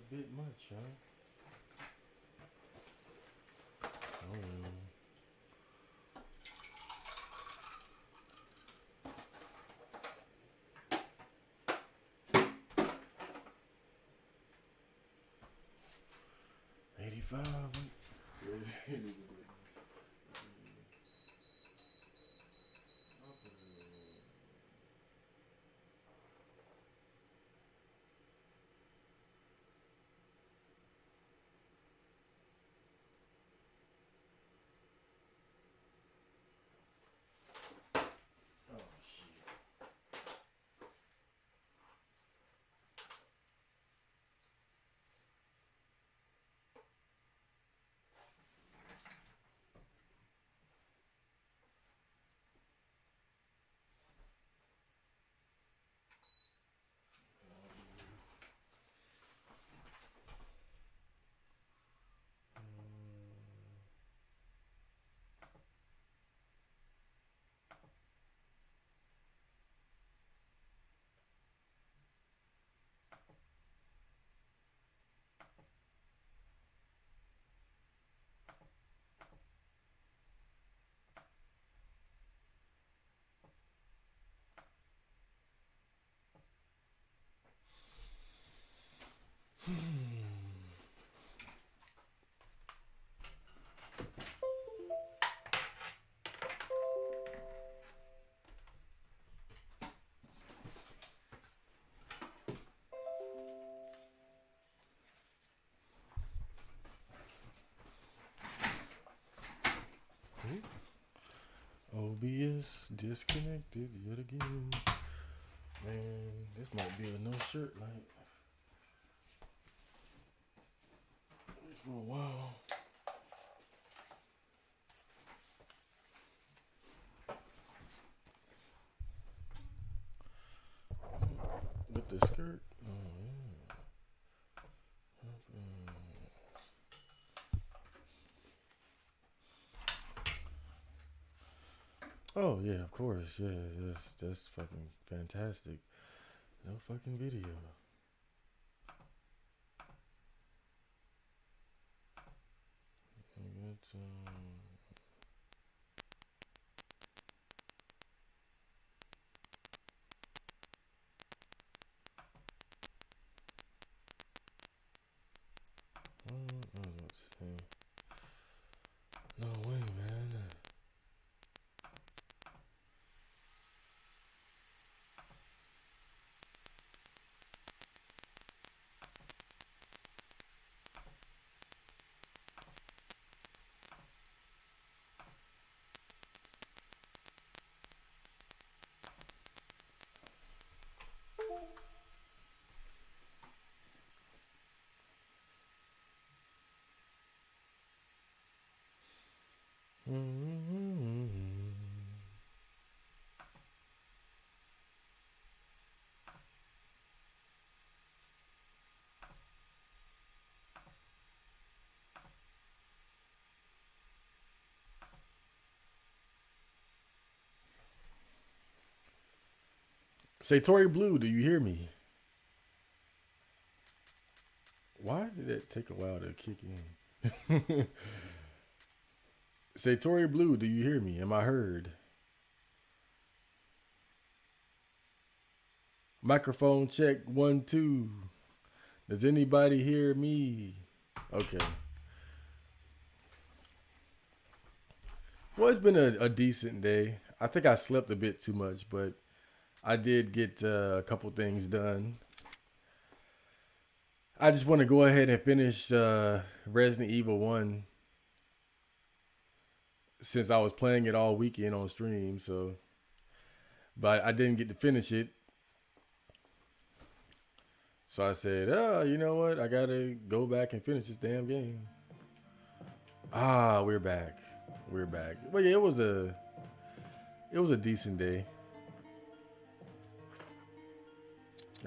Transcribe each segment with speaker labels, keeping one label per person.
Speaker 1: bit much, huh? Oh. 85. Oh, shit. OBS disconnected yet again. Man, this might be a no shirt night. This for a while. With the skirt. Oh yeah, of course. Yeah, that's fucking fantastic. No fucking video. I got, let's see. No way, man. Say Tory Blue, do you hear me? Why did it take a while to kick in? Say Tory Blue, do you hear me? Am I heard? Microphone check 1 2. Does anybody hear me? Okay. Well, it's been a decent day. I think I slept a bit too much, but I did get a couple things done. I just want to go ahead and finish Resident Evil 1 since I was playing it all weekend on stream. So, but I didn't get to finish it. So I said, oh, you know what? I got to go back and finish this damn game. Ah, we're back. We're back. But yeah, it was a decent day.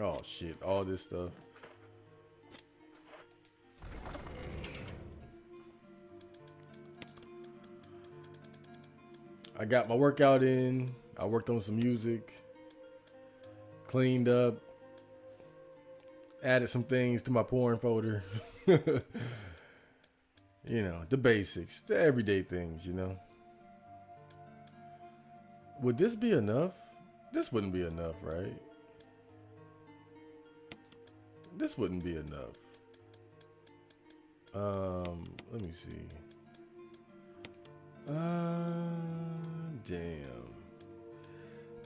Speaker 1: Oh shit, all this stuff. I got my workout in. I worked on some music. Cleaned up. Added some things to my porn folder. You know, the basics, the everyday things, you know. Would this be enough? This wouldn't be enough, right? This wouldn't be enough. Let me see. Damn.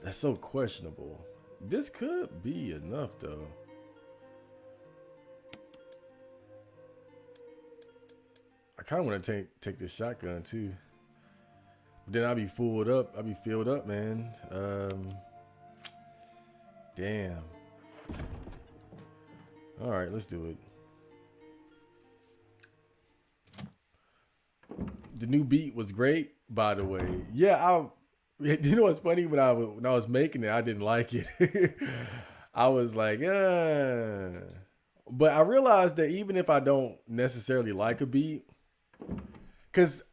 Speaker 1: That's so questionable. This could be enough though. I kind of want to take this shotgun too. But then I'll be filled up. I'll be filled up, man. Damn. All right, let's do it. The new beat was great, by the way. Yeah, you know what's funny? When I was making it, I didn't like it. I was like, but I realized that even if I don't necessarily like a beat, because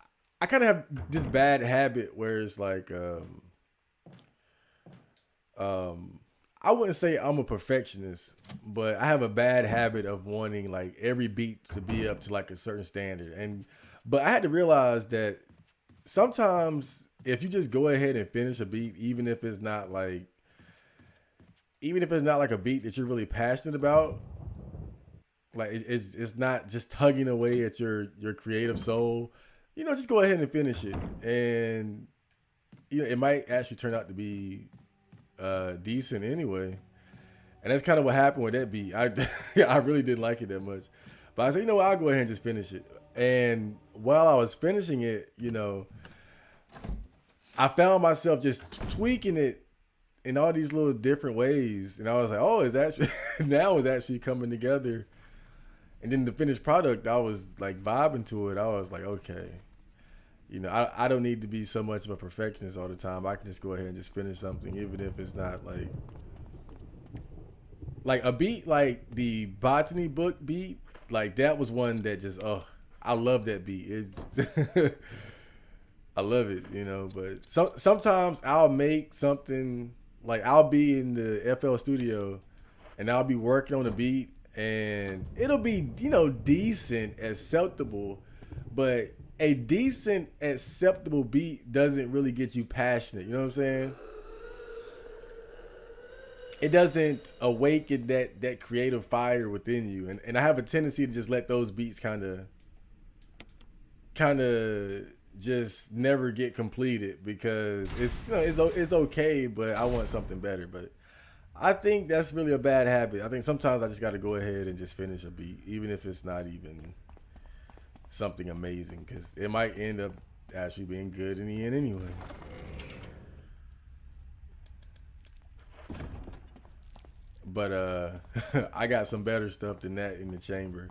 Speaker 1: I kind of have this bad habit where it's like, I wouldn't say I'm a perfectionist, but I have a bad habit of wanting like every beat to be up to like a certain standard. But I had to realize that sometimes if you just go ahead and finish a beat, even if it's not like a beat that you're really passionate about, like it's not just tugging away at your creative soul, you know, just go ahead and finish it. And you know, it might actually turn out to be decent anyway. And that's kind of what happened with that beat. I really didn't like it that much. But I said, you know what, I'll go ahead and just finish it. And while I was finishing it, you know, I found myself just tweaking it in all these little different ways. And I was like, oh, it's actually now it's actually coming together. And then the finished product, I was like vibing to it. I was like, okay, you know, I don't need to be so much of a perfectionist all the time. I can just go ahead and just finish something, even if it's not like a beat, like the botany book beat. Like that was one that just, I love that beat. It's I love it, you know. But sometimes I'll make something, like I'll be in the FL studio and I'll be working on a beat and it'll be, you know, decent, acceptable, but a decent, acceptable beat doesn't really get you passionate. You know what I'm saying? It doesn't awaken that creative fire within you. And I have a tendency to just let those beats kind of just never get completed because it's, you know, it's okay, but I want something better. But I think that's really a bad habit. I think sometimes I just got to go ahead and just finish a beat, even if it's not even something amazing, because it might end up actually being good in the end anyway. But I got some better stuff than that in the chamber.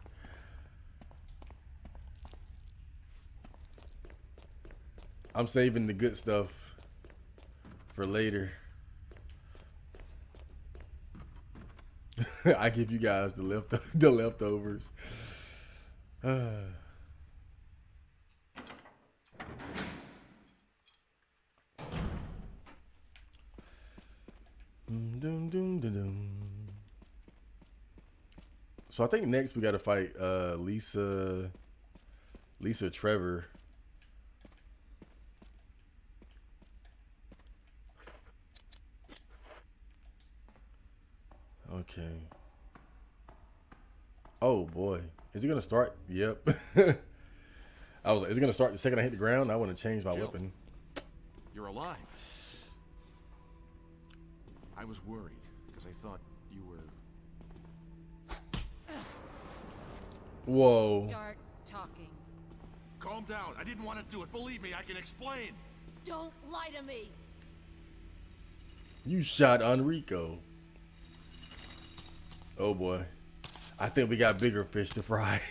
Speaker 1: I'm saving the good stuff for later. I give you guys the leftovers. So I think next we got to fight Lisa Trevor. Okay. Oh boy, is it gonna start? Yep. I was like, is it gonna start the second I hit the ground? I want to change my weapon.
Speaker 2: You're alive. I was worried because I thought you were.
Speaker 1: Whoa.
Speaker 3: Start talking.
Speaker 2: Calm down. I didn't want to do it. Believe me, I can explain.
Speaker 3: Don't lie to me.
Speaker 1: You shot Enrico. Oh boy. I think we got bigger fish to fry.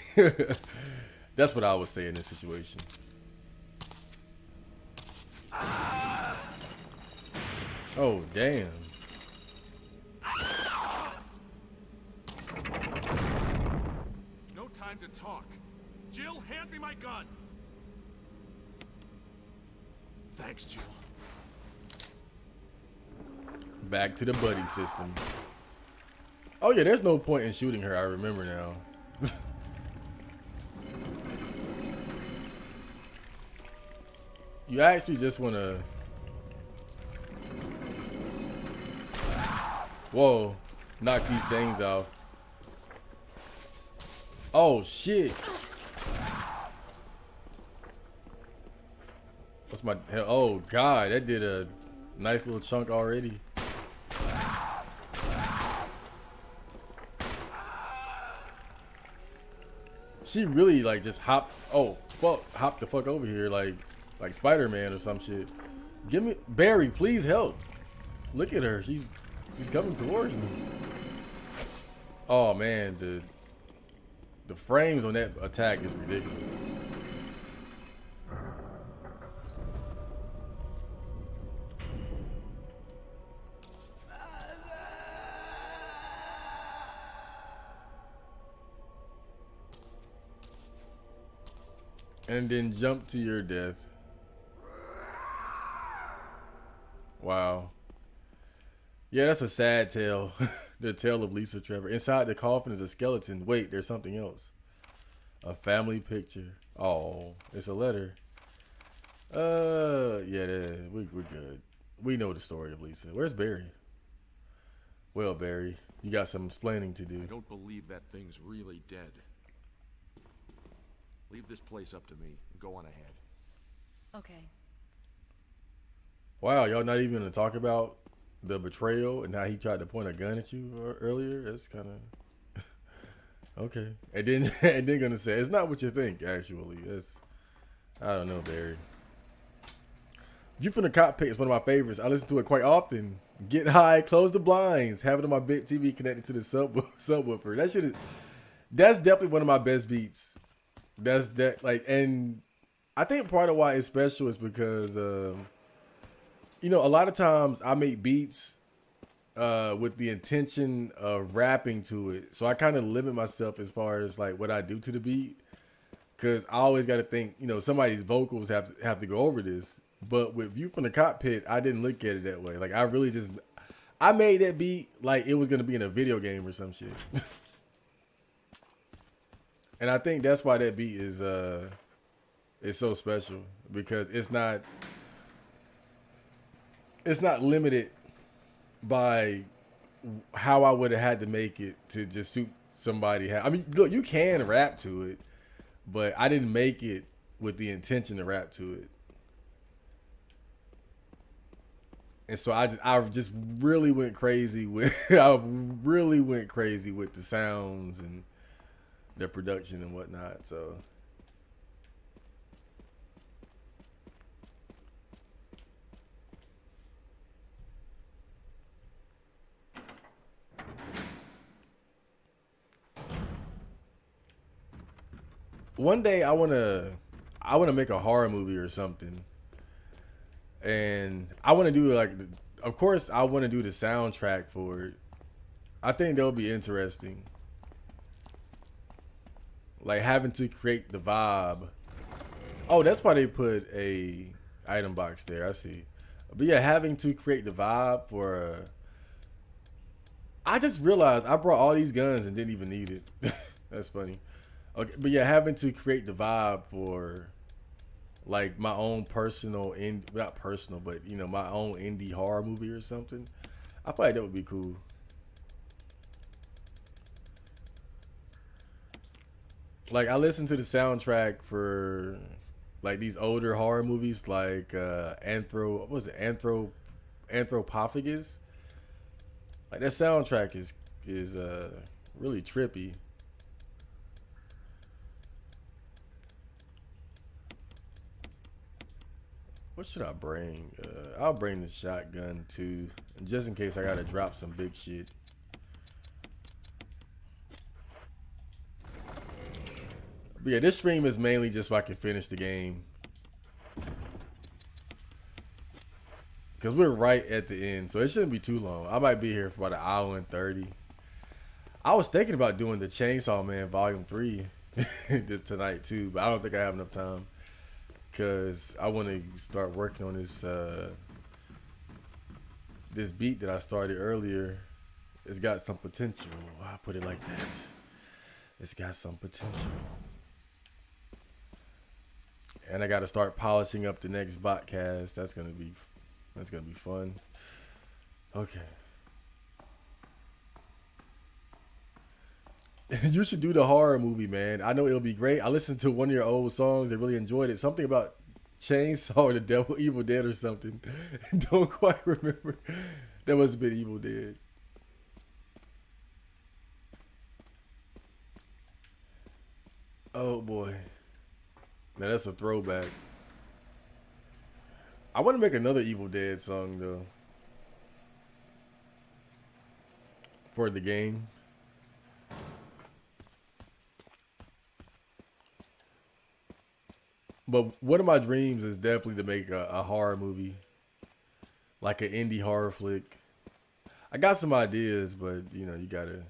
Speaker 1: That's what I would say in this situation. Oh, damn.
Speaker 2: No time to talk. Jill, hand me my gun. Thanks, Jill.
Speaker 1: Back to the buddy system. Oh yeah, there's no point in shooting her. I remember now. You actually just want to. Whoa, knock these things off. Oh shit. What's my hell? Oh god, that did a nice little chunk already. She really like just hopped. Oh fuck, hopped the fuck over here like Spider-Man or some shit. Give me Barry, please help. Look at her, she's coming towards me. Oh man, the frames on that attack is ridiculous. And then jump to your death. Wow. Yeah, that's a sad tale. The tale of Lisa Trevor. Inside the coffin is a skeleton. Wait, there's something else. A family picture. Oh, it's a letter. Yeah, we're good. We know the story of Lisa. Where's Barry? Well, Barry, you got some explaining to do.
Speaker 2: I don't believe that thing's really dead. Leave this place up to me and go on ahead.
Speaker 3: Okay.
Speaker 1: Wow, y'all not even gonna talk about the betrayal and how he tried to point a gun at you earlier? That's kind of okay. And then gonna say it's not what you think. Actually, it's I don't know, Barry. View from the Cockpit is one of my favorites. I listen to it quite often. Get high, close the blinds, have it on my big TV connected to the subwoofer. That shit is. That's definitely one of my best beats. That's that like, and I think part of why it's special is because you know, a lot of times I make beats with the intention of rapping to it, so I kind of limit myself as far as like what I do to the beat, because I always got to think, you know, somebody's vocals have to go over this. But with View from the Cockpit, I didn't look at it that way. Like I really just I made that beat like it was gonna be in a video game or some shit. And I think that's why that beat is so special, because it's not limited by how I would have had to make it to just suit somebody. I mean, look, you can rap to it, but I didn't make it with the intention to rap to it. And so I just really went crazy with I really went crazy with the sounds and the production and whatnot. So one day I wanna make a horror movie or something, and I want to do like, of course I want to do the soundtrack for it. I think that'll be interesting. Like having to create the vibe. Oh, that's why they put a item box there. I see. But yeah, having to create the vibe for. I just realized I brought all these guns and didn't even need it. That's funny. Okay, but yeah, having to create the vibe for like my own personal not personal, but you know, my own indie horror movie or something. I feel like that would be cool. Like I listened to the soundtrack for like these older horror movies, like Anthropophagus. Like that soundtrack is really trippy. What should I bring? I'll bring the shotgun too, just in case I gotta drop some big shit. But yeah, this stream is mainly just so I can finish the game, because we're right at the end, so it shouldn't be too long. I might be here for about an hour and 30. I was thinking about doing the Chainsaw Man Volume 3 just tonight too, but I don't think I have enough time, because I want to start working on this this beat that I started earlier. It's got some potential. I put it like that. It's got some potential. And I got to start polishing up the next botcast. That's gonna be fun. Okay. You should do the horror movie, man. I know it'll be great. I listened to one of your old songs. I really enjoyed it. Something about Chainsaw or the Devil, Evil Dead or something. Don't quite remember. That must have been Evil Dead. Oh boy. Now that's a throwback. I want to make another Evil Dead song though. For the game. But one of my dreams is definitely to make a horror movie. Like an indie horror flick. I got some ideas, but you gotta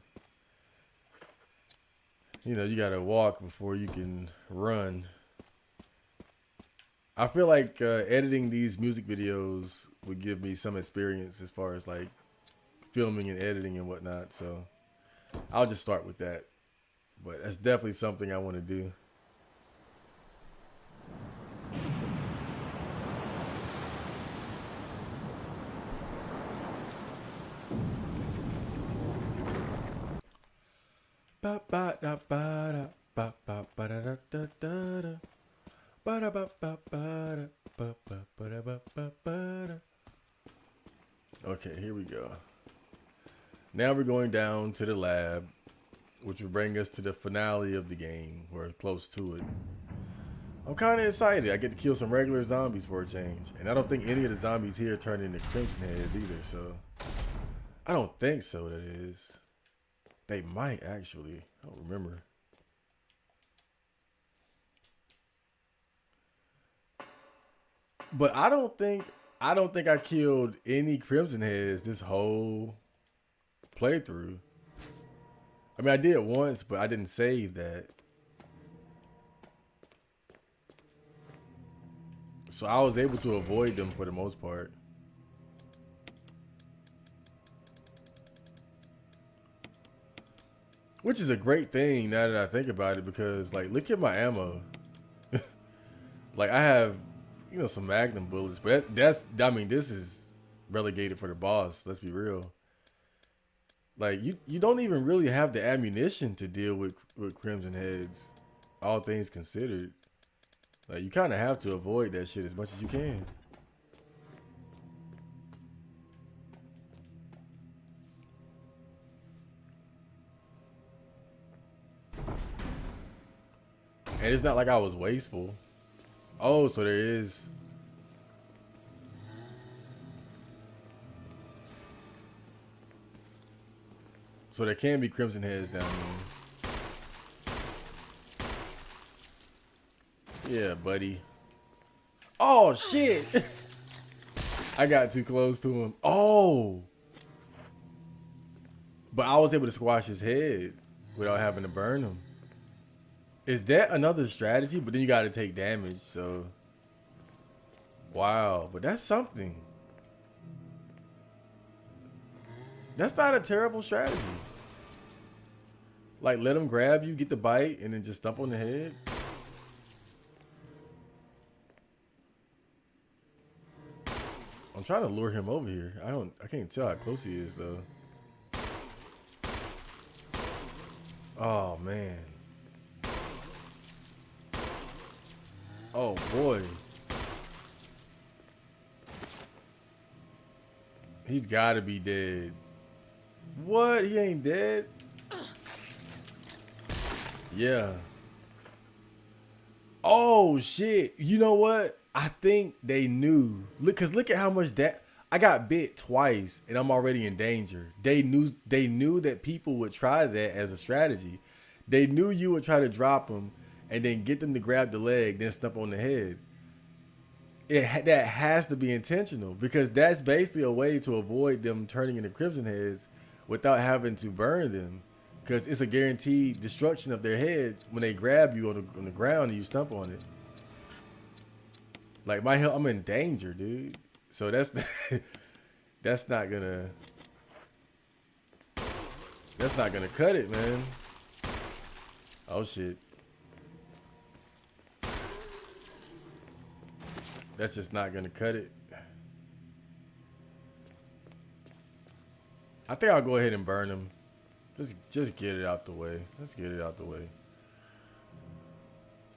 Speaker 1: walk before you can run. I feel like editing these music videos would give me some experience as far as like filming and editing and whatnot. So I'll just start with that. But that's definitely something I want to do. Ba ba da ba da ba ba ba da da da da da ba da ba ba ba da ba ba ba da ba ba ba da. Okay, here we go. Now we're going down to the lab, which will bring us to the finale of the game. We're close to it. I'm kind of excited. I get to kill some regular zombies for a change, and I don't think any of the zombies here turn into Crimson Heads either. So I don't think so. That is. They might actually. I don't remember. But I don't think I killed any Crimson Heads this whole playthrough. I mean, I did once, but I didn't save that. So I was able to avoid them for the most part. Which is a great thing now that I think about it, because like, look at my ammo. Like I have, some Magnum bullets, but this is relegated for the boss. Let's be real. Like you don't even really have the ammunition to deal with Crimson Heads, all things considered. Like you kind of have to avoid that shit as much as you can. And it's not like I was wasteful. Oh, so there is. So there can be Crimson Heads down there. Yeah, buddy. Oh, shit. I got too close to him. Oh. But I was able to squash his head without having to burn him. Is that another strategy? But then you got to take damage, so. Wow, but that's something. That's not a terrible strategy. Like, let him grab you, get the bite, and then just stomp on the head. I'm trying to lure him over here. I can't tell how close he is, though. Oh, man. Oh, boy. He's got to be dead. What? He ain't dead? Yeah. Oh, shit. You know what? I think they knew. Look at how much that... I got bit twice, and I'm already in danger. They knew that people would try that as a strategy. They knew you would try to drop them, and then get them to grab the leg, then stomp on the head. That has to be intentional, because that's basically a way to avoid them turning into Crimson Heads without having to burn them, because it's a guaranteed destruction of their head when they grab you on the ground and you stomp on it. Like I'm in danger, dude. So that's not gonna. That's not gonna cut it, man. Oh shit. That's just not gonna cut it. I think I'll go ahead and burn him. Just get it out the way. Let's get it out the way.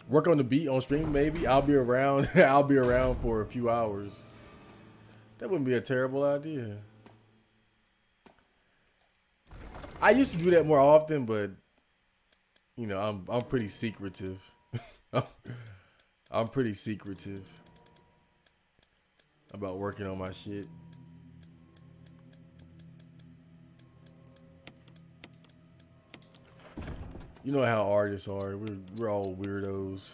Speaker 1: Work on the beat on stream, maybe. I'll be around. I'll be around for a few hours. That wouldn't be a terrible idea. I used to do that more often, but you know, I'm pretty secretive. I'm pretty secretive about working on my shit. You know how artists are. We're all weirdos.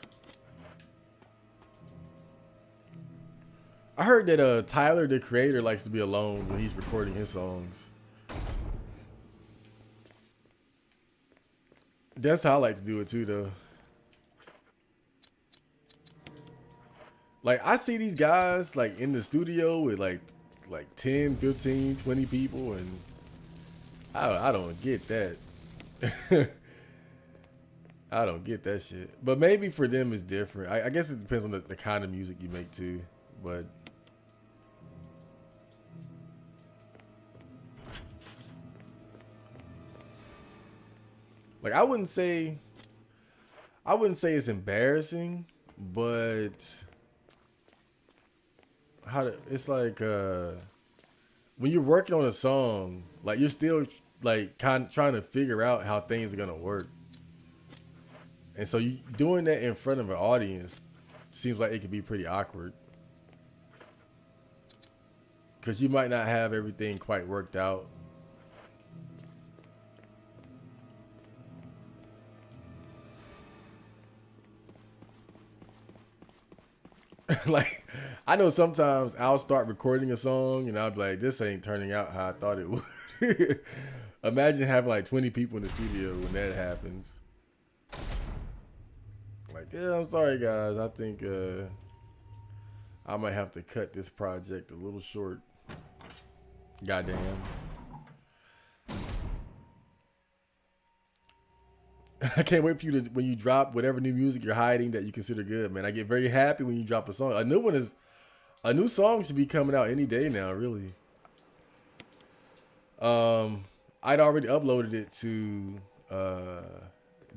Speaker 1: I heard that Tyler, the creator, likes to be alone when he's recording his songs. That's how I like to do it too, though. Like, I see these guys like in the studio with like 10, 15, 20 people, and I don't get that. I don't get that shit. But maybe for them it's different. I guess it depends on the kind of music you make too. But like, I wouldn't say it's embarrassing, but it's like when you're working on a song, like, you're still like kind of trying to figure out how things are gonna work. And so you doing that in front of an audience seems like it could be pretty awkward. Because you might not have everything quite worked out. Like, I know sometimes I'll start recording a song and I'll be like, this ain't turning out how I thought it would. Imagine having like 20 people in the studio when that happens. Like, yeah, I'm sorry guys. I think I might have to cut this project a little short. Goddamn. I can't wait for you to, when you drop whatever new music you're hiding that you consider good, man. I get very happy when you drop a song. A new song should be coming out any day now, really. I'd already uploaded it to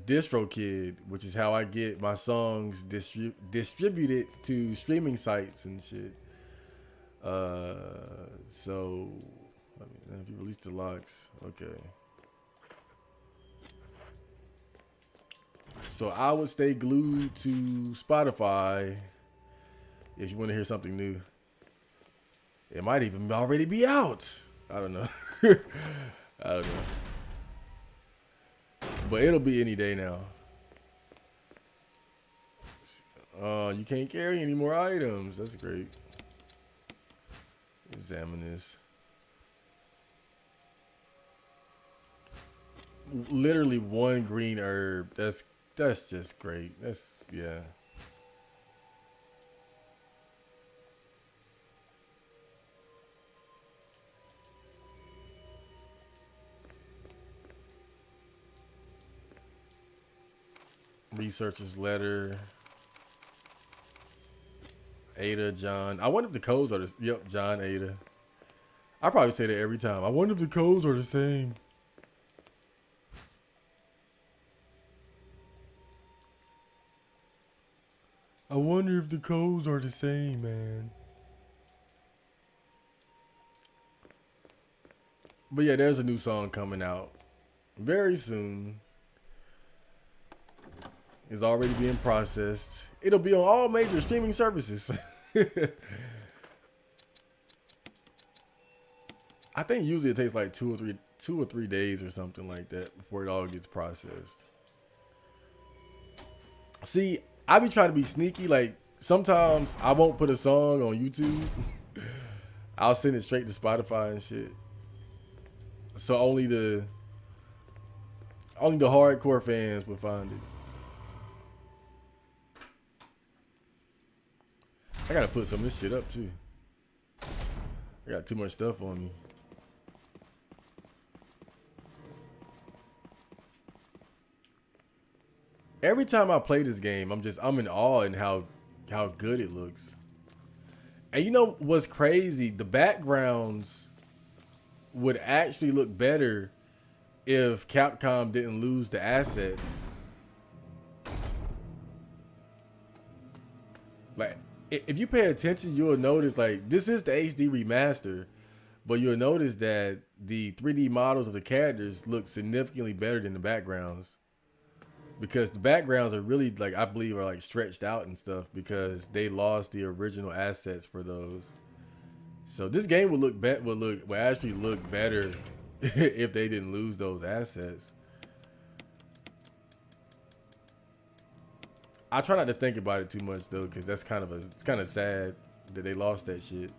Speaker 1: DistroKid, which is how I get my songs distributed to streaming sites and shit. So have you released the locks? Okay. So I would stay glued to Spotify if you want to hear something new. It might even already be out. I don't know. I don't know. But it'll be any day now. You can't carry any more items. That's great. Examine this. Literally one green herb. That's just great. That's, yeah. Researcher's letter. Ada, John. I wonder if the codes are the, yep, John, Ada. I probably say that every time. I wonder if the codes are the same. I wonder if the codes are the same, man. But yeah, there's a new song coming out very soon. It's already being processed. It'll be on all major streaming services. I think usually it takes like 2 or 3 days or something like that before it all gets processed. See, I be trying to be sneaky. Like, sometimes I won't put a song on YouTube. I'll send it straight to Spotify and shit. So only the hardcore fans will find it. I gotta put some of this shit up too. I got too much stuff on me. every time I play this game, I'm in awe in how good it looks. And you know what's crazy? The backgrounds would actually look better if Capcom didn't lose the assets. Like, if you pay attention, you'll notice, like, this is the HD remaster, but you'll notice that the 3D models of the characters look significantly better than the backgrounds. Because the backgrounds are really, like, I believe are, like, stretched out and stuff because they lost the original assets for those. So this game would actually look better if they didn't lose those assets. I try not to think about it too much though, because it's kind of sad that they lost that shit.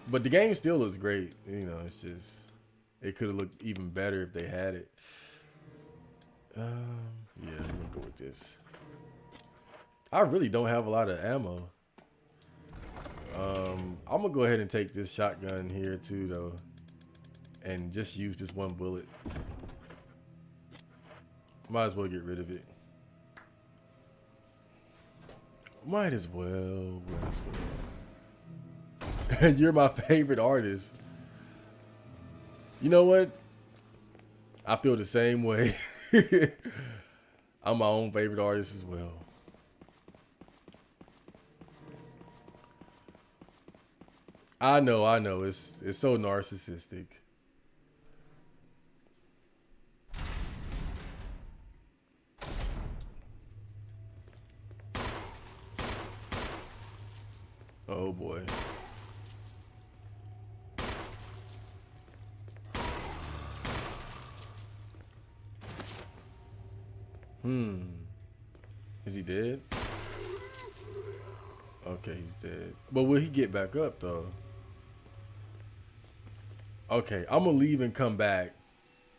Speaker 1: But the game still looks great. You know, it's just it could have looked even better if they had it. Yeah, I'm gonna go with this. I really don't have a lot of ammo. I'm gonna go ahead and take this shotgun here too, though, and just use this one bullet. Might as well get rid of it. Might as well. You're my favorite artist. You know what? I feel the same way. I'm my own favorite artist as well. I know. It's so narcissistic. Oh boy. Is he dead? Okay, he's dead. But will he get back up though? Okay, I'm gonna leave and come back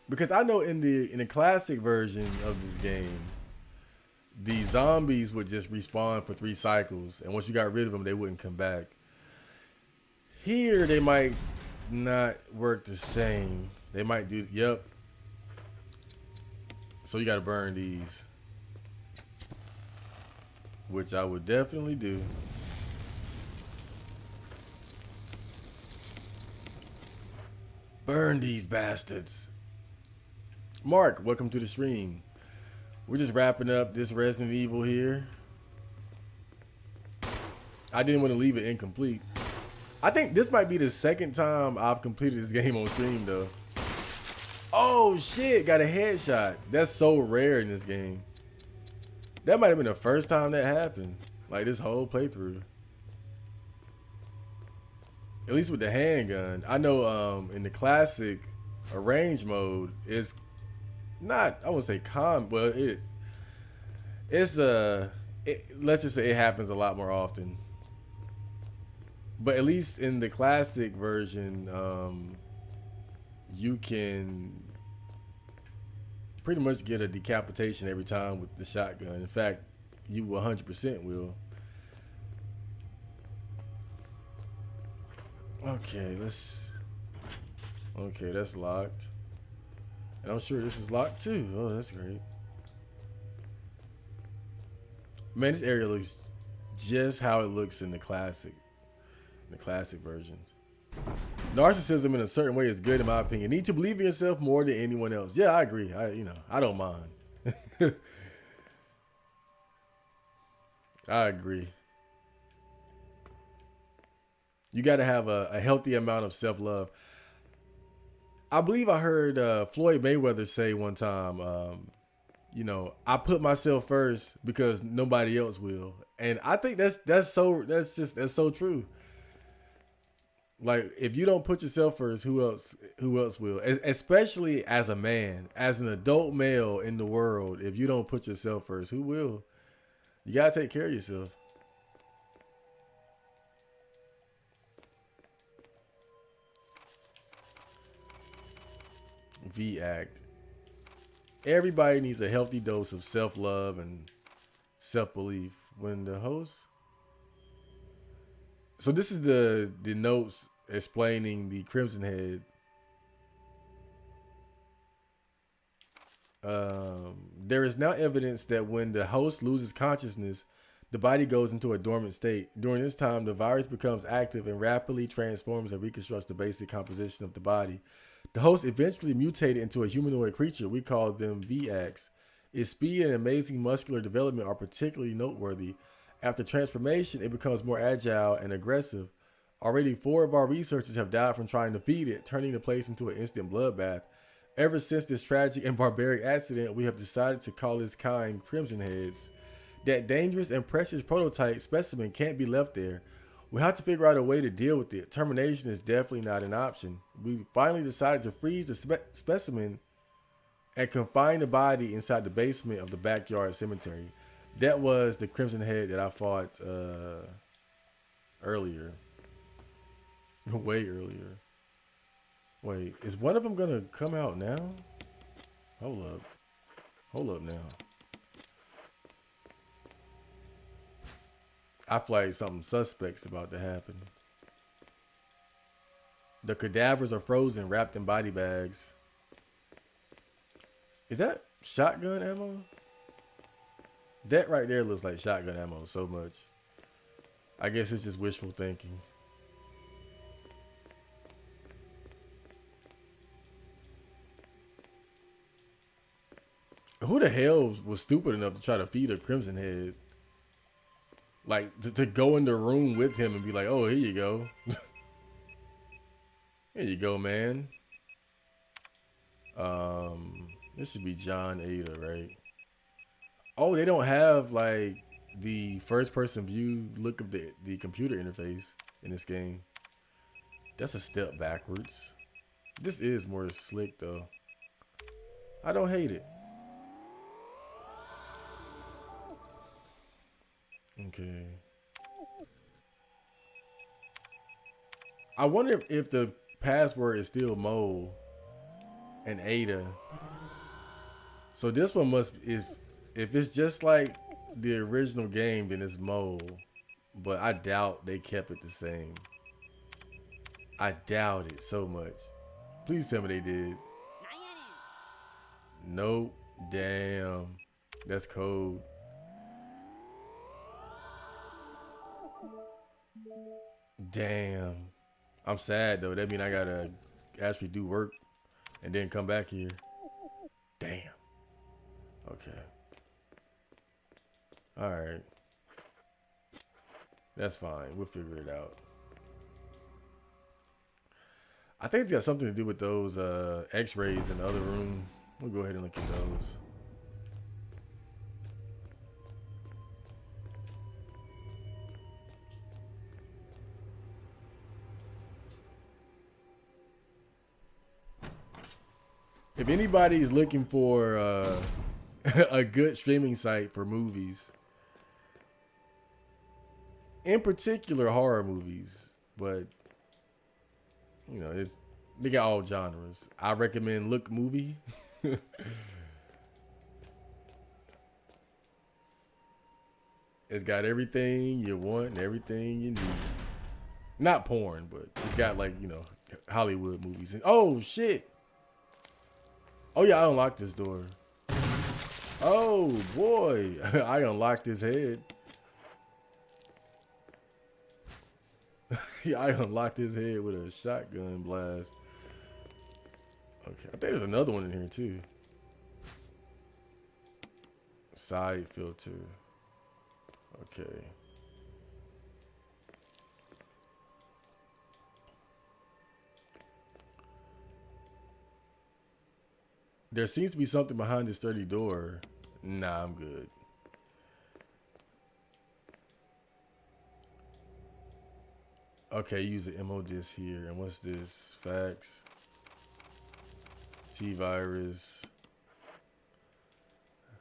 Speaker 1: because I know in the classic version of this game, the zombies would just respawn for 3 cycles, and once you got rid of them, they wouldn't come back. Here, they might not work the same. They might do, yep. So you gotta burn these, which I would definitely do. Burn these bastards. Mark, welcome to the stream. We're just wrapping up this Resident Evil here. I didn't want to leave it incomplete. I think this might be the second time I've completed this game on stream though. Oh shit, got a headshot. That's so rare in this game. That might have been the first time that happened. Like this whole playthrough. At least with the handgun. I know in the classic arrange mode, it's not, I wouldn't say well, it is. It's let's just say it happens a lot more often. But at least in the classic version, you can pretty much get a decapitation every time with the shotgun. In fact, you 100% will. Okay, okay, that's locked. And I'm sure this is locked too. Oh, that's great. Man, this area looks just how it looks in the classic version. Narcissism in a certain way is good in my opinion. You need to believe in yourself more than anyone else. Yeah, I agree. I don't mind. I agree. You got to have a healthy amount of self-love. I believe I heard Floyd Mayweather say one time, I put myself first because nobody else will. And I think that's so true. Like, if you don't put yourself first, who else will? Especially as a man, as an adult male in the world, if you don't put yourself first, who will? You got to take care of yourself. V-Act. Everybody needs a healthy dose of self-love and self-belief. When the host... So this is the notes explaining the Crimson Head. There is now evidence that when the host loses consciousness, the body goes into a dormant state. During this time, the virus becomes active and rapidly transforms and reconstructs the basic composition of the body. The host eventually mutated into a humanoid creature. We call them VAX. Its speed and amazing muscular development are particularly noteworthy. After transformation, it becomes more agile and aggressive. Already 4 of our researchers have died from trying to feed it, turning the place into an instant bloodbath. Ever since this tragic and barbaric accident, we have decided to call its kind Crimson Heads. That dangerous and precious prototype specimen can't be left there. We have to figure out a way to deal with it. Termination is definitely not an option. We finally decided to freeze the specimen and confine the body inside the basement of the backyard cemetery. That was the Crimson Head that I fought earlier. Way earlier. Wait, is one of them gonna come out now? Hold up. Hold up now. I feel like something suspect's about to happen. The cadavers are frozen, wrapped in body bags. Is that shotgun ammo? That right there looks like shotgun ammo so much. I guess it's just wishful thinking. Who the hell was stupid enough to try to feed a Crimson Head? Like, to go in the room with him and be like, oh, here you go. Here you go, man. This should be John Ada, right? Oh, they don't have, like, the first-person view look of the computer interface in this game. That's a step backwards. This is more slick, though. I don't hate it. Okay. I wonder if the password is still Mo and Ada. So this one must, if it's just like the original game, then it's Mo. But I doubt they kept it the same. I doubt it so much. Please tell me they did. Nope. Damn. That's code. Damn. I'm sad though. That means I gotta actually do work and then come back here. Damn. Okay. Alright. That's fine. We'll figure it out. I think it's got something to do with those x-rays in the other room. We'll go ahead and look at those. If anybody's looking for a good streaming site for movies, in particular horror movies, but you know, they got all genres. I recommend Look Movie. It's got everything you want and everything you need. Not porn, but it's got, like, you know, Hollywood movies. And oh shit. Oh yeah, I unlocked this door. Oh boy, I unlocked his head. Yeah, I unlocked his head with a shotgun blast. Okay, I think there's another one in here too. Side filter. Okay. There seems to be something behind this sturdy door. Nah, I'm good. Okay, use the MO disc here. And what's this? Fax. T-virus.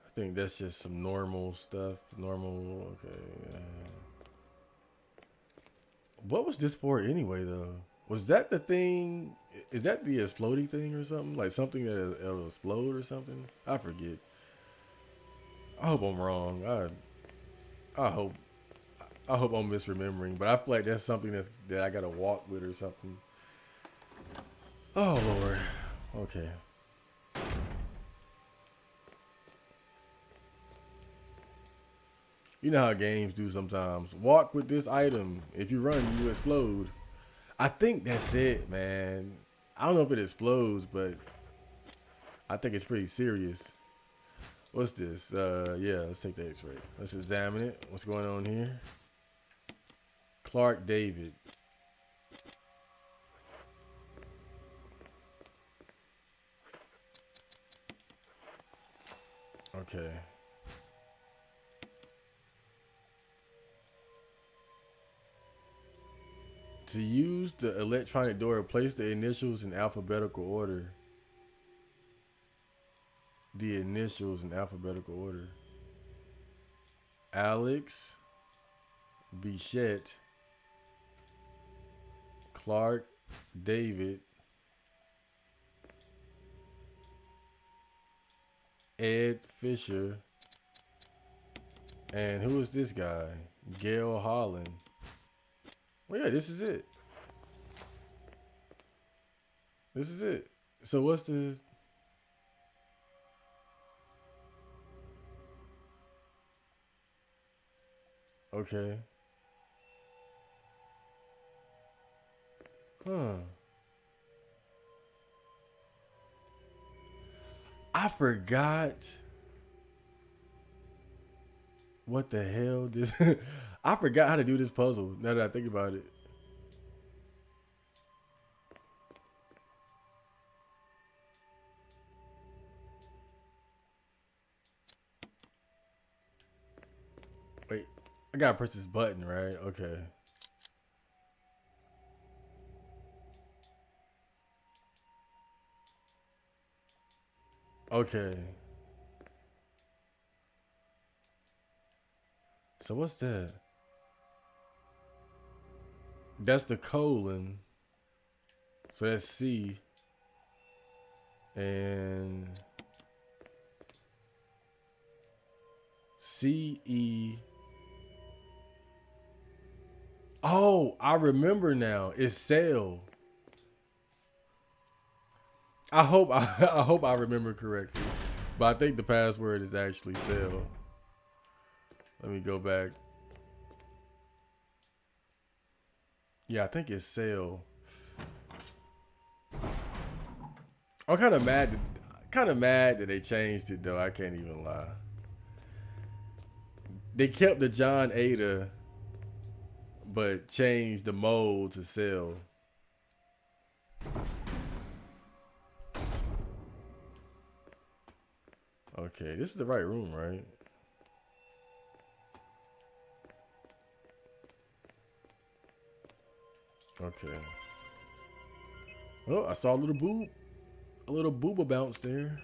Speaker 1: I think that's just some normal stuff. Normal, okay. What was this for anyway, though? Was that the thing? Is that the exploding thing or something? Like something that'll explode or something? I forget. I hope I'm wrong. I hope I'm misremembering, but I feel like that's something that I gotta walk with or something. Oh Lord. Okay. You know how games do sometimes. Walk with this item. If you run, you explode. I think that's it, man. I don't know if it explodes, but I think it's pretty serious. What's this? Yeah, let's take the x-ray. Let's examine it. What's going on here? Clark David. Okay. To use the electronic door, place the initials in alphabetical order. The initials in alphabetical order. Alex, Bichette, Clark, David, Ed Fisher, and who is this guy? Gail Holland. Well, yeah, this is it. This is it. So what's this? Okay. Huh. I forgot. What the hell? This I forgot how to do this puzzle now that I think about it. Wait, I gotta press this button, right? Okay. Okay. So what's that? That's the colon. So that's C. And CE. Oh, I remember now. It's cell. I hope I hope I remember correctly. But I think the password is actually cell. Let me go back. Yeah, I think it's cell. I'm kind of mad that they changed it though. I can't even lie. They kept the John Ada, but changed the mode to cell. Okay, this is the right room, right? Okay. Oh, I saw a little booba bounce there.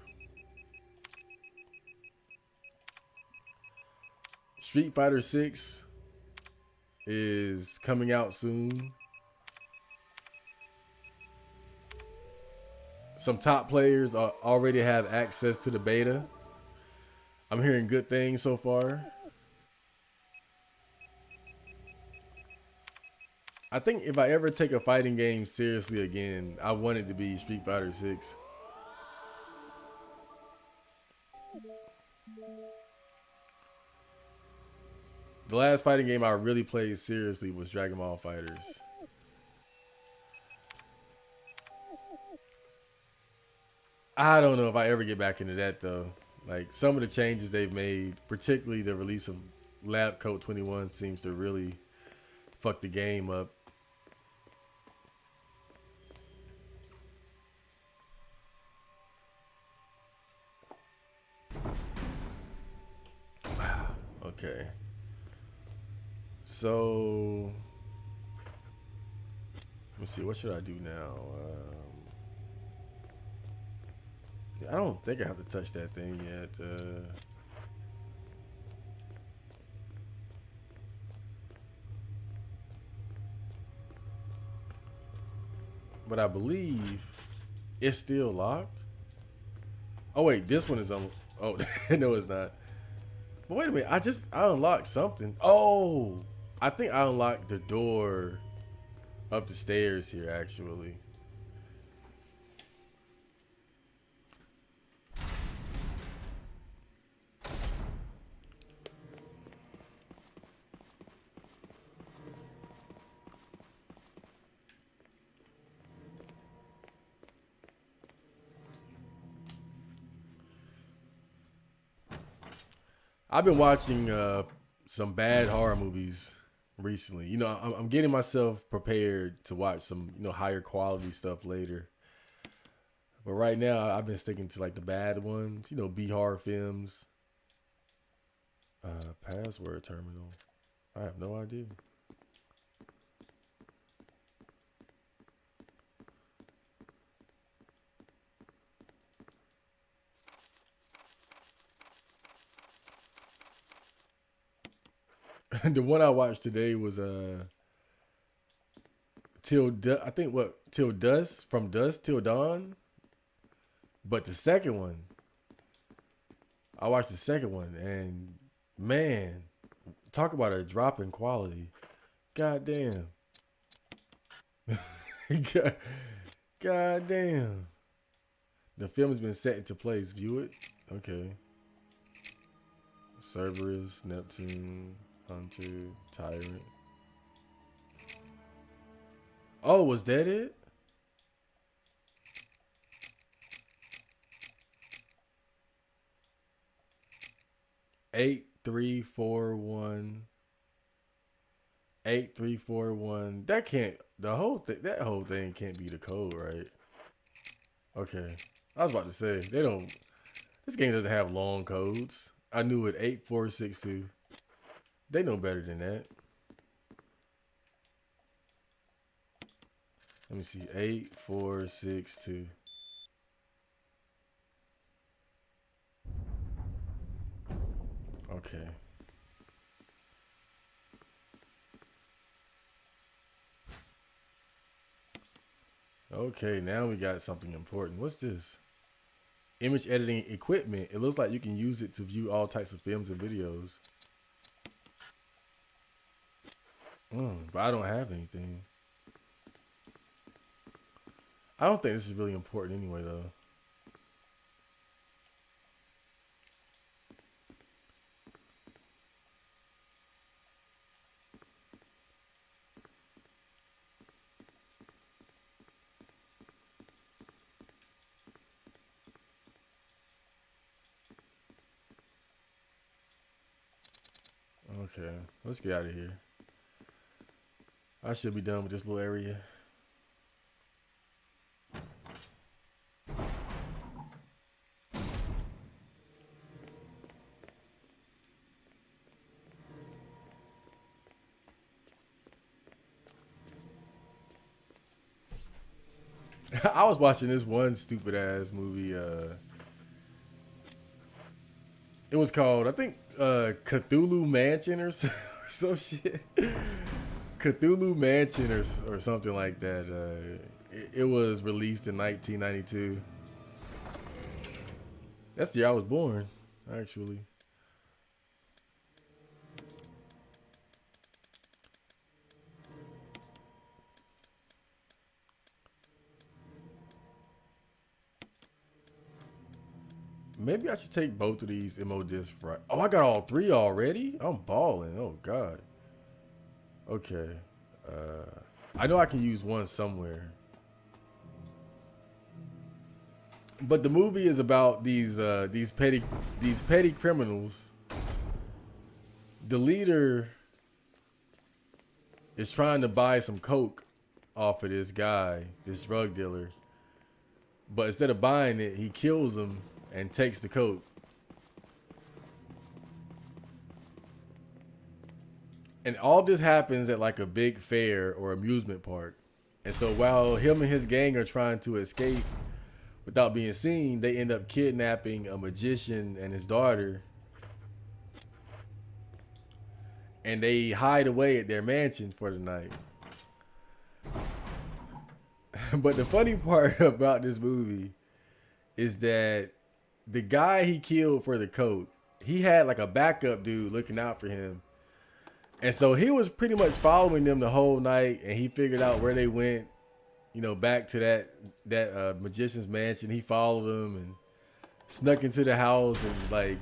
Speaker 1: Street Fighter 6 is coming out soon. Some top players already have access to the beta. I'm hearing good things so far. I think if I ever take a fighting game seriously again, I want it to be Street Fighter 6. The last fighting game I really played seriously was Dragon Ball FighterZ. I don't know if I ever get back into that though. Like some of the changes they've made, particularly the release of Lab Coat 21, seems to really fuck the game up. Okay. So let's see. What should I do now? I don't think I have to touch that thing yet. But I believe it's still locked. Oh wait, this one is on. Oh no, it's not. But wait a minute, I unlocked something. Oh, I think I unlocked the door up the stairs here actually. I've been watching some bad horror movies recently. You know, I'm getting myself prepared to watch some, you know, higher quality stuff later. But right now, I've been sticking to like the bad ones. You know, B horror films. Password terminal. I have no idea. The one I watched today was I think what till dusk, from dusk till dawn. But the second one, I watched the second one, and man, talk about a drop in quality. God damn. God, God damn. The film has been set into place. View it. Okay. Cerberus, Neptune, Hunter, Tyrant. Oh, was that it? 8341. 8341. That can't the whole thing that whole thing can't be the code, right? Okay. I was about to say, they don't this game doesn't have long codes. I knew it 8462. They know better than that. Let me see. 8462. Okay. Okay, now we got something important. What's this? Image editing equipment. It looks like you can use it to view all types of films and videos. But I don't have anything. I don't think this is really important anyway, though. Okay, let's get out of here. I should be done with this little area. I was watching this one stupid ass movie. It was called, I think, Cthulhu Mansion or some shit. Cthulhu Mansion or something like that. It was released in 1992. That's the year I was born, actually. Maybe I should take both of these MO discs right. Oh, I got all three already? I'm balling. Oh, God. Okay. I know I can use one somewhere. But the movie is about these petty criminals. The leader is trying to buy some coke off of this guy, this drug dealer. But instead of buying it, he kills him and takes the coke. And all this happens at like a big fair or amusement park. And so while him and his gang are trying to escape without being seen, they end up kidnapping a magician and his daughter. And they hide away at their mansion for the night. But the funny part about this movie is that the guy he killed for the coke, he had like a backup dude looking out for him. And so he was pretty much following them the whole night, and he figured out where they went, you know, back to that magician's mansion. He followed them and snuck into the house, and like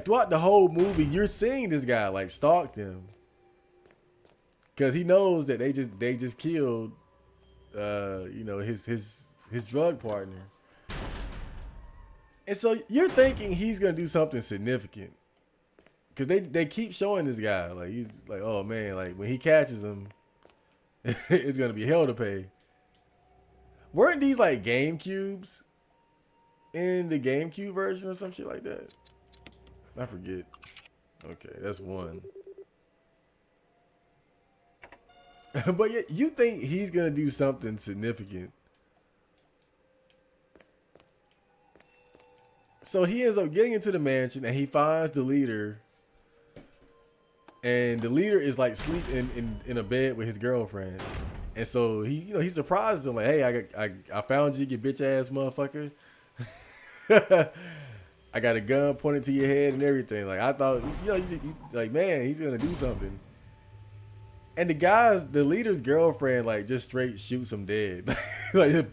Speaker 1: throughout the whole movie, you're seeing this guy like stalk them because he knows that they just killed, you know, his drug partner. And so you're thinking he's gonna do something significant. Cause they keep showing this guy like he's like, oh man, like when he catches him, it's gonna be hell to pay. Weren't these like GameCubes in the GameCube version or some shit like that? I forget. Okay, that's one. But yet you think he's gonna do something significant. So he ends up getting into the mansion and he finds the leader. And the leader is like sleeping in a bed with his girlfriend. And so he surprises him like, hey, I found you bitch ass motherfucker. I got a gun pointed to your head and everything. Like I thought, you like, man, he's gonna do something. And the leader's girlfriend like just straight shoots him dead. Like,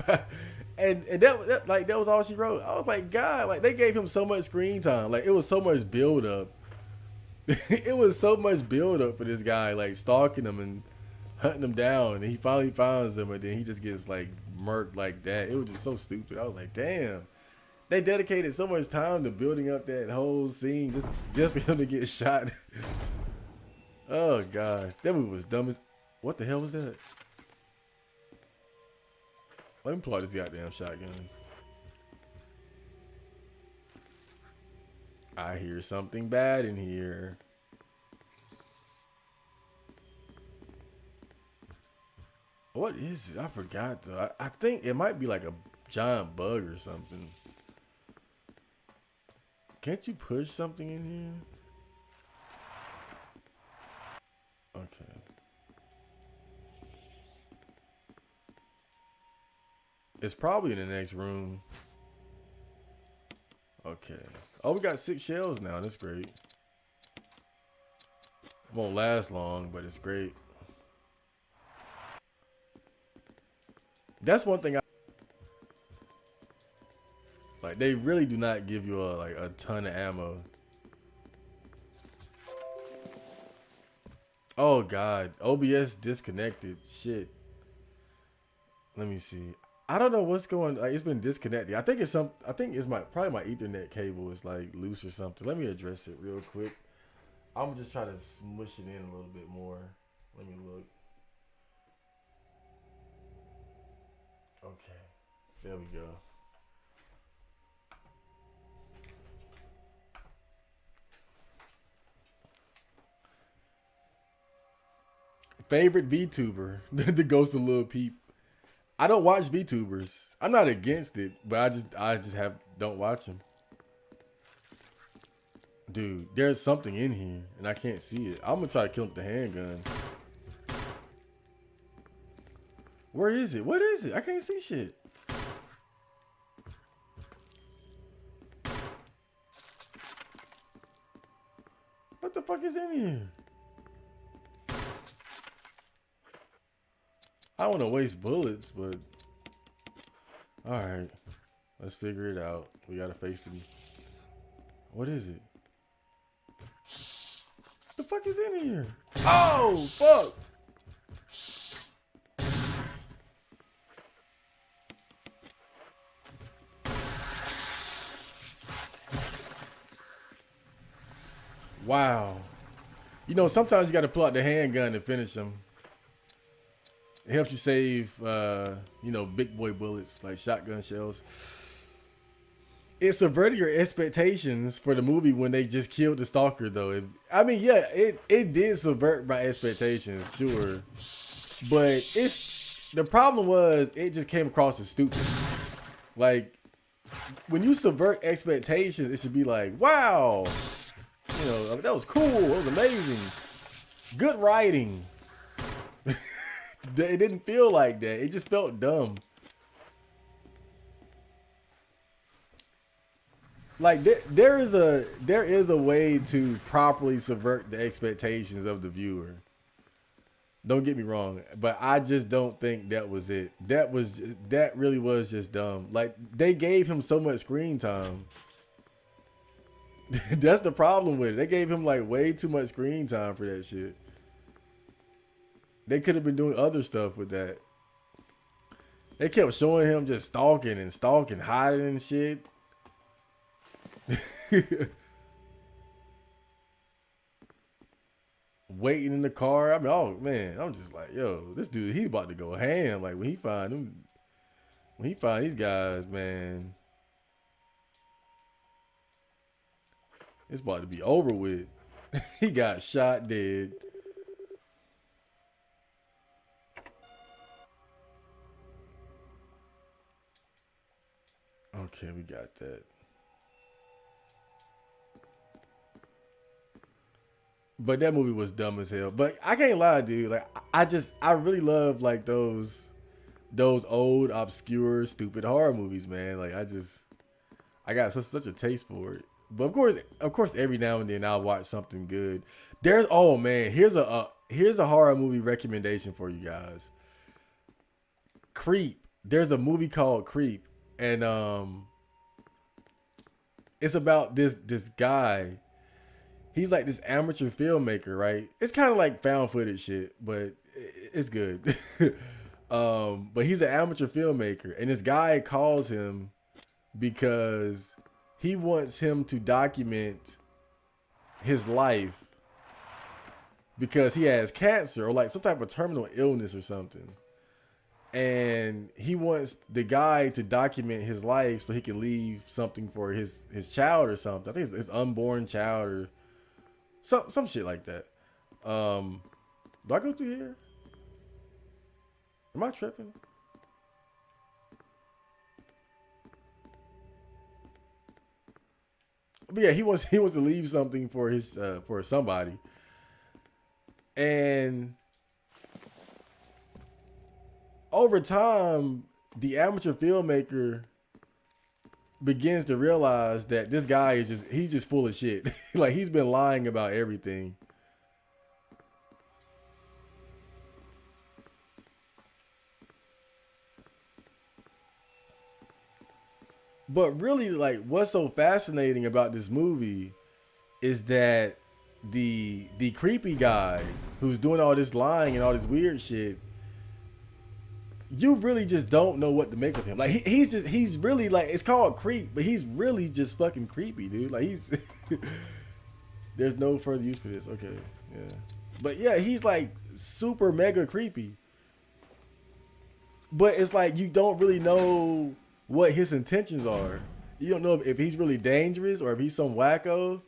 Speaker 1: and that was all she wrote. I was like, God, like they gave him so much screen time. Like it was so much build up. It was so much build up for this guy, like stalking him and hunting him down. And he finally finds him, and then he just gets like murked like that. It was just so stupid. I was like, damn. They dedicated so much time to building up that whole scene just for him to get shot. Oh God, that movie was dumb as. What the hell was that? Let me pull out this goddamn shotgun. I hear something bad in here. What is it? I forgot though. I think it might be like a giant bug or something. Can't you push something in here? Okay. It's probably in the next room. Okay. Oh, we got 6 shells now. That's great. Won't last long, but it's great. That's one thing like they really do not give you a ton of ammo. Oh God, OBS disconnected. Shit. Let me see. I don't know what's going. Like it's been disconnected. I think it's probably my Ethernet cable is like loose or something. Let me address it real quick. I'm just trying to smush it in a little bit more. Let me look. Okay, there we go. Favorite VTuber, the Ghost of Lil Peep. I don't watch VTubers. I'm not against it, but I just don't watch them. Dude, there's something in here and I can't see it. I'm gonna try to kill him with the handgun. Where is it? What is it? I can't see shit. What the fuck is in here? I don't want to waste bullets, but all right, let's figure it out. We gotta face the. What is it? What the fuck is in here? Oh fuck! Wow. You know, sometimes you got to pull out the handgun to finish them. It helps you save, big boy bullets like shotgun shells. It subverted your expectations for the movie when they just killed the stalker, though. It did subvert my expectations, sure. But the problem was it just came across as stupid. Like, when you subvert expectations, it should be like, wow, that was cool. It was amazing. Good writing. It didn't feel like that. It just felt dumb. Like there is a way to properly subvert the expectations of the viewer. Don't get me wrong, but I just don't think that was it. That really was just dumb. Like they gave him so much screen time. That's the problem with it. They gave him like way too much screen time for that shit. They could have been doing other stuff with that. They kept showing him just stalking, hiding and shit. waiting in the car. I mean, oh man, I'm just like, yo, this dude, he about to go ham. Like when he find these guys, man, it's about to be over with. He got shot dead. Okay, we got that. But that movie was dumb as hell. But I can't lie, dude. Like I really love like those old, obscure, stupid horror movies, man. Like I got such a taste for it. But of course, every now and then I'll watch something good. There's oh man, here's a horror movie recommendation for you guys. Creep. There's a movie called Creep, and it's about this guy. He's like this amateur filmmaker, right? It's kind of like found footage shit, but it's good. But he's an amateur filmmaker, and this guy calls him because he wants him to document his life because he has cancer or like some type of terminal illness or something. And he wants the guy to document his life so he can leave something for his child or something. I think it's his unborn child or some shit like that. Do I go through here? Am I tripping? But yeah, he wants to leave something for his for somebody. And over time, the amateur filmmaker begins to realize that this guy he's just full of shit. Like he's been lying about everything. But really, like, what's so fascinating about this movie is that the creepy guy who's doing all this lying and all this weird shit, you really just don't know what to make of him. Like he's really like, it's called Creep, but he's really just fucking creepy, dude. Like he's there's no further use for this. Okay, yeah, but yeah, he's like super mega creepy. But it's like you don't really know what his intentions are. You don't know if he's really dangerous or if he's some wacko.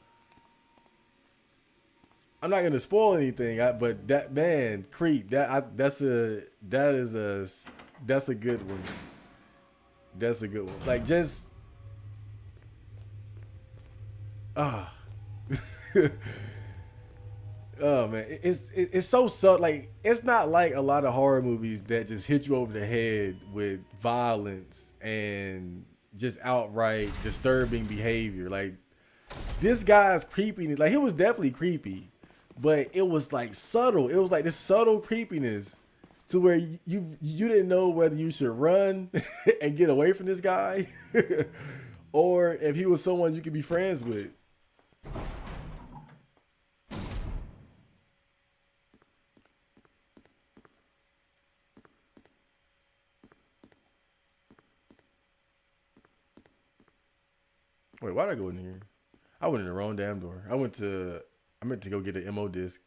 Speaker 1: I'm not gonna spoil anything, but that man, Creep, that's a good one. That's a good one. Like just ah. Oh man, it's so subtle. Like it's not like a lot of horror movies that just hit you over the head with violence and just outright disturbing behavior. Like this guy's creepiness, like he was definitely creepy, but it was like subtle. It was like this subtle creepiness to where you didn't know whether you should run and get away from this guy or if he was someone you could be friends with. Wait, why'd I go in here? I went in the wrong damn door. I meant to go get an MO disc.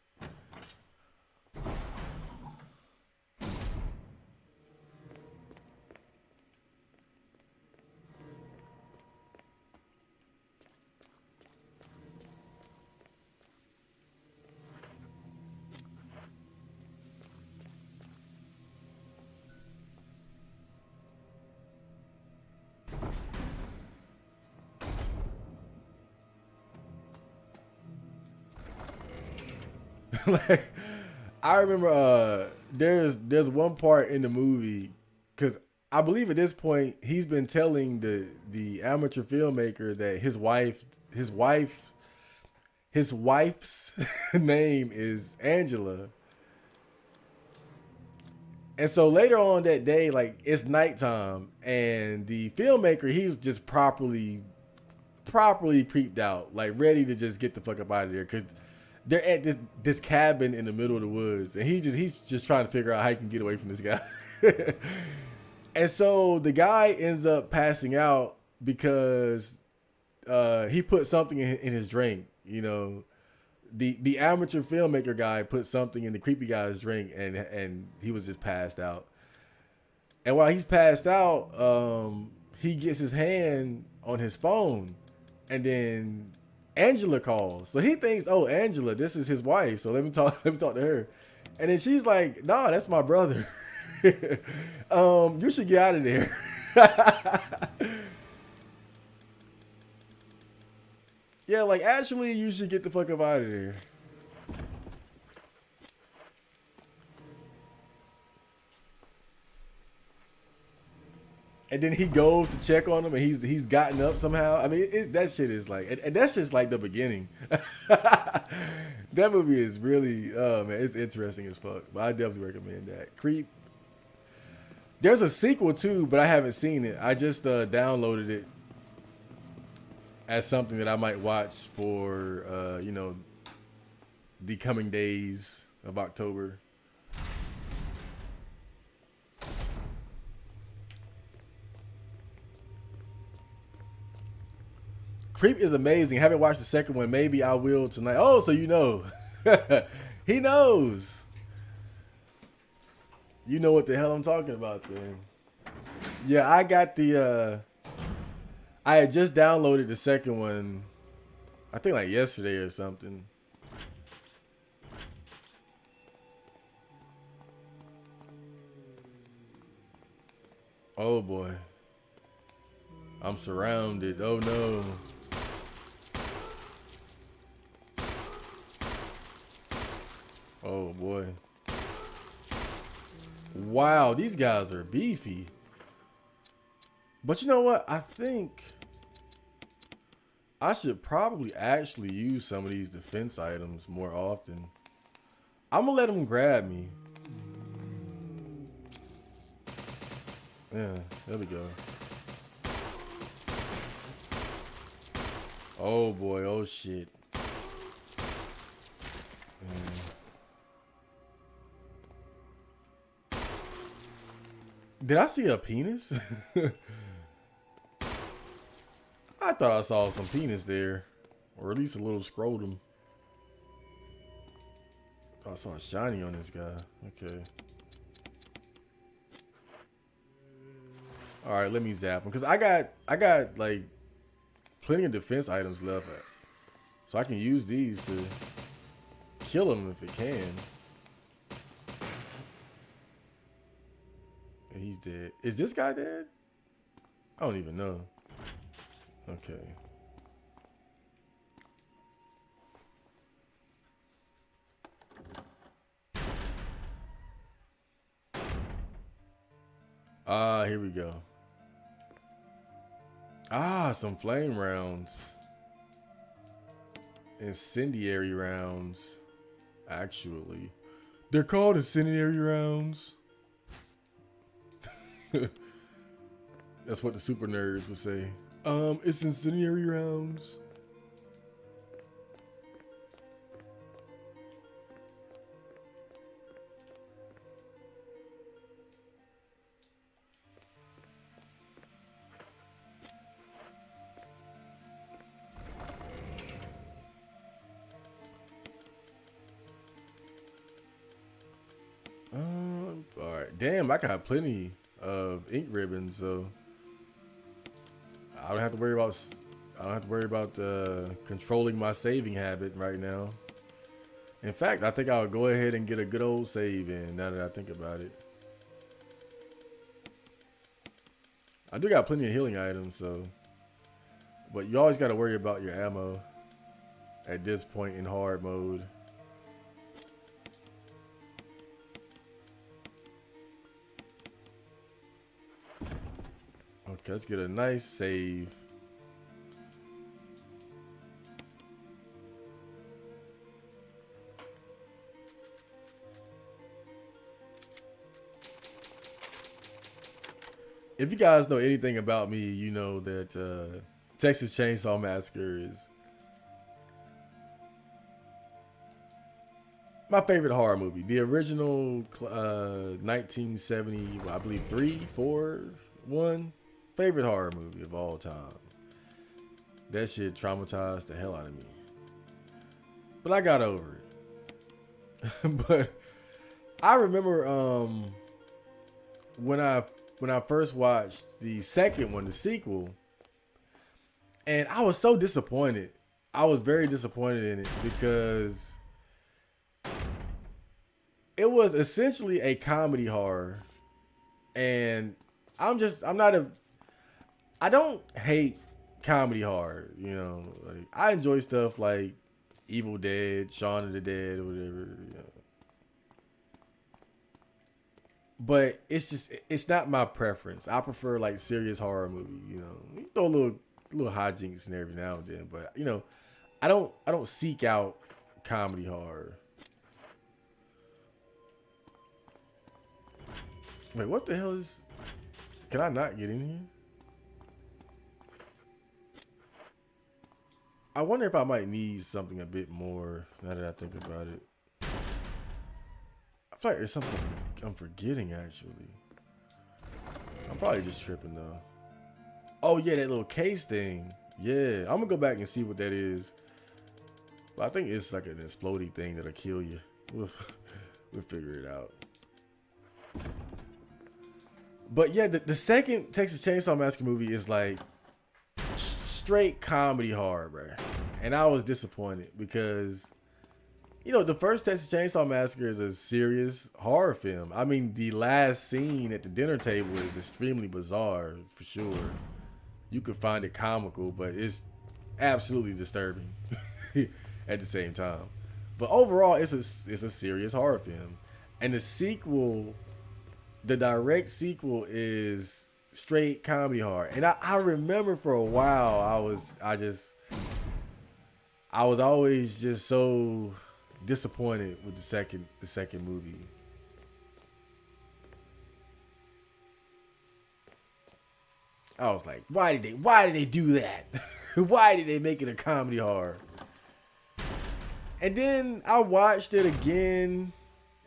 Speaker 1: Like I remember there's one part in the movie because I believe at this point he's been telling the amateur filmmaker that his wife's name is Angela. And so later on that day, like it's nighttime and the filmmaker, he's just properly creeped out, like ready to just get the fuck up out of there because they're at this cabin in the middle of the woods, and he's just trying to figure out how he can get away from this guy. And so the guy ends up passing out because he put something in his drink, you know, the amateur filmmaker guy put something in the creepy guy's drink, and he was just passed out. And while he's passed out, he gets his hand on his phone, and then Angela calls. So he thinks, oh, Angela, this is his wife. So let me talk to her. And then she's like, nah, that's my brother. You should get out of there. Yeah, like actually you should get the fuck up out of there. And then he goes to check on him, and he's gotten up somehow. I mean, that shit is like, and that's just like the beginning. That movie is really, man, it's interesting as fuck. But I definitely recommend that. Creep. There's a sequel too, but I haven't seen it. I just downloaded it as something that I might watch for, you know, the coming days of October. Creep is amazing. I haven't watched the second one. Maybe I will tonight. Oh, so you know. He knows. You know what the hell I'm talking about then. Yeah, I got the I had just downloaded the second one, I think like yesterday or something. Oh boy. I'm surrounded. Oh no. Oh boy. Wow, these guys are beefy. But you know what? I think I should probably actually use some of these defense items more often. I'm gonna let them grab me. Yeah, there we go. Oh boy, oh shit. Did I see a penis? I thought I saw some penis there. Or at least a little scrotum. I saw a shiny on this guy. Okay. Alright, let me zap him. Because I got like plenty of defense items left. So I can use these to kill him if it can. And he's dead. Is this guy dead? I don't even know. Okay. Ah, here we go. Ah, some flame rounds. Incendiary rounds. Actually. They're called incendiary rounds. That's what the super nerds would say. It's incendiary rounds. All right. Damn, I got plenty of ink ribbons, so I don't have to worry about controlling my saving habit right now. In fact, I think I'll go ahead and get a good old save in now that I think about it. I do got plenty of healing items, so, but you always got to worry about your ammo at this point in hard mode. Okay, let's get a nice save. If you guys know anything about me, you know that Texas Chainsaw Massacre is my favorite horror movie. The original 1970, I believe 3, 4, 1. Favorite horror movie of all time. That shit traumatized the hell out of me. but I got over it. But I remember when I first watched the second one, the sequel, and I was so disappointed. I was very disappointed in it because it was essentially a comedy horror. And I don't hate comedy horror, you know. Like, I enjoy stuff like Evil Dead, Shaun of the Dead, or whatever, you know. But it's not my preference. I prefer like serious horror movie, you know. You throw a little hijinks in every now and then, but you know, I don't seek out comedy horror. Wait, what the hell is? Can I not get in here? I wonder if I might need something a bit more now that I think about it. I feel like there's something I'm forgetting actually. I'm probably just tripping though. Oh yeah, that little case thing. Yeah, I'm gonna go back and see what that is. But I think it's like an exploding thing that'll kill you. We'll figure it out. But yeah, the second Texas Chainsaw Massacre movie is like straight comedy horror, bro. And I was disappointed because, you know, the first Texas Chainsaw Massacre is a serious horror film. I mean, the last scene at the dinner table is extremely bizarre, for sure. You could find it comical, but it's absolutely disturbing at the same time. But overall, it's a serious horror film. And the sequel, the direct sequel, is straight comedy horror. And I remember for a while I was always just so disappointed with the second movie. I was like, why did they do that? Why did they make it a comedy horror? And then I watched it again,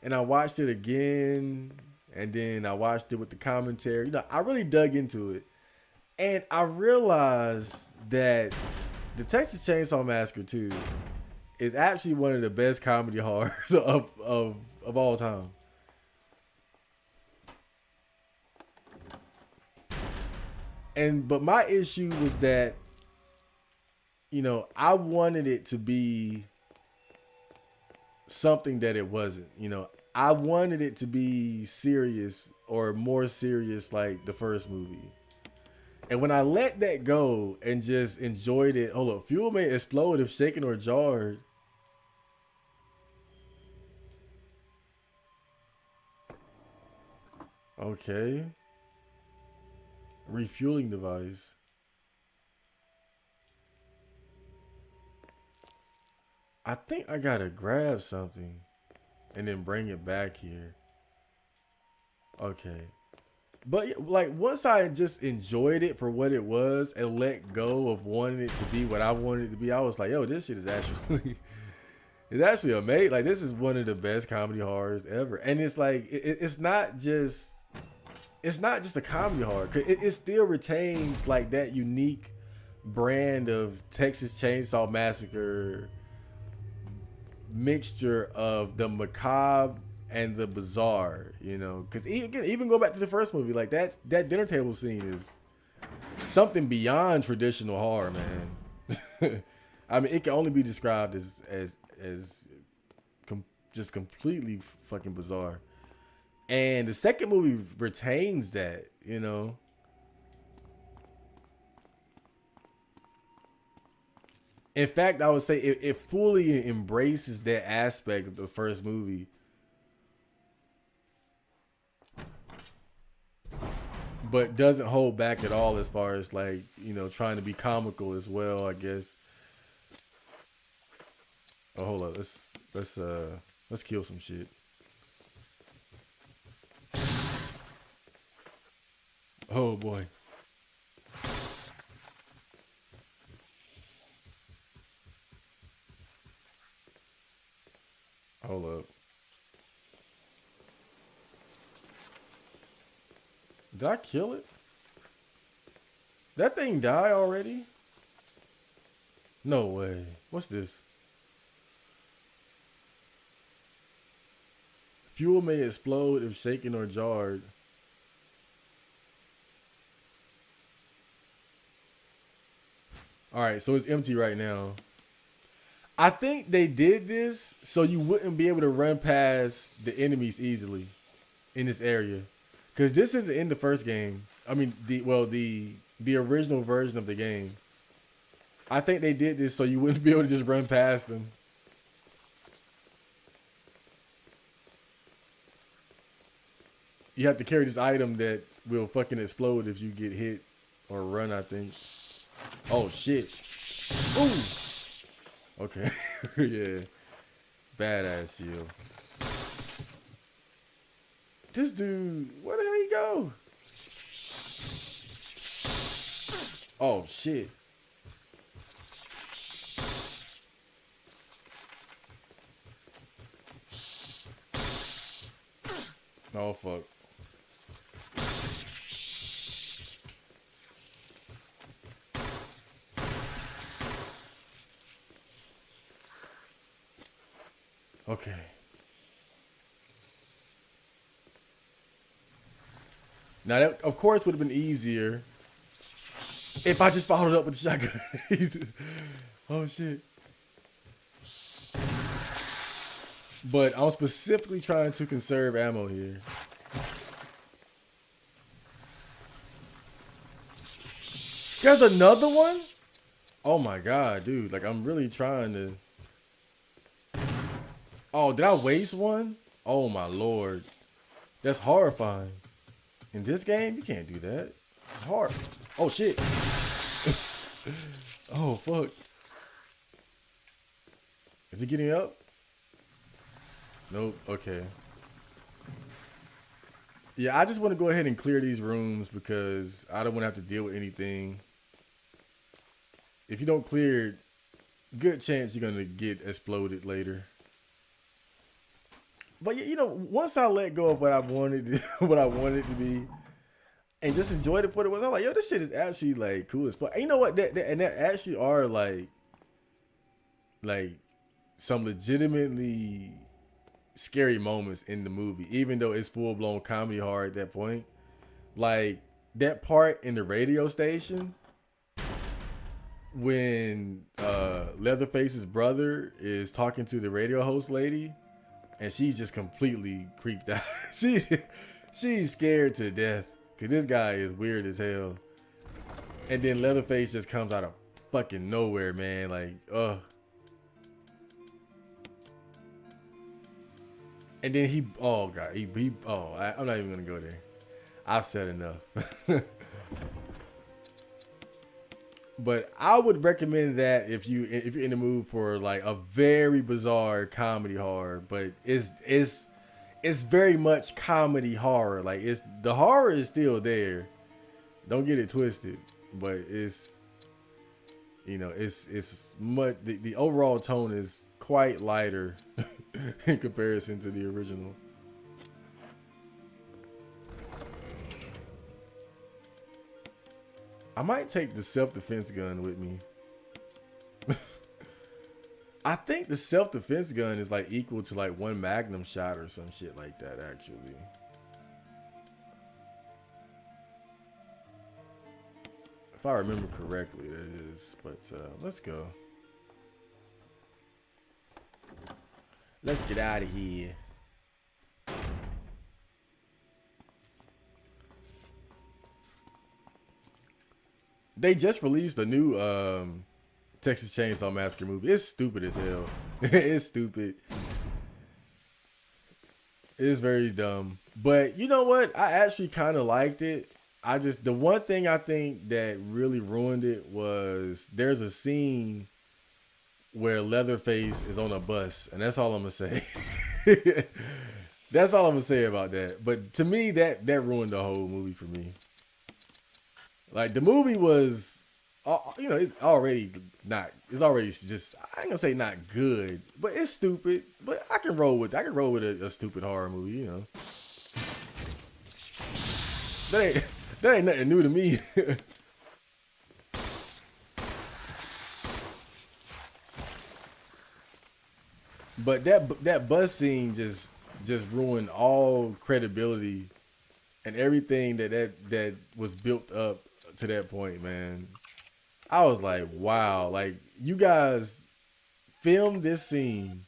Speaker 1: and I watched it again, and then I watched it with the commentary. You know, I really dug into it, and I realized that the Texas Chainsaw Massacre 2 is actually one of the best comedy horrors of all time. But my issue was that, you know, I wanted it to be something that it wasn't. You know, I wanted it to be serious or more serious like the first movie. And when I let that go and just enjoyed it, hold up, fuel may explode if shaken or jarred. Okay. Refueling device. I think I gotta grab something and then bring it back here. Okay. But like once I just enjoyed it for what it was and let go of wanting it to be what I wanted it to be, I was like, yo, this shit is actually it's actually amazing. Like, this is one of the best comedy horrors ever. And it's like it's not just a comedy horror. 'Cause it still retains like that unique brand of Texas Chainsaw Massacre mixture of the macabre and the bizarre, you know, because even go back to the first movie, like that dinner table scene is something beyond traditional horror, man. I mean, it can only be described as just completely fucking bizarre. And the second movie retains that, you know. In fact, I would say it fully embraces that aspect of the first movie. But doesn't hold back at all as far as like, you know, trying to be comical as well, I guess. Oh, hold up. Let's kill some shit. Oh boy. Hold up. Did I kill it? That thing die already? No way. What's this? Fuel may explode if shaken or jarred. All right, so it's empty right now. I think they did this so you wouldn't be able to run past the enemies easily in this area, because this isn't in the first game. I mean, the original version of the game. I think they did this so you wouldn't be able to just run past them. You have to carry this item that will fucking explode if you get hit or run, I think. Oh, shit. Ooh. Okay. Yeah. Badass shield. This dude, where the hell he go? Oh, shit. Oh, fuck. Okay. Now that, of course, would have been easier if I just followed up with the shotgun. Oh shit. But I'm specifically trying to conserve ammo here. There's another one? Oh my god, dude. Like, I'm really trying to... Oh, did I waste one? Oh my lord. That's horrifying. In this game, you can't do that. It's hard. Oh shit. Oh fuck. Is it getting up? Nope. Okay. Yeah, I just want to go ahead and clear these rooms because I don't want to have to deal with anything. If you don't clear it, good chance you're gonna get exploded later. But you know, once I let go of what I wanted, what I wanted it to be, and just enjoyed it for what it was, I'm like, yo, this shit is actually like cool as fuck. And you know what? That actually are like some legitimately scary moments in the movie, even though it's full blown comedy horror at that point. Like that part in the radio station when Leatherface's brother is talking to the radio host lady. And she's just completely creeped out. She's scared to death because this guy is weird as hell. And then Leatherface just comes out of fucking nowhere, man. Like, ugh. And then oh god, I'm not even gonna go there. I've said enough. But I would recommend that if you're in the mood for like a very bizarre comedy horror, but it's very much comedy horror. Like the horror is still there. Don't get it twisted, but it's much the overall tone is quite lighter in comparison to the original. I might take the self-defense gun with me. I think the self-defense gun is like equal to like one magnum shot or some shit like that, actually. If I remember correctly, that is. But let's go. Let's get out of here. They just released a new Texas Chainsaw Massacre movie. It's stupid as hell. It's stupid. It's very dumb. But you know what? I actually kind of liked it. The one thing I think that really ruined it was there's a scene where Leatherface is on a bus, and that's all I'm gonna say. That's all I'm gonna say about that. But to me, that ruined the whole movie for me. Like the movie was, it's already just, I ain't gonna say not good, but it's stupid. But I can roll with a stupid horror movie, you know. That ain't nothing new to me. But that bus scene just just ruined all credibility and everything that was built up to that point, man. I was like, wow, like you guys filmed this scene,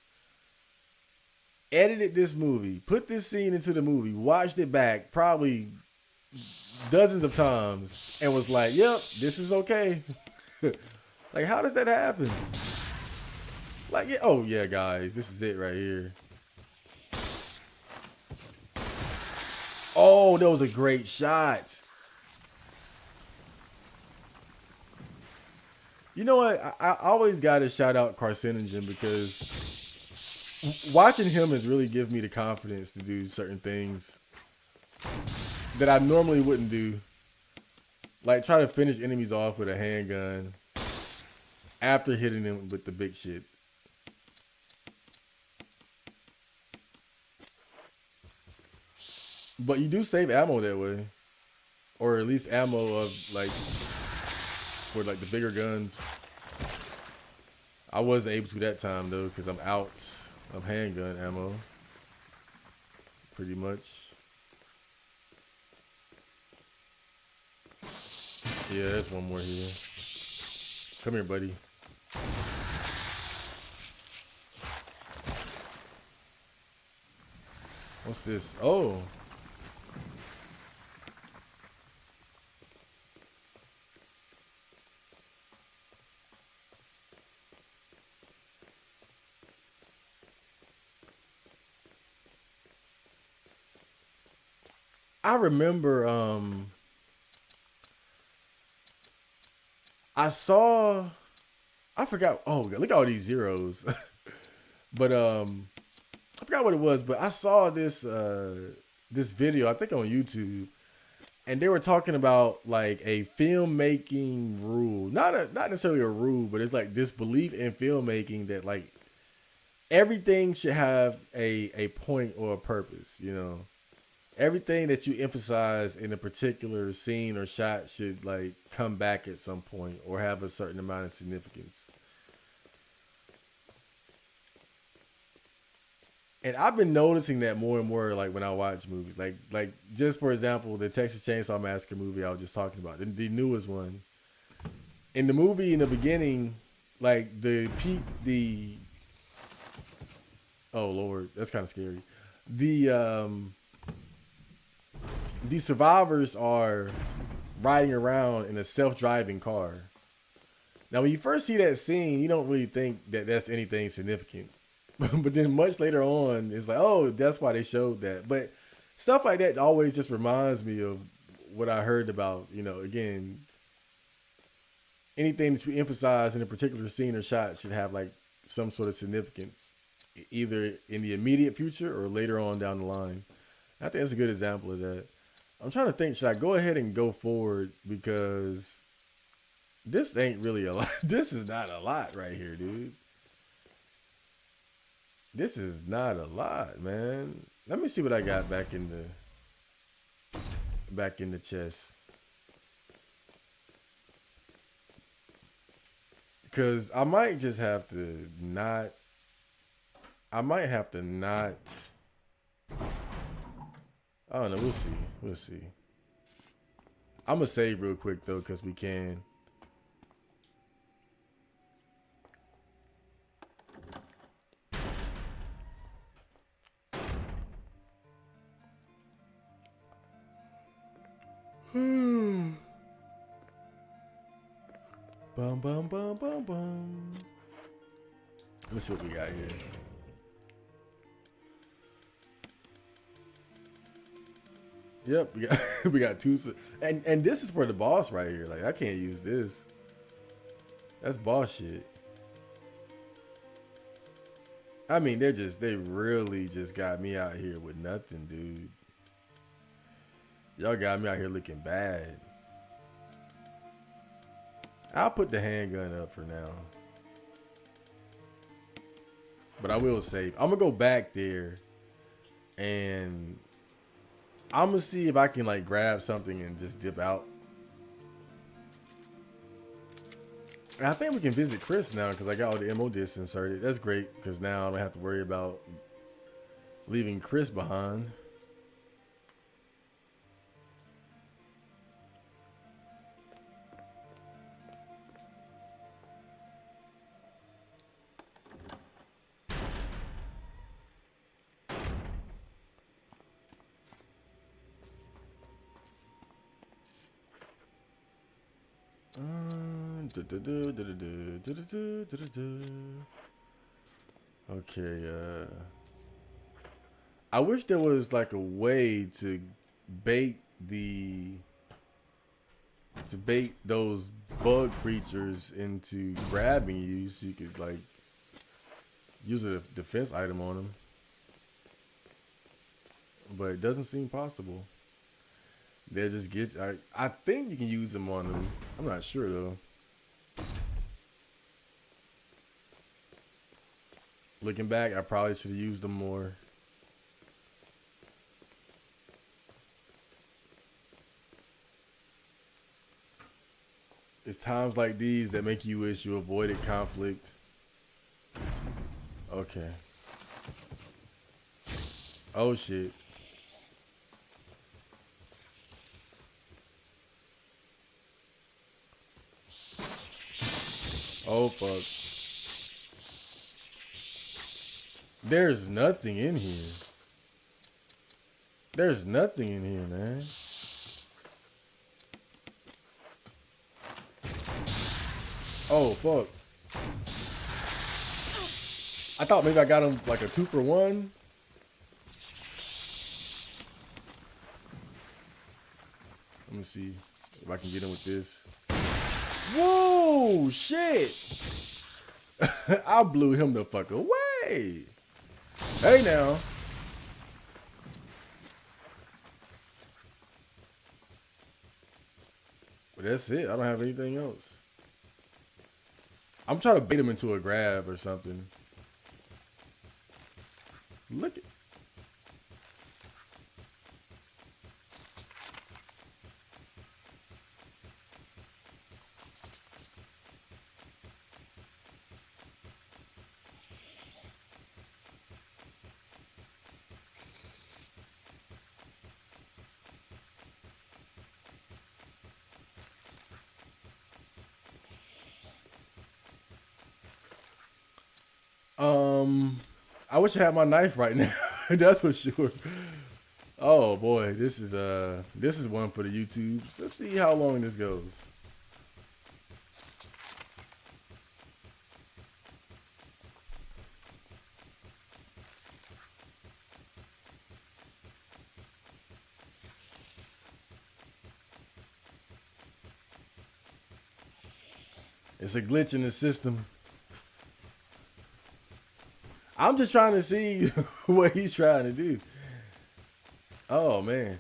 Speaker 1: edited this movie, put this scene into the movie, watched it back probably dozens of times, and was like, yep, this is okay. Like, how does that happen? Like, yeah, oh yeah, guys, this is it right here. Oh, that was a great shot. You know what? I always got to shout out Carcinogen because watching him has really given me the confidence to do certain things that I normally wouldn't do. Like try to finish enemies off with a handgun after hitting them with the big shit. But you do save ammo that way. Or at least ammo of like for like the bigger guns. I wasn't able to that time though because I'm out of handgun ammo. Pretty much. Yeah, there's one more here. Come here, buddy. What's this? Oh. I remember I forgot, oh look at all these zeros. But I forgot what it was, but I saw this this video, I think on YouTube, and they were talking about like a filmmaking rule. Not necessarily a rule, but it's like this belief in filmmaking that like everything should have a point or a purpose, you know. Everything that you emphasize in a particular scene or shot should like come back at some point or have a certain amount of significance. And I've been noticing that more and more, like when I watch movies, like just for example, the Texas Chainsaw Massacre movie I was just talking about, the newest one. In the movie, in the beginning, like the oh Lord, that's kind of scary. The survivors are riding around in a self-driving car. Now, when you first see that scene, you don't really think that that's anything significant. But then much later on, it's like, oh, that's why they showed that. But stuff like that always just reminds me of what I heard about, you know, again, anything that you emphasize in a particular scene or shot should have like some sort of significance, either in the immediate future or later on down the line. I think that's a good example of that. I'm trying to think, should I go ahead and go forward? Because this ain't really a lot. This is not a lot right here, dude. This is not a lot, man. Let me see what I got back in the chest. Cause I might just have to not. I might have to not. I don't know. We'll see. We'll see. I'm gonna save real quick though, cause we can. Bum bum bum bum bum. Let's see what we got here. Yep, we got two, and this is for the boss right here. Like I can't use this. That's boss shit. I mean, they really just got me out here with nothing, dude. Y'all got me out here looking bad. I'll put the handgun up for now. But I will save. I'm gonna go back there and I'm gonna see if I can like grab something and just dip out. And I think we can visit Chris now because I got all the MO discs inserted. That's great because now I don't have to worry about leaving Chris behind. Okay, I wish there was like a way to bait the bait those bug creatures into grabbing you, so you could like use a defense item on them. But it doesn't seem possible. They just get. I think you can use them on them. I'm not sure though. Looking back, I probably should have used them more. It's times like these that make you wish you avoided conflict. Okay. Oh shit. Oh fuck. There's nothing in here. There's nothing in here, man. Oh fuck. I thought maybe I got him like a 2-for-1. Let me see if I can get him with this. Whoa, shit. I blew him the fuck away. Hey now. But that's it. I don't have anything else. I'm trying to bait him into a grab or something. Look it. I wish I had my knife right now. That's for sure. Oh boy, this is one for the YouTubes. Let's see how long this goes. It's a glitch in the system. I'm just trying to see what he's trying to do. Oh man.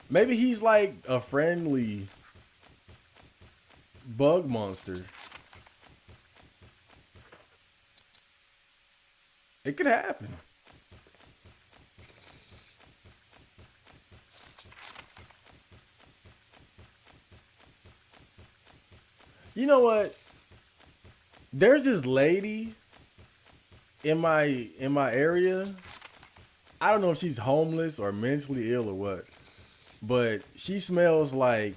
Speaker 1: Maybe he's like a friendly bug monster. It could happen. You know what? There's this lady in my area. I don't know if she's homeless or mentally ill or what, but she smells like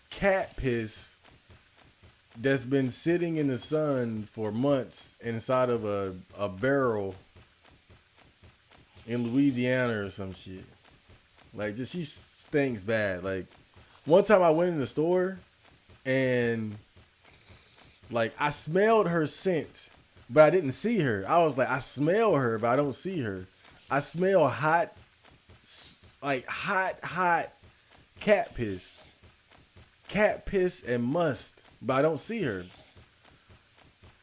Speaker 1: cat piss that's been sitting in the sun for months inside of a barrel in Louisiana or some shit. Like, just she stinks bad. Like, one time I went in the store and like I smelled her scent, but I didn't see her. I was like, I smell her, but I don't see her. I smell hot, like hot cat piss and must, but I don't see her.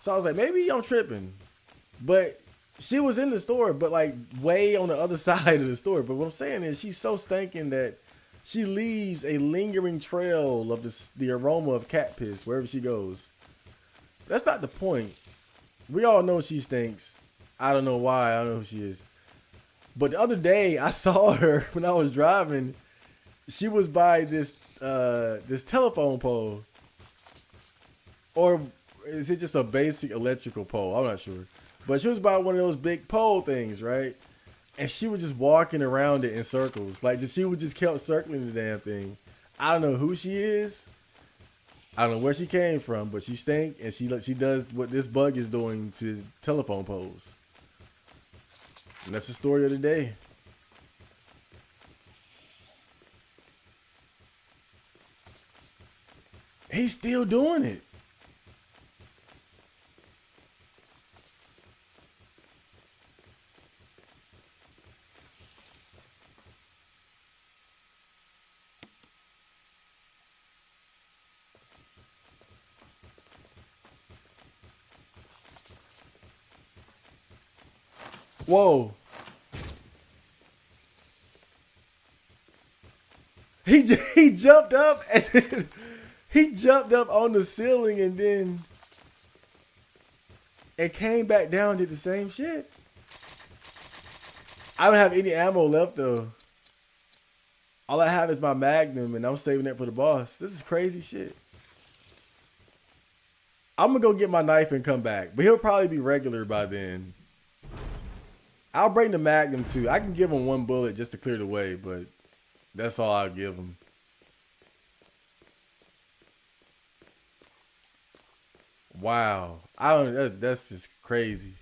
Speaker 1: So I was like, maybe I'm tripping, but she was in the store, but like way on the other side of the store. But what I'm saying is she's so stinking that she leaves a lingering trail of the aroma of cat piss wherever she goes. That's not the point. We all know she stinks. I don't know why. I don't know who she is. But the other day, I saw her when I was driving. She was by this telephone pole. Or is it just a basic electrical pole? I'm not sure. But she was by one of those big pole things, right? And she was just walking around it in circles. Like, she would just kept circling the damn thing. I don't know who she is. I don't know where she came from, but she stank, and she does what this bug is doing to telephone poles. And that's the story of the day. He's still doing it. Whoa. He jumped up and then he jumped up on the ceiling and then it came back down and did the same shit. I don't have any ammo left though. All I have is my Magnum and I'm saving that for the boss. This is crazy shit. I'm gonna go get my knife and come back, but he'll probably be regular by then. I'll bring the Magnum too. I can give him one bullet just to clear the way, but that's all I'll give him. Wow. That's just crazy.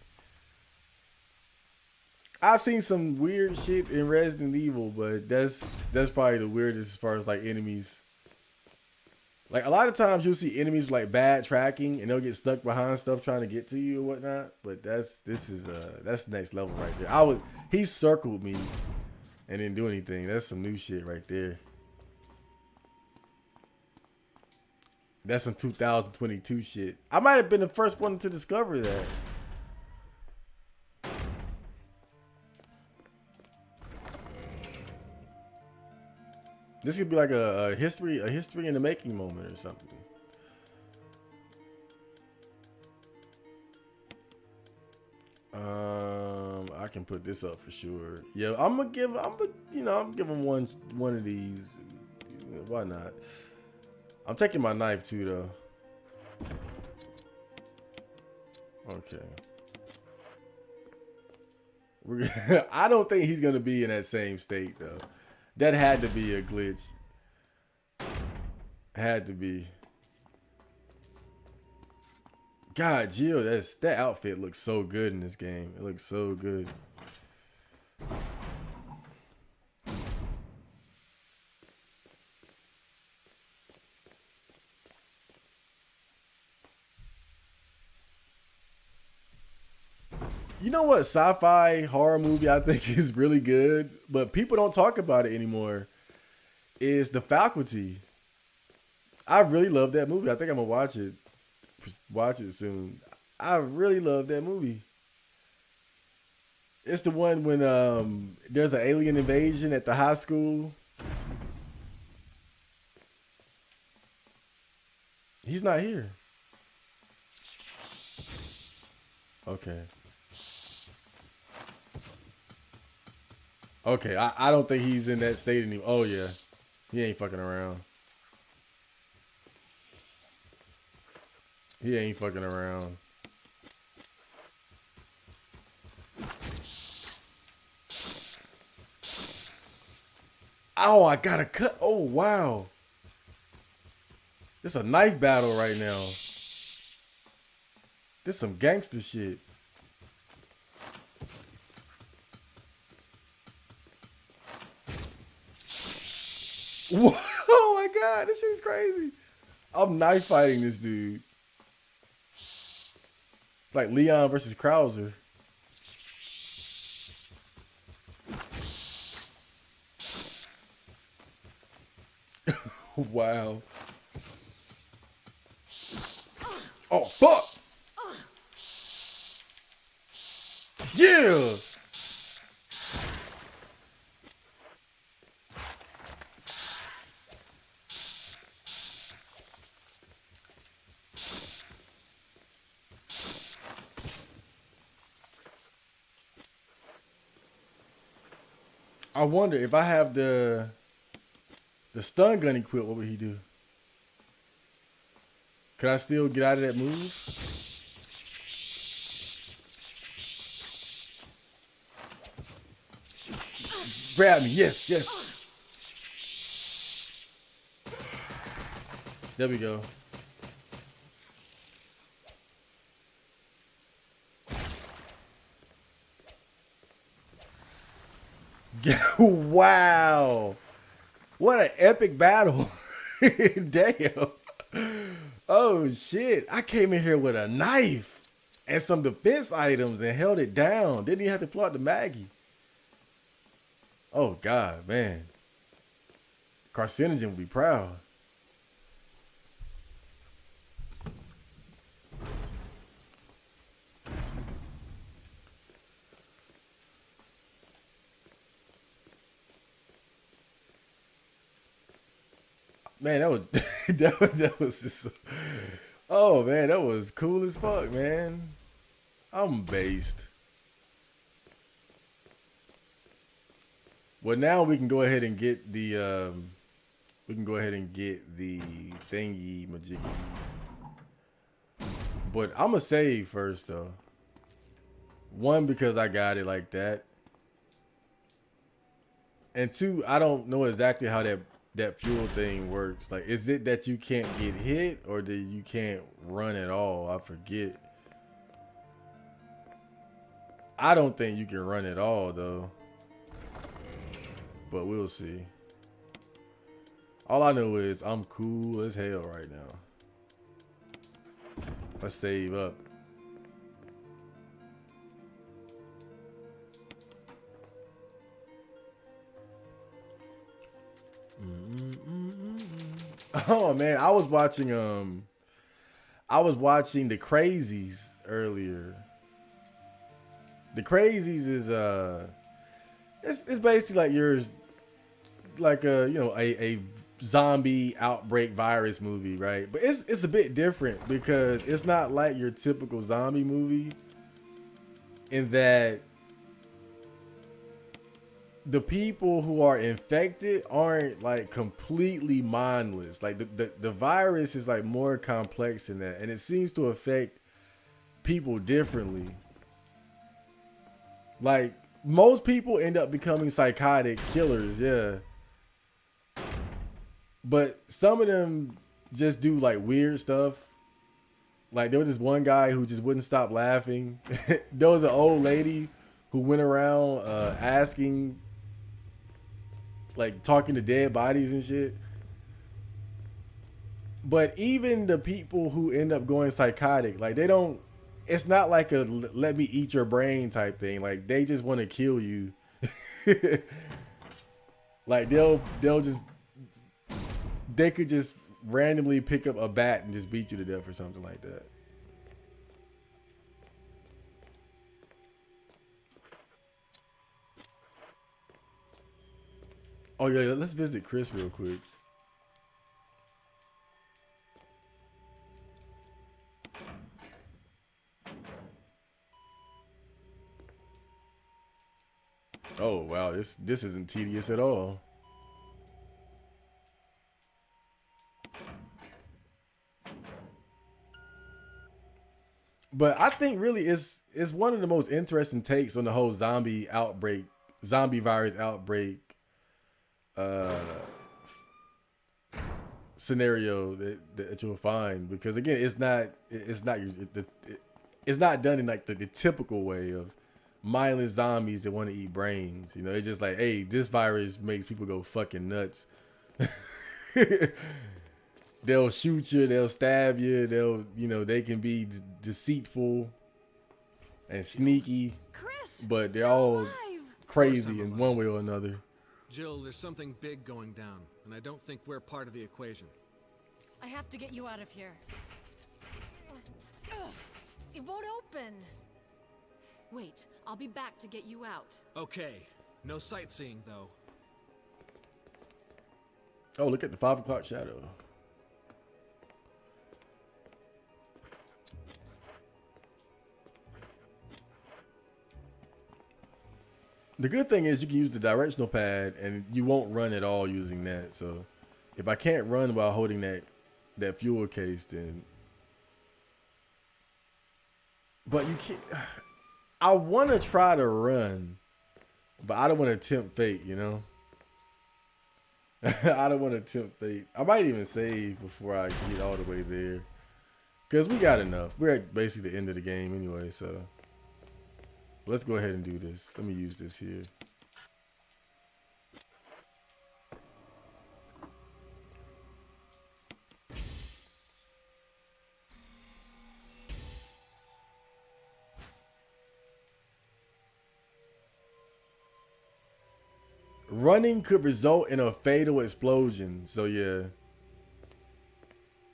Speaker 1: I've seen some weird shit in Resident Evil, but that's probably the weirdest as far as like enemies. Like a lot of times you'll see enemies with like bad tracking and they'll get stuck behind stuff trying to get to you or whatnot. But that's next level right there. He circled me and didn't do anything. That's some new shit right there. That's some 2022 shit. I might have been the first one to discover that. This could be like a history in the making moment or something. I can put this up for sure. Yeah, I'm gonna give him one of these. Why not? I'm taking my knife too though. Okay. I don't think he's gonna be in that same state though. That had to be a glitch. Had to be. God, Jill, that outfit looks so good in this game. It looks so good. You know what sci-fi horror movie I think is really good, but people don't talk about it anymore, is The Faculty. I really love that movie. I think I'm gonna watch it soon. I really love that movie. It's the one when there's an alien invasion at the high school. He's not here. Okay. Okay, I don't think he's in that state anymore. Oh yeah, he ain't fucking around. He ain't fucking around. Oh, I got a cut. Oh, wow. This a knife battle right now. This some gangster shit. Whoa, oh my God, this shit is crazy. I'm knife fighting this dude. It's like Leon versus Krauser. Wow. Oh, fuck. Yeah. I wonder if I have the stun gun equipped, what would he do? Could I still get out of that move? Grab me. Yes, yes. There we go. Wow. What an epic battle. Damn. Oh, shit. I came in here with a knife and some defense items and held it down. Didn't even have to pull out the Maggie. Oh, God, man. Carcinogen would be proud. Man, that was that was just. Oh man, that was cool as fuck, man. I'm based. Well, now we can go ahead and get the thingy majiggy. But I'm gonna save first though. One, because I got it like that, and two, I don't know exactly how that fuel thing works. Like, is it that you can't get hit or that you can't run at all? I forget. I don't think you can run at all though, but we'll see. All I know is I'm cool as hell right now. Let's save up. Oh man, I was watching The Crazies earlier. The Crazies is it's basically like yours, like a zombie outbreak virus movie, right? But it's a bit different because it's not like your typical zombie movie in that the people who are infected aren't like completely mindless. Like the virus is like more complex than that, and it seems to affect people differently. Like most people end up becoming psychotic killers, yeah. But some of them just do like weird stuff. Like there was this one guy who just wouldn't stop laughing. There was an old lady who went around asking, like talking to dead bodies and shit. But even the people who end up going psychotic, like they don't, it's not like a let me eat your brain type thing. Like they just want to kill you. Like they could just randomly pick up a bat and just beat you to death or something like that. Oh yeah, let's visit Chris real quick. Oh wow, this isn't tedious at all. But I think really it's one of the most interesting takes on the whole zombie virus outbreak scenario that you'll find, because again it's not done in like the typical way of mindless zombies that want to eat brains. You know, it's just like, hey, this virus makes people go fucking nuts. They'll shoot you, they'll stab you, they can be deceitful and sneaky,
Speaker 3: Chris,
Speaker 1: but they're all
Speaker 3: alive.
Speaker 1: crazy in one way or another.
Speaker 4: Jill, there's something big going down, and I don't think we're part of the equation.
Speaker 3: I have to get you out of here. Ugh, it won't open. Wait, I'll be back to get you out.
Speaker 4: Okay, no sightseeing though.
Speaker 1: Oh, look at the 5 o'clock shadow. The good thing is you can use the directional pad and you won't run at all using that. So if I can't run while holding that fuel case, then. But you can't. I want to try to run, But I don't want to tempt fate, you know? I don't want to tempt fate. I might even save before I get all the way there. Because we got enough. We're at basically the end of the game anyway, so. Let's go ahead and do this. Let me use this here. Running could result in a fatal explosion. So yeah.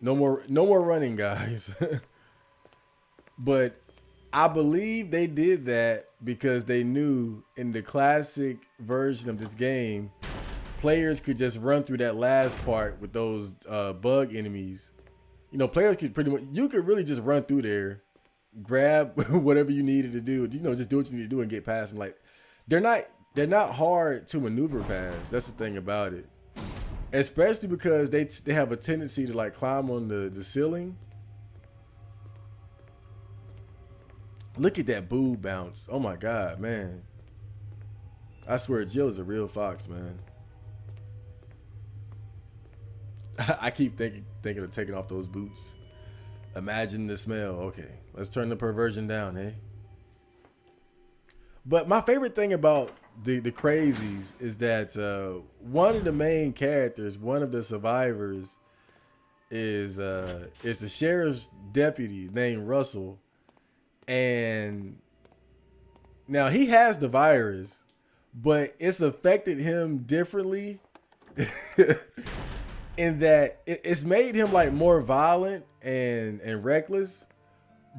Speaker 1: No more running, guys. But I believe they did that because they knew in the classic version of this game, players could just run through that last part with those bug enemies. You know, players could pretty much, you could really just run through there, grab whatever you needed to do, you know, just do what you need to do and get past them. Like, they're not hard to maneuver past. That's the thing about it. Especially because they have a tendency to like climb on the ceiling. Look at that boob bounce. Oh my God, man. I swear Jill is a real fox, man. I keep thinking of taking off those boots. Imagine the smell. Okay, let's turn the perversion down, eh? But my favorite thing about the crazies is that one of the main characters, one of the survivors, is the sheriff's deputy named Russell, and now he has the virus, but it's affected him differently. In that it's made him like more violent and reckless,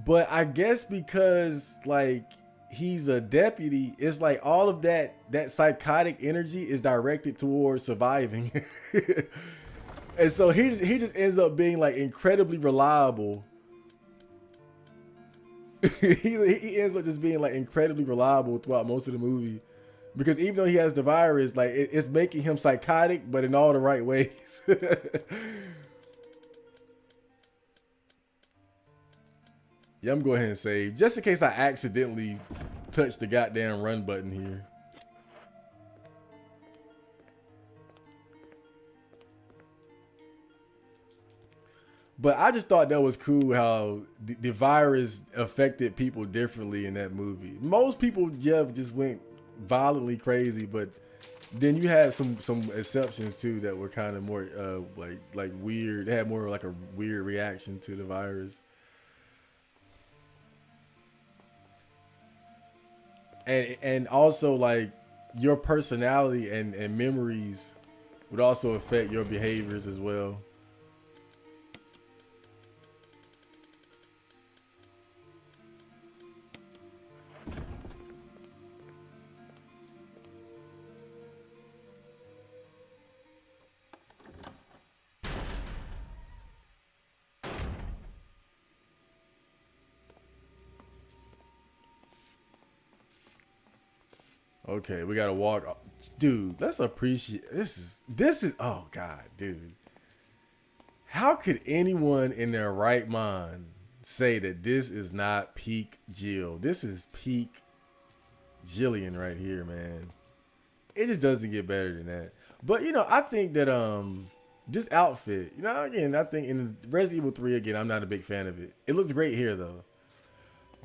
Speaker 1: but I guess because like he's a deputy, it's like all of that psychotic energy is directed towards surviving. And so he just ends up being like incredibly reliable. he ends up just being like incredibly reliable throughout most of the movie, because even though he has the virus, like it's making him psychotic, but in all the right ways. Yeah, I'm going ahead and save just in case I accidentally touch the goddamn run button here. But I just thought that was cool how the virus affected people differently in that movie. Most people, yeah, just went violently crazy, but then you had some exceptions too that were kind of more like weird. They had more like a weird reaction to the virus. And also like your personality and memories would also affect your behaviors as well. Okay, we gotta walk. Dude, let's appreciate this is oh God, dude. How could anyone in their right mind say that this is not peak Jill? This is peak Jillian right here, man. It just doesn't get better than that. But you know, I think that this outfit, you know, again, I think in Resident Evil 3 again, I'm not a big fan of it. It looks great here though.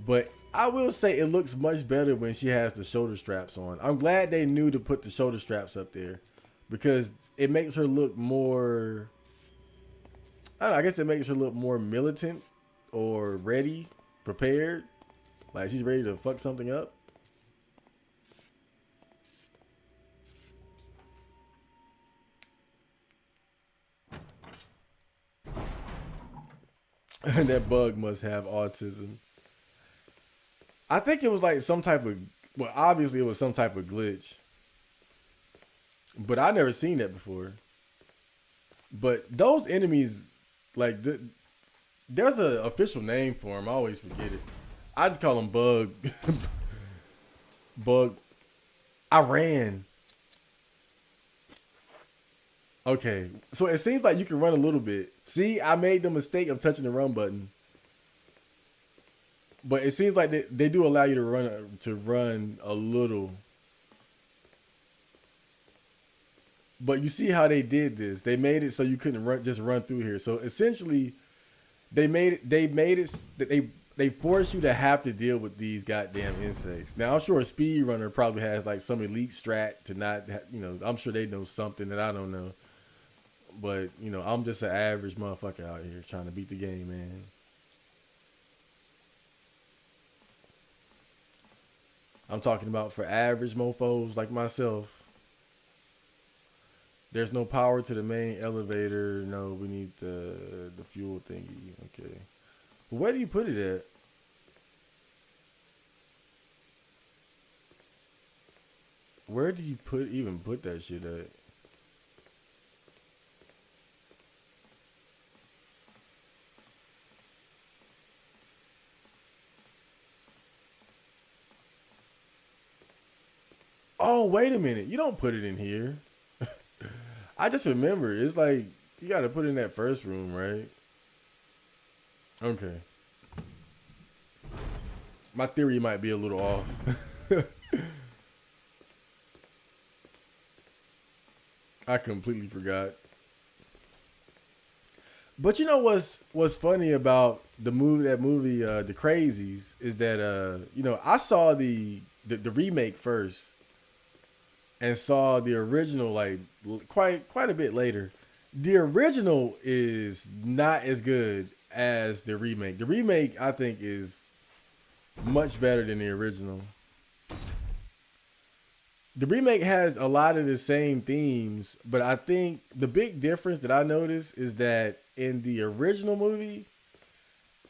Speaker 1: But I will say it looks much better when she has the shoulder straps on. I'm glad they knew to put the shoulder straps up there, because it makes her look more, I don't know, I guess it makes her look more militant or ready, prepared. Like she's ready to fuck something up. And that bug must have autism. I think it was like some type of, well, obviously it was some type of glitch. But I never seen that before. But those enemies, like, there's an official name for them. I always forget it. I just call them bug. Bug. I ran. Okay. So it seems like you can run a little bit. See, I made the mistake of touching the run button. But it seems like they do allow you to run a little. But you see how they did this. They made it so you couldn't just run through here. So essentially, they made it that they force you to have to deal with these goddamn insects. Now I'm sure a speedrunner probably has like some elite strat to not, I'm sure they know something that I don't know. But I'm just an average motherfucker out here trying to beat the game, man. I'm talking about for average mofos like myself. There's no power to the main elevator. No, we need the fuel thingy. Okay. But where do you put it at? Where do you even put that shit at? Oh, wait a minute. You don't put it in here. I just remember. It's like, you got to put it in that first room, right? Okay. My theory might be a little off. I completely forgot. But you know what's funny about that movie, The Crazies, is that I saw the remake first, and saw the original like quite a bit later. The original is not as good as the remake. The remake, I think, is much better than the original. The remake has a lot of the same themes, but I think the big difference that I noticed is that in the original movie,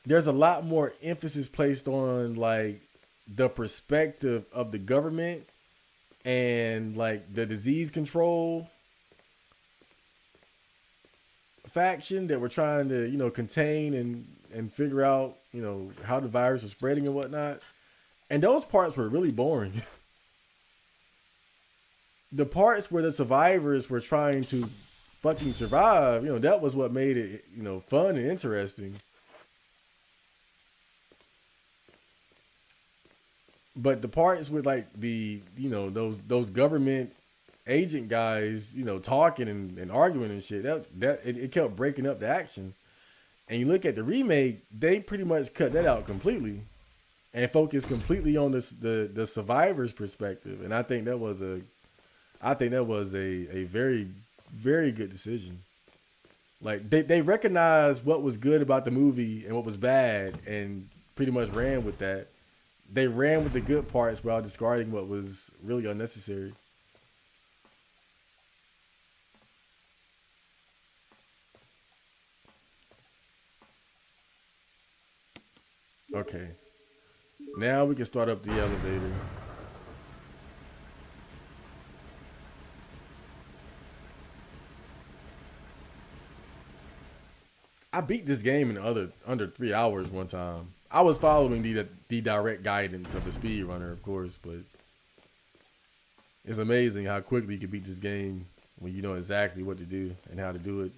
Speaker 1: there's a lot more emphasis placed on like the perspective of the government and like the disease control faction that were trying to, contain and figure out, how the virus was spreading and whatnot. And those parts were really boring. The parts where the survivors were trying to fucking survive, that was what made it, fun and interesting. But the parts with like the, those government agent guys, talking and arguing and shit, it kept breaking up the action. And you look at the remake, they pretty much cut that out completely and focused completely on the survivor's perspective. And I think that was a very, very good decision. Like they recognized what was good about the movie and what was bad and pretty much ran with that. They ran with the good parts while discarding what was really unnecessary. Okay. Now we can start up the elevator. I beat this game in under 3 hours one time. I was following the direct guidance of the speedrunner, of course, but it's amazing how quickly you can beat this game when you know exactly what to do and how to do it.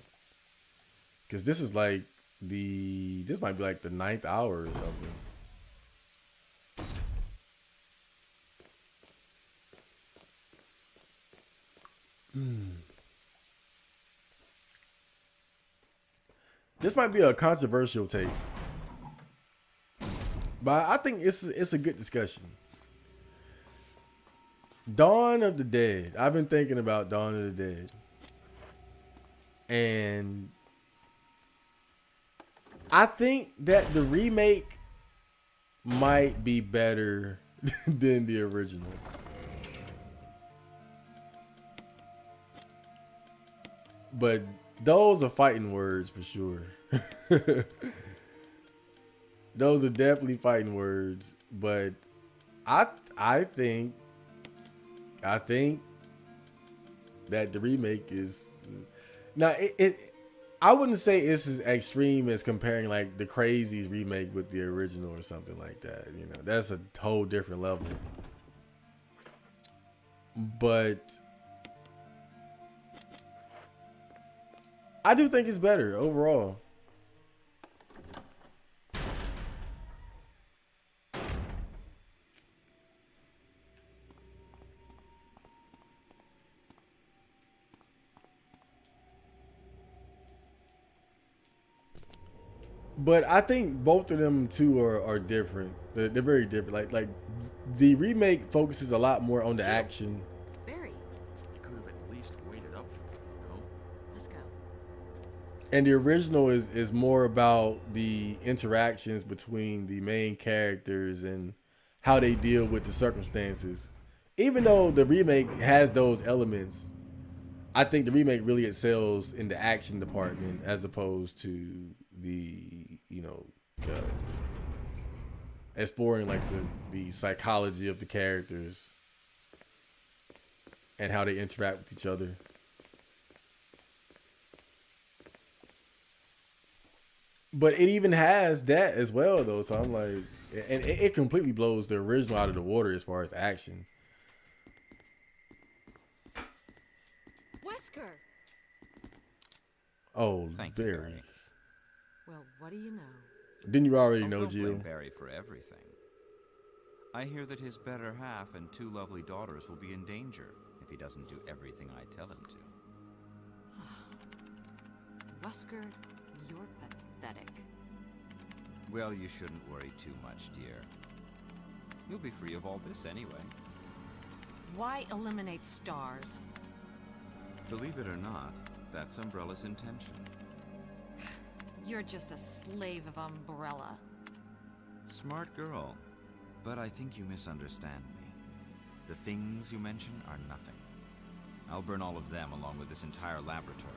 Speaker 1: Because this is like this might be like the 9th hour or something. This might be a controversial take, but I think it's a good discussion. Dawn of the Dead. I've been thinking about Dawn of the Dead, and I think that the remake might be better than the original. But those are fighting words for sure. Those are definitely fighting words. But I think that the remake is now I wouldn't say it's as extreme as comparing like the Crazies remake with the original or something like that. That's a whole different level. But I do think it's better overall. But I think both of them two are different. They're very different. Like the remake focuses a lot more on the action.
Speaker 3: Barry,
Speaker 2: You could have at least waited up for me, you know?
Speaker 3: let's go.
Speaker 1: And the original is more about the interactions between the main characters and how they deal with the circumstances. Even though the remake has those elements, I think the remake really excels in the action department as opposed to the, exploring like the psychology of the characters and how they interact with each other. But it even has that as well, though. So I'm like, and it completely blows the original out of the water as far as action.
Speaker 3: Wesker!
Speaker 1: Oh,
Speaker 5: Thank you,
Speaker 1: Barry.
Speaker 5: Barry.
Speaker 3: Well, what do you know?
Speaker 1: Didn't you already
Speaker 5: Oh,
Speaker 1: know,
Speaker 5: don't
Speaker 1: Jill?
Speaker 5: blame Barry for everything. I hear that his better half and 2 lovely daughters will be in danger if he doesn't do everything I tell him to.
Speaker 3: Wesker, you're pathetic.
Speaker 5: Well, you shouldn't worry too much, dear. You'll be free of all this anyway.
Speaker 3: Why eliminate stars?
Speaker 5: Believe it or not, that's Umbrella's intention.
Speaker 3: You're just a slave of Umbrella.
Speaker 5: Smart girl. But I think you misunderstand me. The things you mention are nothing. I'll burn all of them along with this entire laboratory.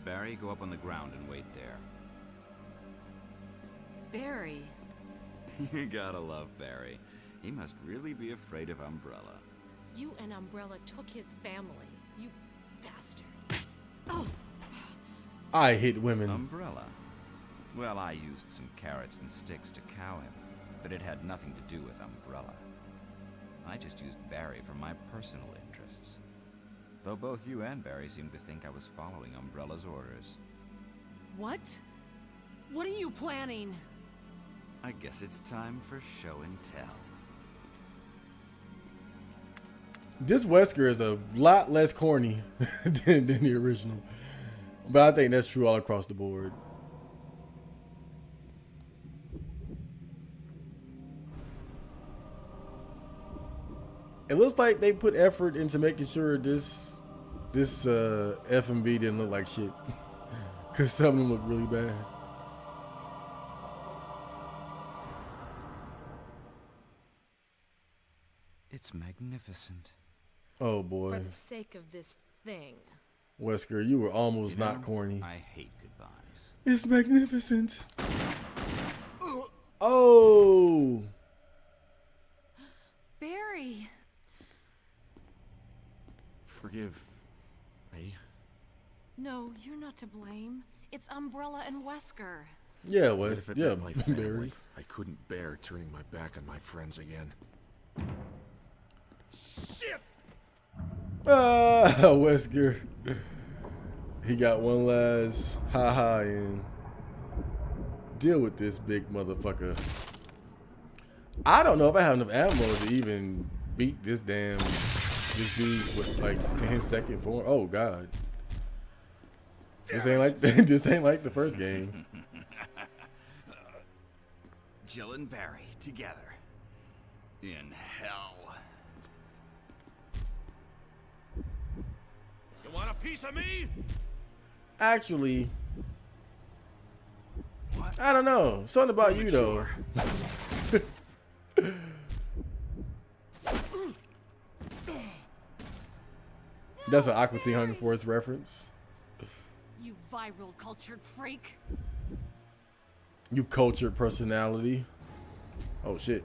Speaker 5: Barry, go up on the ground and wait there.
Speaker 3: Barry,
Speaker 5: You gotta love Barry. He must really be afraid of Umbrella.
Speaker 3: you and Umbrella took his family. You bastard. Oh,
Speaker 1: I hate women.
Speaker 5: Umbrella? Well, I used some carrots and sticks to cow him, but it had nothing to do with Umbrella. I just used Barry for my personal interests. Though both you and Barry seem to think I was following Umbrella's orders.
Speaker 3: what? What are you planning?
Speaker 5: I guess it's time for show and tell.
Speaker 1: This Wesker is a lot less corny than the original. But I think that's true all across the board. It looks like they put effort into making sure this F&B didn't look like shit. Because some of them look really bad.
Speaker 5: It's magnificent.
Speaker 1: Oh
Speaker 3: For
Speaker 1: boy.
Speaker 3: the sake of this thing.
Speaker 1: Wesker, you were almost
Speaker 5: You know,
Speaker 1: not corny.
Speaker 5: I hate goodbyes.
Speaker 1: It's magnificent. Oh.
Speaker 3: Barry!
Speaker 2: Forgive me.
Speaker 3: No, you're not to blame. It's Umbrella and Wesker.
Speaker 1: Yeah,
Speaker 2: What
Speaker 1: Wes.
Speaker 2: if it
Speaker 1: Yeah,
Speaker 2: meant my family?
Speaker 1: Barry.
Speaker 2: I couldn't bear turning my back on my friends again. Shit!
Speaker 1: Ah, Wesker. He got one last ha-ha in. Deal with this big motherfucker. I don't know if I have enough ammo to even beat this dude with like in his second form. Oh god. This ain't like this ain't like the first game.
Speaker 5: Jill and Barry together. In hell.
Speaker 2: You want a piece of me?
Speaker 1: Actually,
Speaker 5: What?
Speaker 1: I don't know. Something about you though. That's an Aqua Teen Hunger Force reference.
Speaker 3: You viral cultured freak.
Speaker 1: You cultured personality. Oh shit.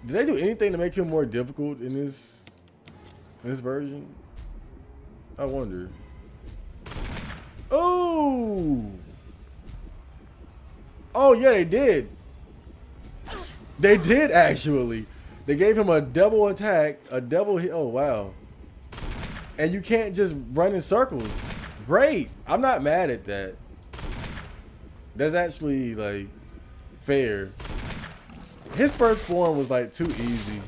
Speaker 1: Did they do anything to make him more difficult in this version? I wonder. Oh. Oh yeah, they did. They did actually. They gave him a double attack, a double hit. Oh wow. And you can't just run in circles. Great. I'm not mad at that. That's actually like fair. His first form was like too easy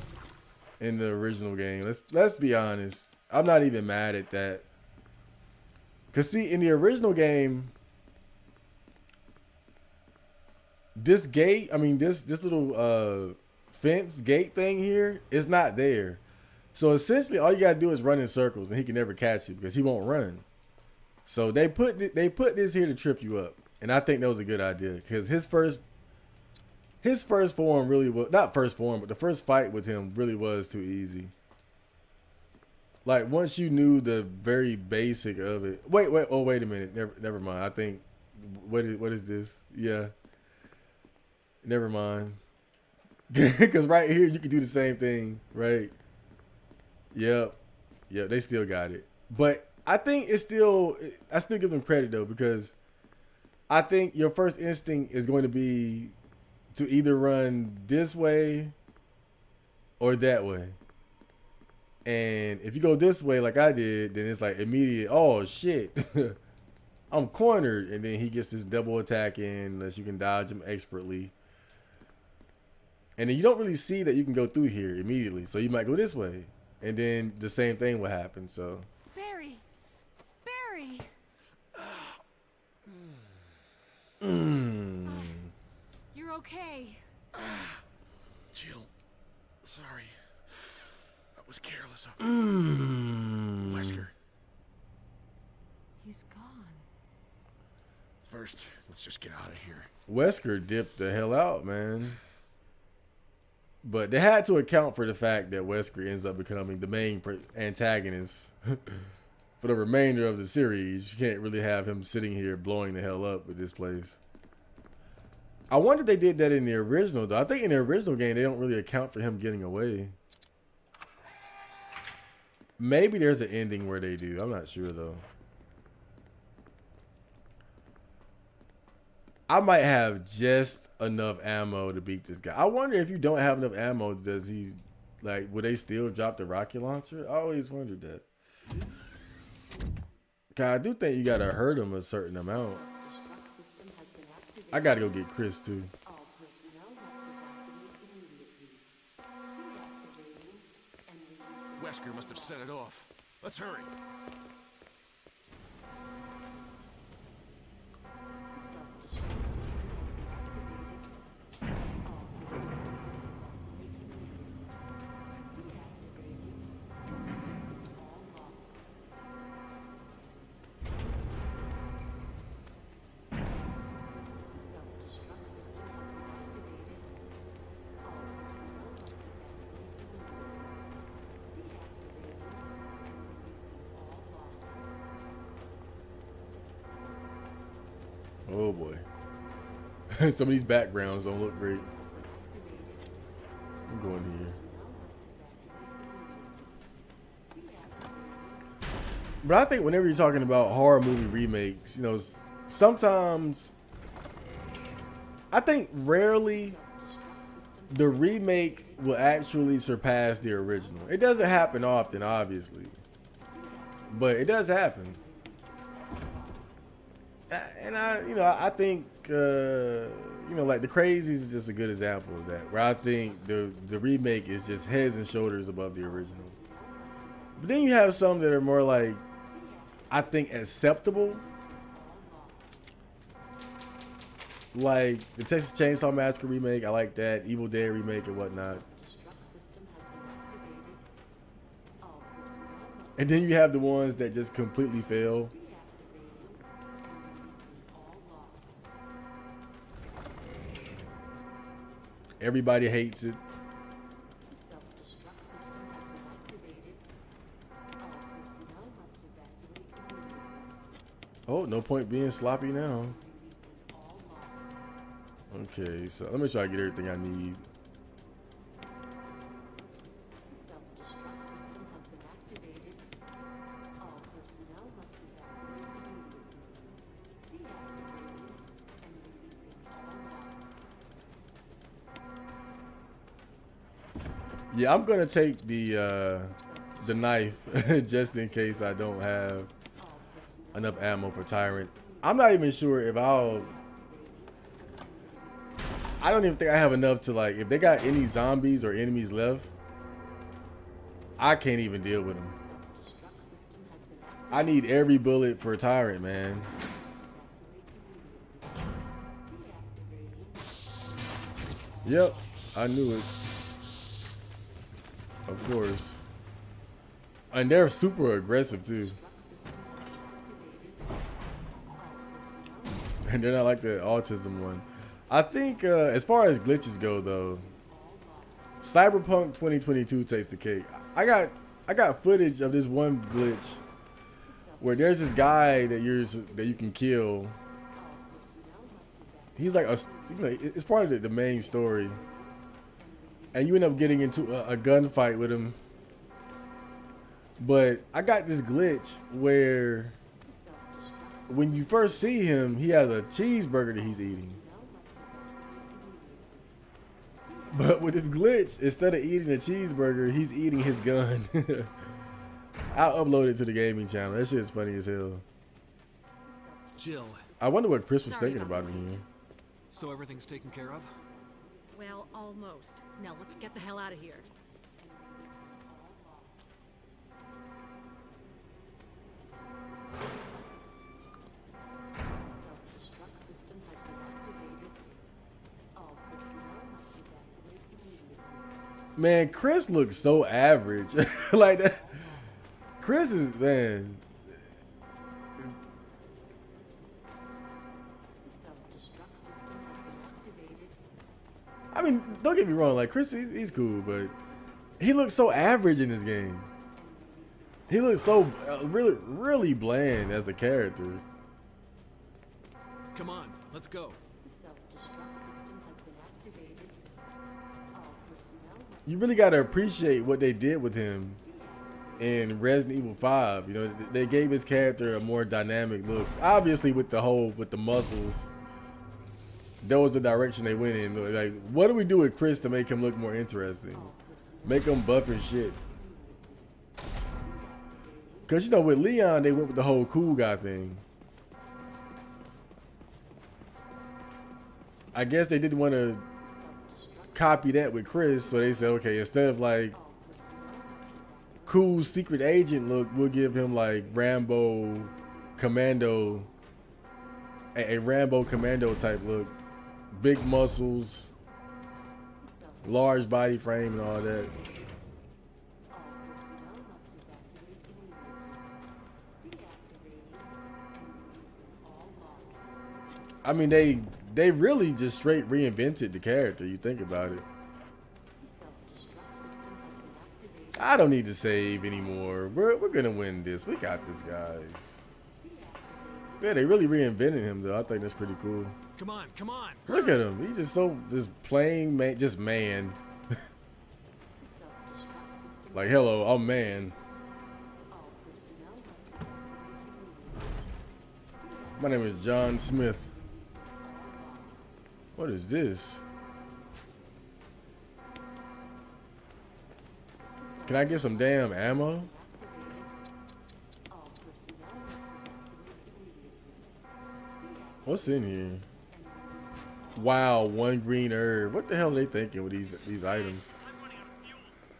Speaker 1: in the original game. Let's be honest. I'm not even mad at that. Cause see, in the original game, this gate, I mean this little fence gate thing here is not there. So essentially, all you gotta do is run in circles, and he can never catch you because he won't run. So they put this here to trip you up, and I think that was a good idea because his first form really was not first form, but the first fight with him really was too easy. Like once you knew the very basic of it. Wait a minute. Never mind. I think what is this? Yeah. Never mind. Because right here you can do the same thing, right? Yep. They still got it, but I think I still give them credit though, because I think your first instinct is going to be to either run this way or that way. And if you go this way like I did, then it's like immediate, oh shit, I'm cornered. And then he gets this double attack in unless you can dodge him expertly. And then you don't really see that you can go through here immediately. So you might go this way. And then the same thing will happen, so.
Speaker 3: Barry! Barry! You're okay.
Speaker 2: Jill, sorry. That was careless of me. Wesker.
Speaker 3: He's gone.
Speaker 2: First, let's just get out of here.
Speaker 1: Wesker dipped the hell out, man. But they had to account for the fact that Wesker ends up becoming the main antagonist for the remainder of the series. You can't really have him sitting here blowing the hell up with this place. I wonder if they did that in the original, though. I think in the original game, they don't really account for him getting away. Maybe there's an ending where they do. I'm not sure, though. I might have just enough ammo to beat this guy. I wonder if you don't have enough ammo, does he, like, would they still drop the rocket launcher? I always wondered that. God, I do think you gotta hurt him a certain amount. I gotta go get Chris too.
Speaker 2: Wesker must have set it off. Let's hurry.
Speaker 1: Oh boy. Some of these backgrounds don't look great. I'm going here. But I think whenever you're talking about horror movie remakes, you know, sometimes, I think rarely the remake will actually surpass the original. It doesn't happen often, obviously, but it does happen. And I think, like The Crazies is just a good example of that, where I think the remake is just heads and shoulders above the original. But then you have some that are more like, I think, acceptable. Like the Texas Chainsaw Massacre remake, I like that. Evil Dead remake and whatnot. And then you have the ones that just completely fail. Everybody hates it. Oh, no point being sloppy now. Okay, so let me try to get everything I need. Yeah, I'm gonna take the knife just in case I don't have enough ammo for Tyrant. I'm not even sure if I don't even think I have enough to, like, if they got any zombies or enemies left, I can't even deal with them. I need every bullet for Tyrant, man. Yep, I knew it. Of course. And they're super aggressive too. And they're not like the autism one. I think as far as glitches go though, Cyberpunk 2022 takes the cake. I got footage of this one glitch where there's this guy that you can kill. He's like it's part of the main story, and you end up getting into a gunfight with him. But I got this glitch where when you first see him, he has a cheeseburger that he's eating. But with this glitch, instead of eating a cheeseburger, he's eating his gun. I'll upload it to the gaming channel. That shit is funny as hell.
Speaker 4: Jill,
Speaker 1: I wonder what Chris was
Speaker 3: Sorry
Speaker 1: thinking
Speaker 3: about
Speaker 1: about
Speaker 3: the
Speaker 1: it
Speaker 3: wait.
Speaker 1: here.
Speaker 4: so everything's taken care of?
Speaker 3: Well, almost. Now let's get the hell out of here.
Speaker 1: Man, Chris looks so average. Like that. Chris is, man. I mean, don't get me wrong. Like Chris, he's cool, but he looks so average in this game. He looks so really bland as a character.
Speaker 4: Come on, let's go.
Speaker 1: You really got to appreciate what they did with him in Resident Evil 5. You know, they gave his character a more dynamic look. Obviously, with the muscles, that was the direction they went in. Like, what do we do with Chris to make him look more interesting? Make him buff and shit. Because, you know, with Leon, they went with the whole cool guy thing. I guess they didn't want to copy that with Chris, so they said, okay, instead of like cool secret agent look, we'll give him like Rambo Commando, a Rambo Commando type look, big muscles, large body frame, and all that. I mean, they really just straight reinvented the character. You think about it. I don't need to save anymore. We're gonna win this. We got this, guys. Yeah, they really reinvented him though. I think that's pretty cool.
Speaker 4: Come on, come on.
Speaker 1: Look at him. He's just plain man, just man. Like, hello, I'm man. My name is John Smith. What is this? Can I get some damn ammo? What's in here? Wow, one green herb. What the hell are they thinking with these items?
Speaker 6: I'm running out of fuel.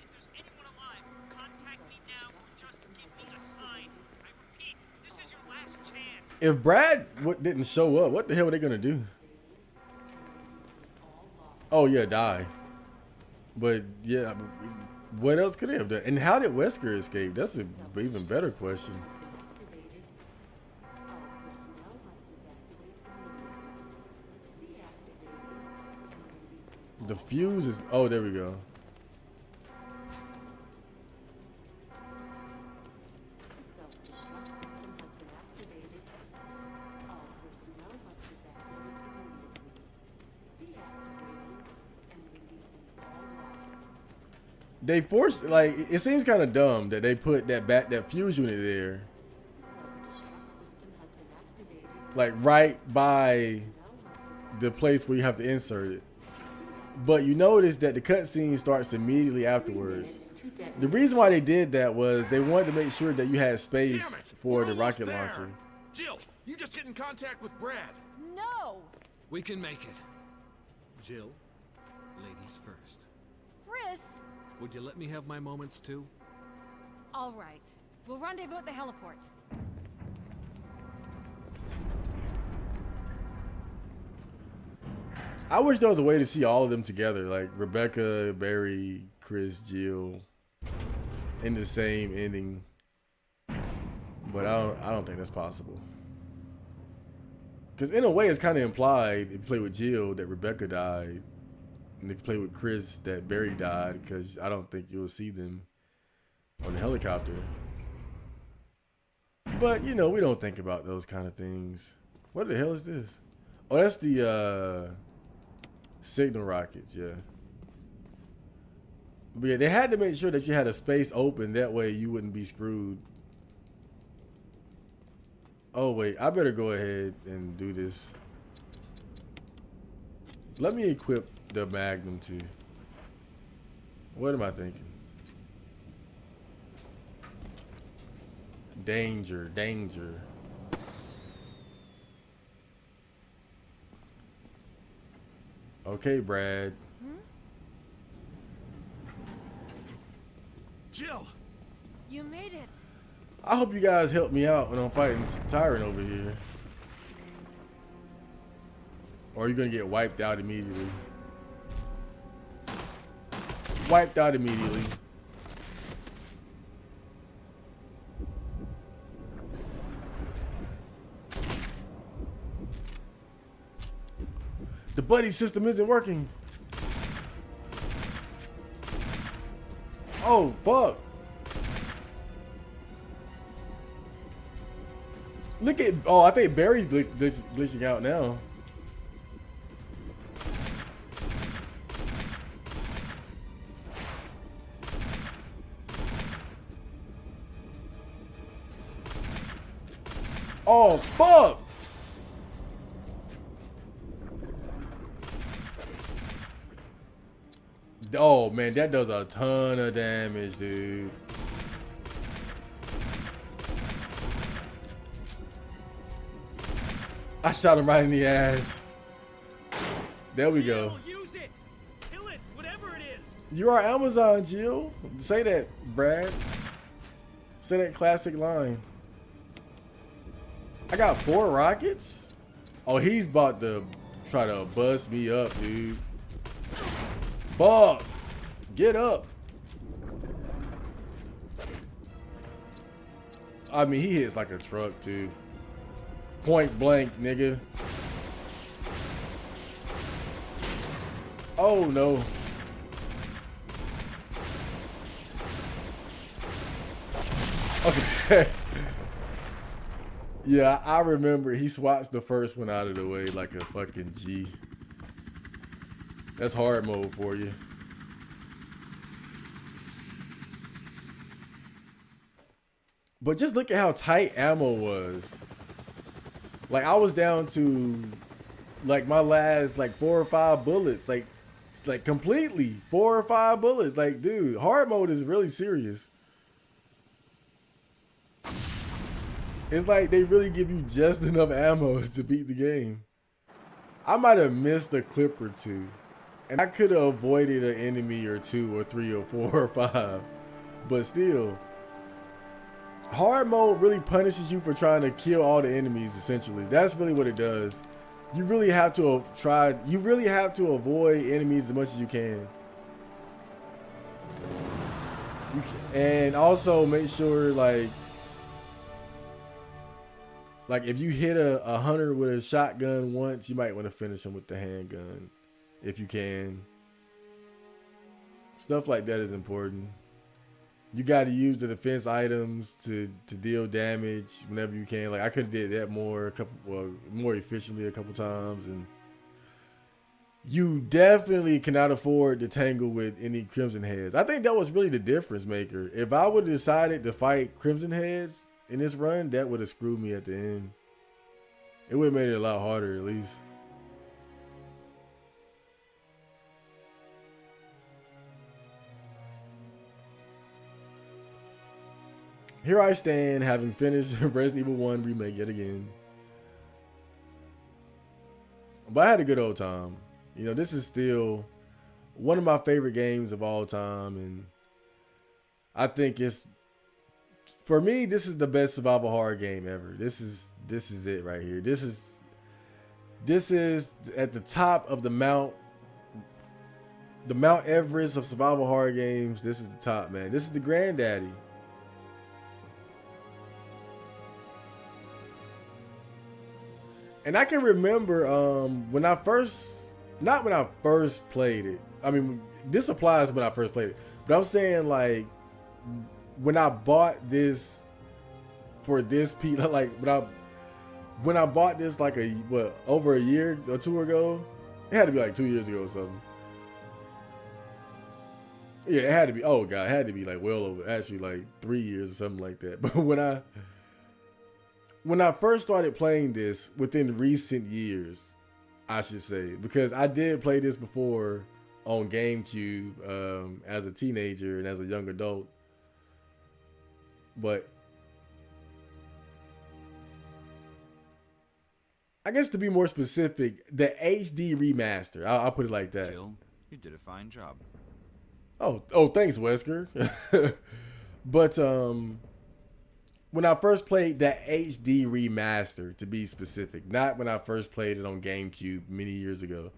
Speaker 6: If there's anyone alive, contact me now or just give me a sign. I repeat, this is your last chance.
Speaker 1: If Brad didn't show up, what the hell are they gonna do? Oh yeah, die. But yeah, what else could they have done? And how did Wesker escape? That's an even better question. The fuse is, oh, there we go. They forced, like, it seems kind of dumb that they put that fuse unit there, like right by the place where you have to insert it. But you notice that the cutscene starts immediately afterwards. The reason why they did that was they wanted to make sure that you had space for
Speaker 2: We're
Speaker 1: the
Speaker 2: almost
Speaker 1: rocket
Speaker 2: there.
Speaker 1: launcher.
Speaker 2: Jill, you just get in contact with Brad.
Speaker 3: No!
Speaker 4: We can make it. Jill, ladies first.
Speaker 3: Chris!
Speaker 4: Would you let me have my moments too?
Speaker 3: All right. We'll rendezvous at the heliport.
Speaker 1: I wish there was a way to see all of them together, like Rebecca, Barry, Chris, Jill, in the same ending. But I don't think that's possible. Because in a way, it's kind of implied if you play with Jill that Rebecca died, and if you play with Chris that Barry died. Because I don't think you'll see them on the helicopter. But you know, we don't think about those kind of things. What the hell is this? Oh, that's the signal rockets. Yeah. But yeah, they had to make sure that you had a space open. That way you wouldn't be screwed. Oh, wait. I better go ahead and do this. Let me equip the Magnum too. What am I thinking? Danger, danger. Okay, Brad.
Speaker 2: Jill!
Speaker 3: You made it.
Speaker 1: I hope you guys help me out when I'm fighting Tyrant over here. Or you're gonna get wiped out immediately. Wiped out immediately. The buddy system isn't working. Oh, fuck. Look at, oh, I think Barry's glitching out now. Oh, fuck. Oh, man, that does a ton of damage, dude. I shot him right in the ass. There we go.
Speaker 6: Jill, use it. Kill it, whatever it is.
Speaker 1: You are Amazon, Jill. Say that, Brad. Say that classic line. I got 4 rockets? Oh, he's about to try to bust me up, dude. Fuck. Get up. I mean, he hits like a truck, too. Point blank, nigga. Oh, no. Okay. Yeah, I remember he swats the first one out of the way like a fucking G. That's hard mode for you. But just look at how tight ammo was. Like, I was down to like my last like 4 or 5 bullets. Like completely 4 or 5 bullets. Like, dude, hard mode is really serious. It's like they really give you just enough ammo to beat the game. I might have missed a clip or 2. And I could have avoided an enemy or 2 or 3 or 4 or 5. But still, hard mode really punishes you for trying to kill all the enemies, essentially. That's really what it does. You really have to you really have to avoid enemies as much as you can. And also make sure, like if you hit a hunter with a shotgun once, you might want to finish him with the handgun if you can. Stuff like that is important. You got to use the defense items to deal damage whenever you can. Like, I could have did that more efficiently a couple times. And you definitely cannot afford to tangle with any Crimson Heads. I think that was really the difference maker. If I would have decided to fight Crimson Heads in this run, that would have screwed me at the end. It would have made it a lot harder, at least. Here I stand, having finished Resident Evil 1 remake yet again. But I had a good old time. You know, this is still one of my favorite games of all time, and I think it's For me, this is the best survival horror game ever. This is it right here. This is at the top of the Mount Everest of survival horror games. This is the top, man. This is the granddaddy. And I can remember when I first, not when I first played it. I mean, this applies when I first played it. But I'm saying like when I bought this for this piece, like when I bought this like over a year or two ago. It had to be like 2 years ago or something. Yeah, it had to be. Oh god, it had to be like well over, actually like 3 years or something like that. But when I first started playing this within recent years, I should say, because I did play this before on GameCube as a teenager and as a young adult. But I guess to be more specific, the HD remaster, I'll put it like that.
Speaker 5: Jill, you did a fine job.
Speaker 1: Oh, thanks, Wesker. But when I first played that HD remaster, to be specific, not when I first played it on GameCube many years ago,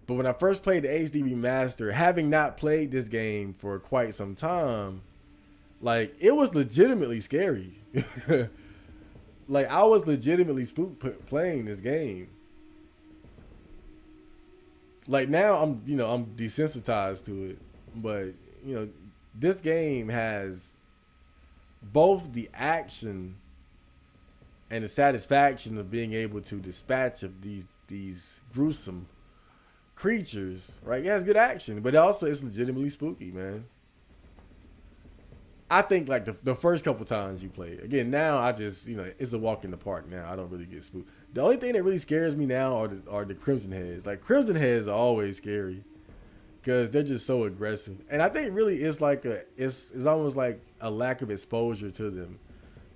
Speaker 1: but when I first played the HD remaster, having not played this game for quite some time, like it was legitimately scary. Like I was legitimately spooked playing this game. Like now I'm desensitized to it, but this game has both the action and the satisfaction of being able to dispatch of these gruesome creatures. Right? It has good action, but also it's legitimately spooky, man. I think like the first couple times you play it. Again, now I just, it's a walk in the park now. I don't really get spooked. The only thing that really scares me now are the Crimson Heads. Like Crimson Heads are always scary because they're just so aggressive. And I think really it's like it's almost like a lack of exposure to them.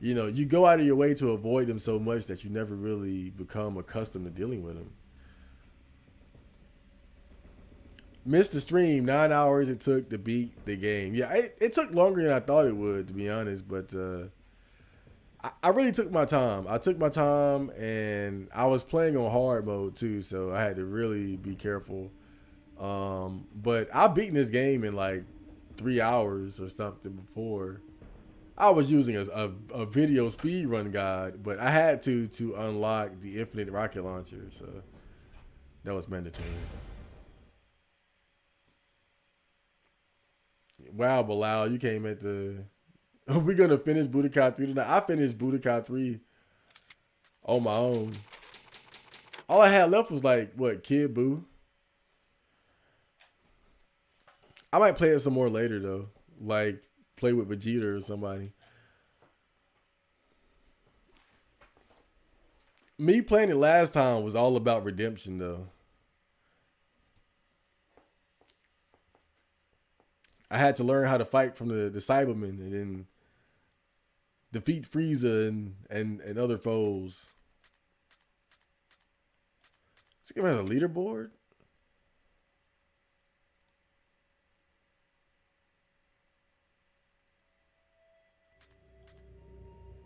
Speaker 1: You go out of your way to avoid them so much that you never really become accustomed to dealing with them. Missed the stream. 9 hours it took to beat the game. Yeah, it took longer than I thought it would, to be honest. But I really took my time. I took my time, and I was playing on hard mode too, so I had to really be careful. But I've beaten this game in like 3 hours or something before. I was using a video speed run guide, but I had to unlock the infinite rocket launcher, so that was mandatory. Wow, Bilal, you came at the... Are we going to finish Budokai 3 tonight? I finished Budokai 3 on my own. All I had left was like, what, Kid Buu? I might play it some more later, though. Like, play with Vegeta or somebody. Me playing it last time was all about redemption, though. I had to learn how to fight from the Cybermen and then defeat Frieza and other foes. This game has a leaderboard?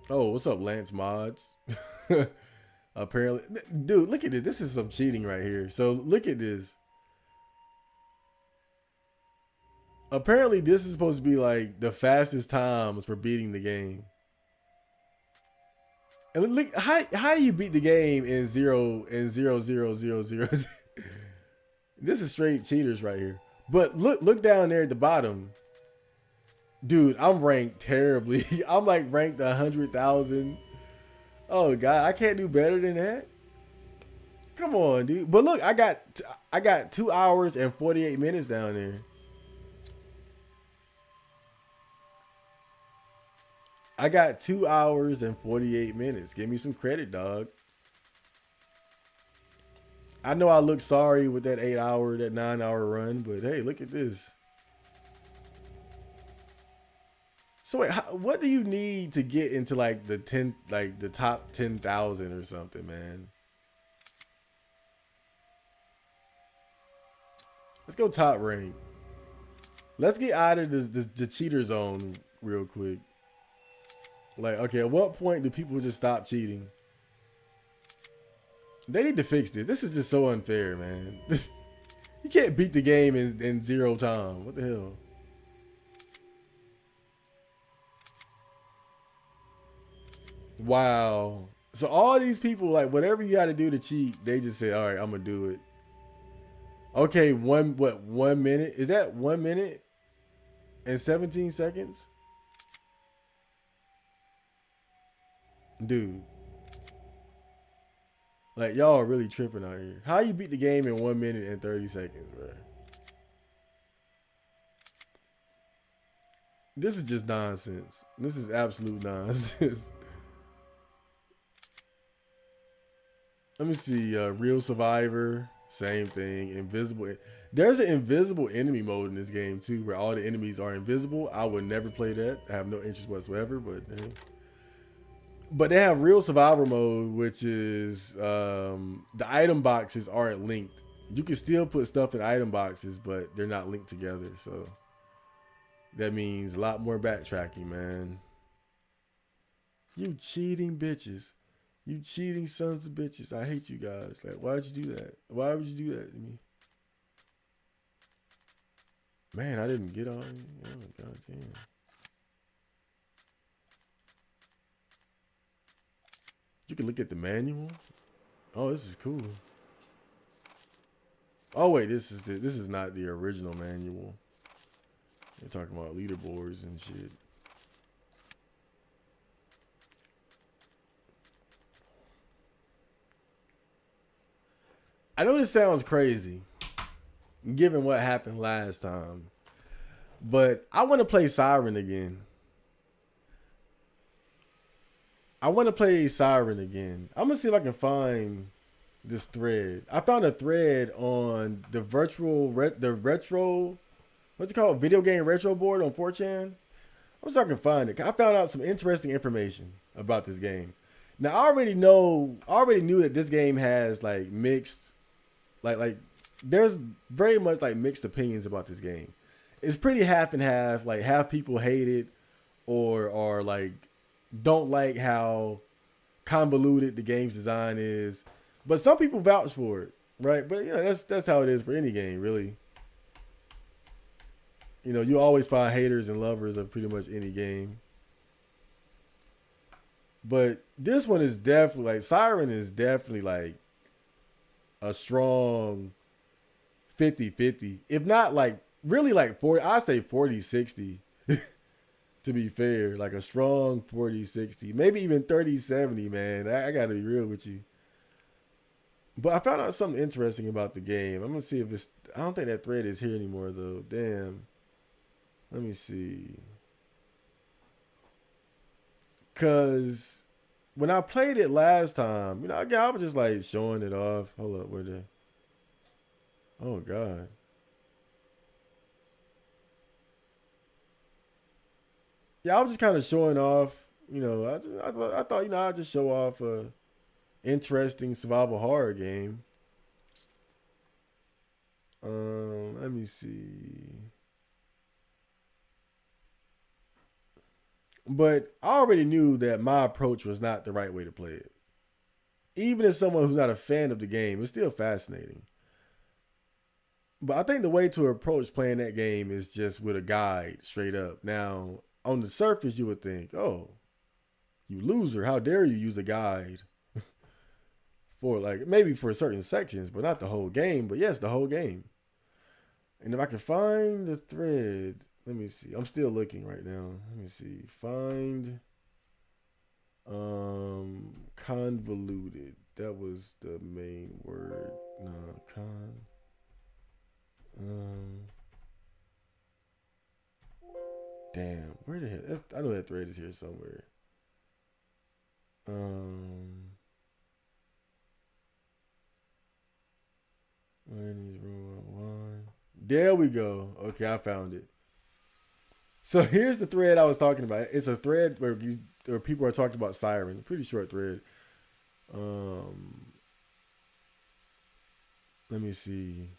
Speaker 1: Oh, what's up, Lance Mods? Apparently. Dude, look at this. This is some cheating right here. So look at this. Apparently, this is supposed to be like the fastest times for beating the game. And look, how do you beat the game in 0 and 0 0 0 0? This is straight cheaters right here. But look down there at the bottom. Dude, I'm ranked terribly. I'm like ranked 100,000. Oh god, I can't do better than that. Come on, dude. But look, I got 2 hours and 48 minutes down there. I got 2 hours and 48 minutes. Give me some credit, dog. I know I look sorry with that 9 hour run, but hey, look at this. So wait, what do you need to get into like the top 10,000 or something, man? Let's go top rank. Let's get out of the cheater zone real quick. Like, okay, at what point do people just stop cheating? They need to fix this. This is just so unfair, man. You can't beat the game in 0 time. What the hell? Wow. So all these people, like, whatever you got to do to cheat, they just say, all right, I'm going to do it. Okay, 1 minute? Is that 1 minute and 17 seconds? Dude. Like, y'all are really tripping out here. How you beat the game in 1 minute and 30 seconds, bro? This is just nonsense. This is absolute nonsense. Let me see. Real Survivor, same thing. Invisible. There's an invisible enemy mode in this game too, where all the enemies are invisible. I would never play that. I have no interest whatsoever. But they have Real Survivor mode, which is the item boxes aren't linked. You can still put stuff in item boxes, but they're not linked together. So that means a lot more backtracking, man. You cheating bitches. You cheating sons of bitches. I hate you guys. Like, why'd you do that? Why would you do that to me? Man, I didn't get on. Oh, God damn. You can look at the manual. Oh, this is cool. Oh wait, this is not the original manual. They're talking about leaderboards and shit. I know this sounds crazy, given what happened last time, but I want to play Siren again. I'm gonna see if I can find this thread. I found a thread on the retro, what's it called? Video game retro board on 4chan. I'm sorry I can find it. I found out some interesting information about this game. Now I already knew that this game has like mixed, like there's very much like mixed opinions about this game. It's pretty half and half. Like half people hate it, or like don't like how convoluted the game's design is, but some people vouch for it, right? But you know, that's how it is for any game, really. You know, you always find haters and lovers of pretty much any game. But this one is definitely like Siren is definitely like a strong 50-50, if not like really like 40. I say 40-60. To be fair, like a strong 40-60, maybe even 30-70, man. I gotta be real with you. But I found out something interesting about the game. I'm gonna see if it's. I don't think that thread is here anymore though. Damn. Let me see. Cause when I played it last time, you know, again, I was just like showing it off. Hold up, where the? Oh God. Yeah, I was just kind of showing off. You know, I thought, you know, I'd just show off a interesting survival horror game. Let me see. But I already knew that my approach was not the right way to play it. Even as someone who's not a fan of the game, it's still fascinating. But I think the way to approach playing that game is just with a guide, straight up. Now, on the surface, you would think, oh, you loser, how dare you use a guide for like maybe for certain sections, but not the whole game. But yes, the whole game. And if I can find the thread, let me see. I'm still looking right now. Let me see. Find convoluted. That was the main word. No, damn, where the hell? I know that thread is here somewhere. There we go. Okay, I found it. So here's the thread I was talking about. It's a thread where people are talking about Siren. Pretty short thread. Let me see.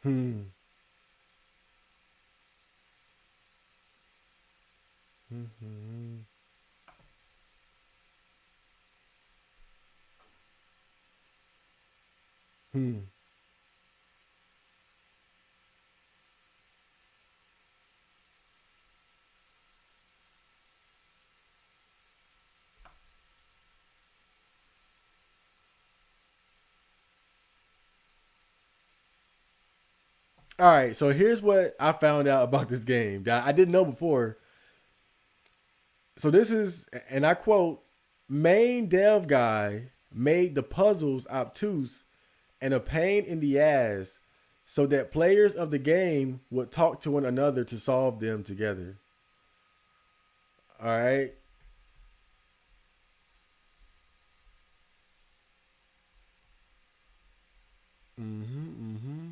Speaker 1: Hmm. Hmm. Hmm. All right, so here's what I found out about this game that I didn't know before. So this is, and I quote, main dev guy made the puzzles obtuse and a pain in the ass so that players of the game would talk to one another to solve them together. All right. Mm-hmm. Mm-hmm.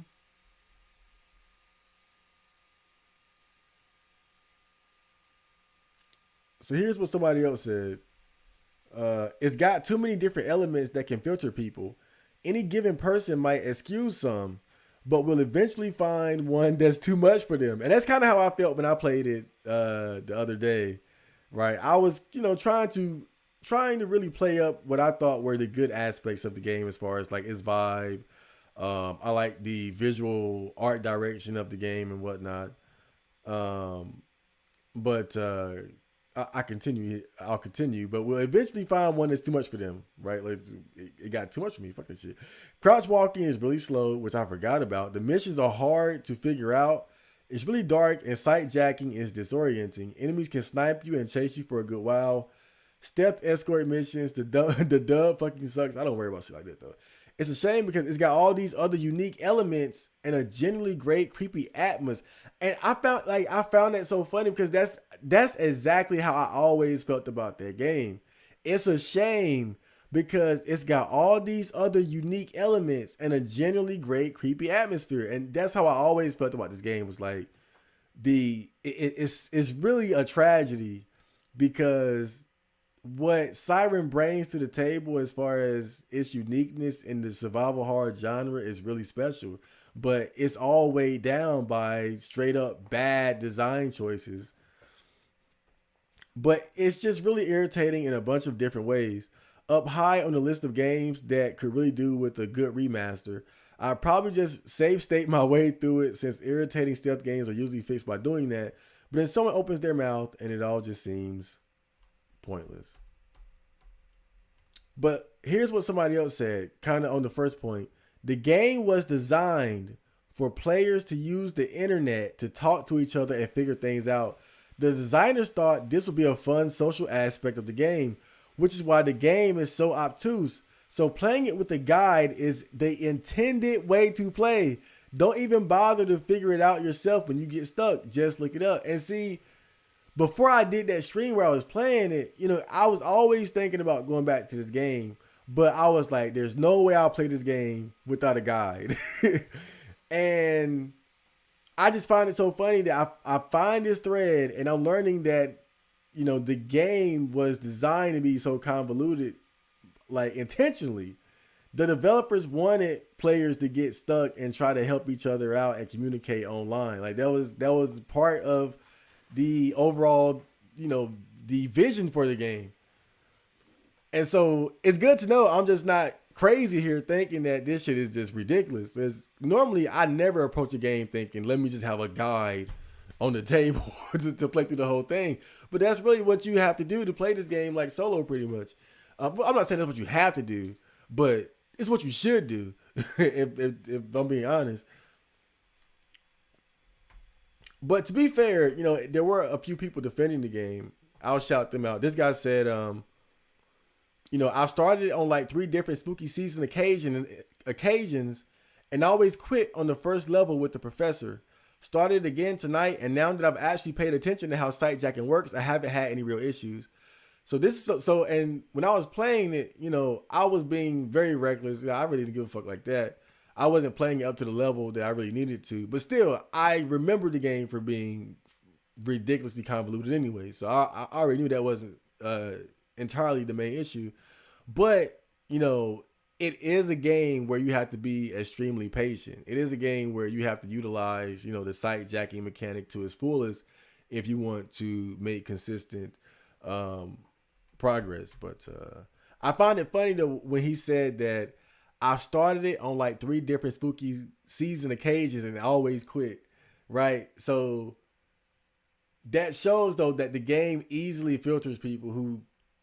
Speaker 1: So here's what somebody else said. It's got too many different elements that can filter people. Any given person might excuse some, but will eventually find one that's too much for them. And that's kind of how I felt when I played it the other day. Right? I was, trying to really play up what I thought were the good aspects of the game as far as like its vibe. I like the visual art direction of the game and whatnot. Um, but I continue. I'll continue, but we'll eventually find one that's too much for them, right? Like it got too much for me. Fuck that shit. Crouch walking is really slow, which I forgot about. The missions are hard to figure out. It's really dark, and sight jacking is disorienting. Enemies can snipe you and chase you for a good while. Stealth escort missions. The dub fucking sucks. I don't worry about shit like that though. It's a shame because it's got all these other unique elements and a genuinely great creepy atmosphere. And I found that so funny because that's exactly how I always felt about that game. It's a shame because it's got all these other unique elements and a genuinely great creepy atmosphere. And that's how I always felt about this game. Was like it's really a tragedy because what Siren brings to the table as far as its uniqueness in the survival horror genre is really special, but it's all weighed down by straight up bad design choices. But it's just really irritating in a bunch of different ways. Up high on the list of games that could really do with a good remaster. I probably just save state my way through it since irritating stealth games are usually fixed by doing that. But then someone opens their mouth and it all just seems pointless. But here's what somebody else said, kind of on the first point. The game was designed for players to use the internet to talk to each other and figure things out. The designers thought this would be a fun social aspect of the game, which is why the game is so obtuse. So playing it with a guide is the intended way to play. Don't even bother to figure it out yourself when you get stuck. Just look it up. And see, before I did that stream where I was playing it, I was always thinking about going back to this game, but I was like, there's no way I'll play this game without a guide. And I just find it so funny that I find this thread and I'm learning that, the game was designed to be so convoluted, like intentionally. The developers wanted players to get stuck and try to help each other out and communicate online. Like that was part of the overall, the vision for the game. And so it's good to know I'm just not crazy here thinking that this shit is just ridiculous. Normally I never approach a game thinking, let me just have a guide on the table to play through the whole thing. But that's really what you have to do to play this game like solo pretty much. I'm not saying that's what you have to do, but it's what you should do if I'm being honest. But to be fair, there were a few people defending the game. I'll shout them out. This guy said, I've started on like 3 different spooky season occasions and always quit on the first level with the professor. Started again tonight, and now that I've actually paid attention to how sight jacking works, I haven't had any real issues. So this is so and when I was playing it, I was being very reckless. I really didn't give a fuck like that. I wasn't playing it up to the level that I really needed to. But still, I remember the game for being ridiculously convoluted anyway. So I already knew that wasn't entirely the main issue. But, it is a game where you have to be extremely patient. It is a game where you have to utilize, the sight jacking mechanic to its fullest if you want to make consistent progress. But I find it funny though when he said that I've started it on like 3 different spooky season occasions and always quit. Right. So that shows though that the game easily filters people who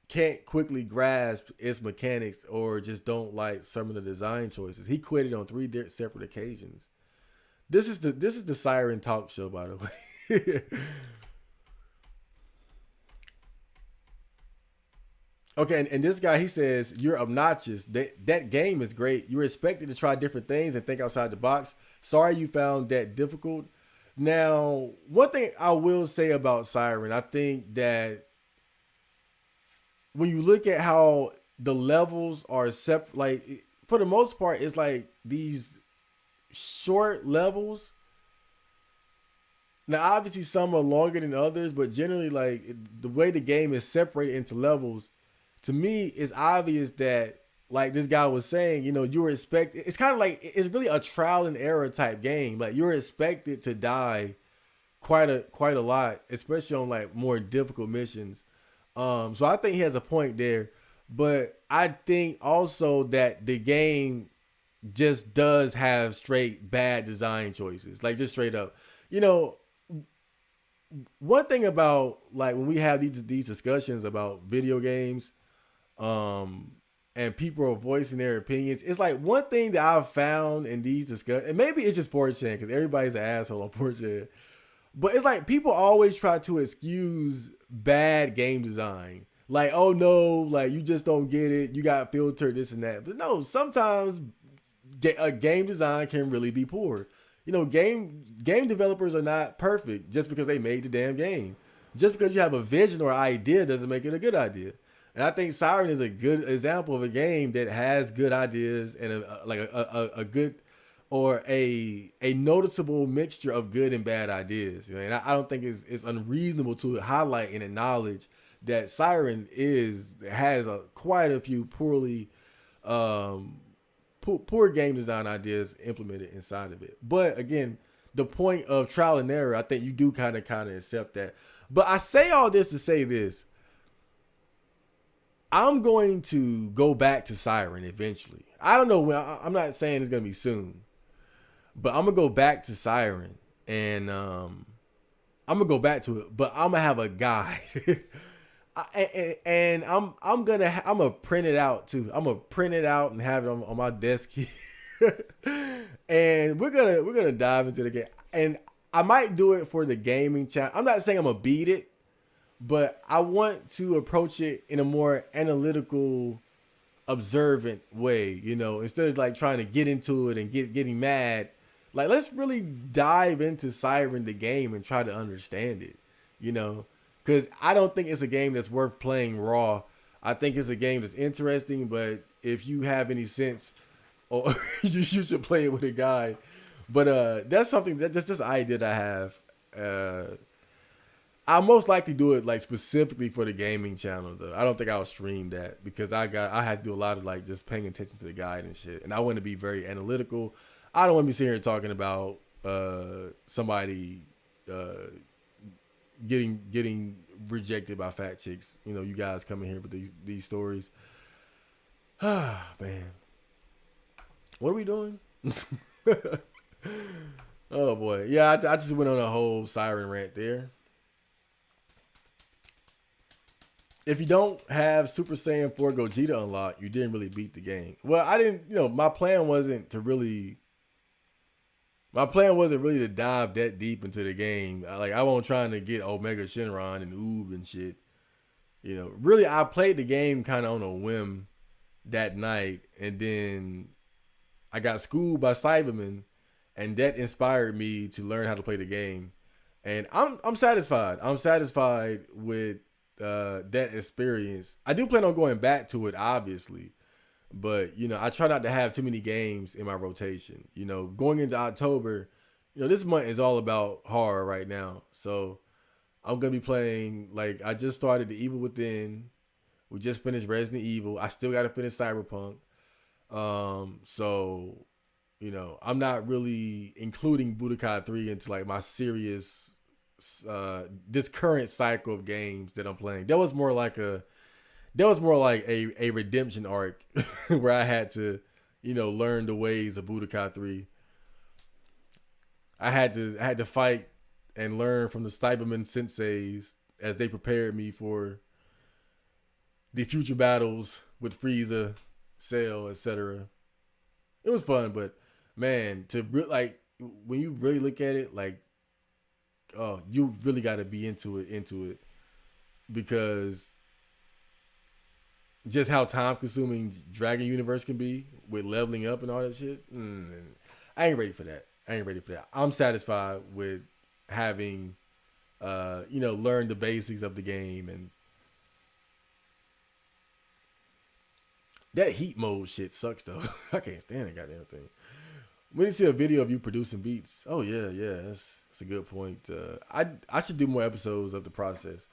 Speaker 1: can't quickly grasp its mechanics or just don't like some of the design choices. He quit it on 3 separate occasions. This is the Siren Talk Show, by the way. Okay, and this guy, he says, you're obnoxious. That game is great. You're expected to try different things and think outside the box. Sorry you found that difficult. Now, one thing I will say about Siren, I think that when you look at how the levels are separate, like, for the most part, it's like these short levels. Now, obviously, some are longer than others, but generally, like, the way the game is separated into levels, to me, it's obvious that, like this guy was saying, you were expected. It's kind of like it's really a trial and error type game. Like you're expected to die quite a lot, especially on like more difficult missions. So I think he has a point there, but I think also that the game just does have straight bad design choices, like just straight up. One thing about like when we have these discussions about video games, and people are voicing their opinions. It's like one thing that I've found in these discussions, and maybe it's just 4chan because everybody's an asshole on 4chan, but it's like people always try to excuse bad game design. Like, oh no, like you just don't get it. You got filtered, this and that. But no, sometimes a game design can really be poor. Game developers are not perfect just because they made the damn game. Just because you have a vision or idea doesn't make it a good idea. And I think Siren is a good example of a game that has good ideas and a good or a noticeable mixture of good and bad ideas. And I don't think it's unreasonable to highlight and acknowledge that Siren has quite a few poor game design ideas implemented inside of it. But again, the point of trial and error, I think you do kind of accept that. But I say all this to say this. I'm going to go back to Siren eventually. I don't know when. I'm not saying it's going to be soon. But I'm going to go back to Siren. And I'm going to go back to it. But I'm going to have a guide. and I'm going to print it out too. I'm going to print it out and have it on my desk here. And we're gonna dive into the game. And I might do it for the gaming channel. I'm not saying I'm going to beat it. But I want to approach it in a more analytical, observant way, instead of like trying to get into it and getting mad. Like, let's really dive into Siren the game and try to understand it, because I don't think it's a game that's worth playing raw. I think it's a game that's interesting, but if you have any sense, or you should play it with a guide. But that's something that's just an idea that I have. I'll most likely do it like specifically for the gaming channel though. I don't think I'll stream that because I had to do a lot of like just paying attention to the guide and shit. And I want to be very analytical. I don't want to be sitting here talking about somebody getting rejected by fat chicks. You guys coming here with these stories. Ah, man. What are we doing? Oh boy. Yeah, I just went on a whole Siren rant there. If you don't have Super Saiyan 4 Gogeta unlocked, you didn't really beat the game. Well, I didn't, my plan wasn't really to dive that deep into the game. I wasn't trying to get Omega Shenron and Oob and shit. Really, I played the game kind of on a whim that night. And then I got schooled by Cyberman. And that inspired me to learn how to play the game. And I'm satisfied. I'm satisfied with that experience. I do plan on going back to it, obviously, but I try not to have too many games in my rotation. Going into October, this month is all about horror right now, so I'm gonna be playing. Like, I just started The Evil Within. We just finished Resident Evil. I still gotta finish Cyberpunk. So I'm not really including Budokai 3 into like my serious this current cycle of games that I'm playing. That was more like a redemption arc where I had to, learn the ways of Budokai 3. I had to fight and learn from the Cybermen senseis as they prepared me for the future battles with Frieza, Cell, etc. It was fun, but man, like when you really look at it, like, oh, you really got to be into it because just how time consuming Dragon Universe can be with leveling up and all that shit. I ain't ready for that. I'm satisfied with having, learned the basics of the game, and that heat mode shit sucks though. I can't stand that goddamn thing. We didn't see a video of you producing beats. Oh yeah, that's a good point. I should do more episodes of the process.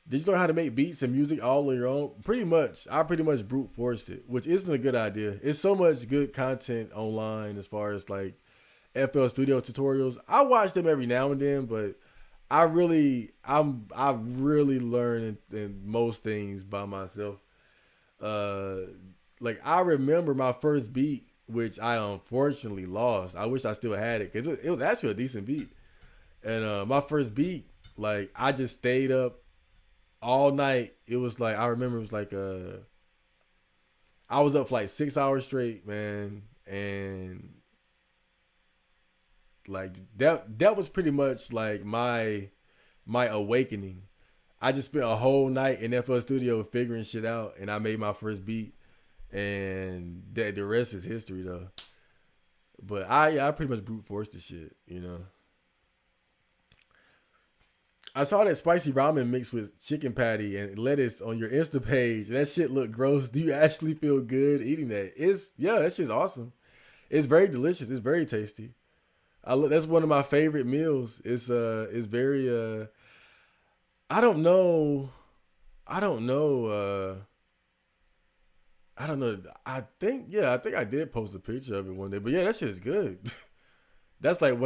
Speaker 1: Did you learn how to make beats and music all on your own? Pretty much. I pretty much brute forced it, which isn't a good idea. It's so much good content online as far as like FL Studio tutorials. I watch them every now and then, but I really learn in most things by myself. Like I remember my first beat, which I unfortunately lost. I wish I still had it because it was actually a decent beat. And my first beat, like I just stayed up all night. It was like I remember it was like I was up for like 6 hours straight, man, and like that was pretty much like my awakening. I just spent a whole night in FL Studio figuring shit out, and I made my first beat, and the rest is history though. But I pretty much brute forced the shit, I saw that spicy ramen mixed with chicken patty and lettuce on your Insta page. That shit looked gross. Do you actually feel good eating that? That shit's awesome. It's very delicious. It's very tasty. That's one of my favorite meals. It's very I don't know. I don't know. I think I did post a picture of it one day. But yeah, that shit is good. That's like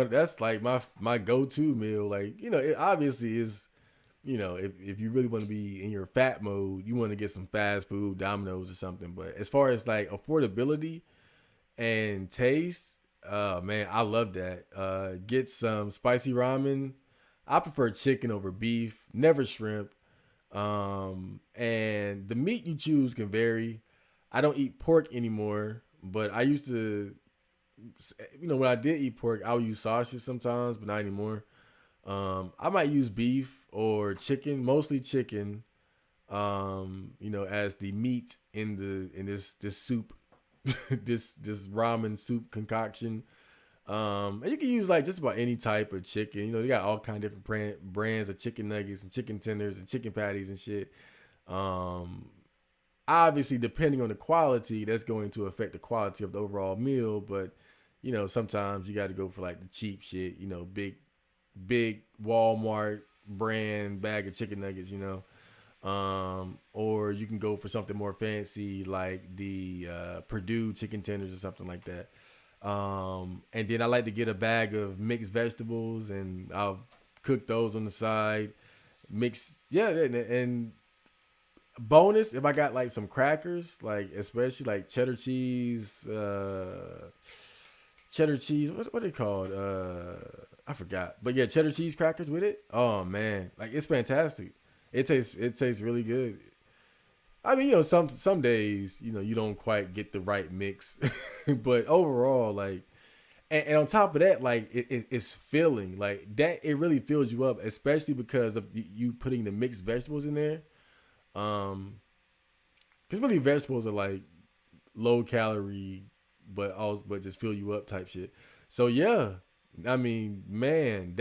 Speaker 1: my go-to meal. Like, it obviously is, if you really want to be in your fat mode, you want to get some fast food, Domino's or something. But as far as like affordability and taste, man, I love that. Get some spicy ramen. I prefer chicken over beef, never shrimp. And the meat you choose can vary. I don't eat pork anymore, but I used to, when I did eat pork, I would use sausage sometimes, but not anymore. I might use beef or chicken, mostly chicken, as the meat in this soup, this ramen soup concoction. And you can use like just about any type of chicken. They got all kind of different brands of chicken nuggets and chicken tenders and chicken patties and shit. Obviously, depending on the quality, that's going to affect the quality of the overall meal. But sometimes you got to go for like the cheap shit. Big Walmart brand bag of chicken nuggets. Or you can go for something more fancy like the Purdue chicken tenders or something like that. And then I like to get a bag of mixed vegetables and I'll cook those on the side. And bonus, if I got like some crackers, like especially like cheddar cheese, what are they called? I forgot. But yeah, cheddar cheese crackers with it. Oh man, like it's fantastic. It tastes really good. I mean, some days, you don't quite get the right mix, but overall, like, and on top of that, like, it's filling, like that. It really fills you up, especially because of you putting the mixed vegetables in there. Because really, vegetables are like low calorie, but just fill you up type shit. So yeah, I mean, man,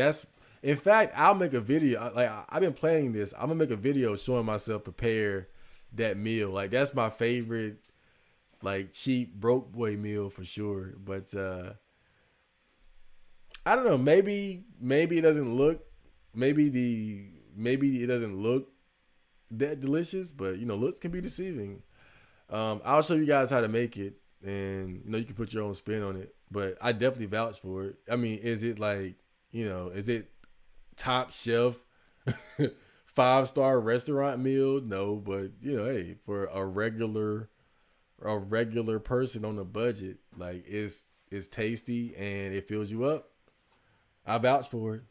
Speaker 1: in fact, I'll make a video. Like I've been playing this. I'm gonna make a video showing myself prepare that meal. Like that's my favorite, like cheap broke boy meal for sure. But I don't know, maybe it doesn't look maybe it doesn't look that delicious, but looks can be deceiving. I'll show you guys how to make it and you can put your own spin on it. But I definitely vouch for it. I mean, is it like, is it top shelf 5-star restaurant meal? No, but hey, for a regular person on a budget, like it's tasty and it fills you up. I vouch for it.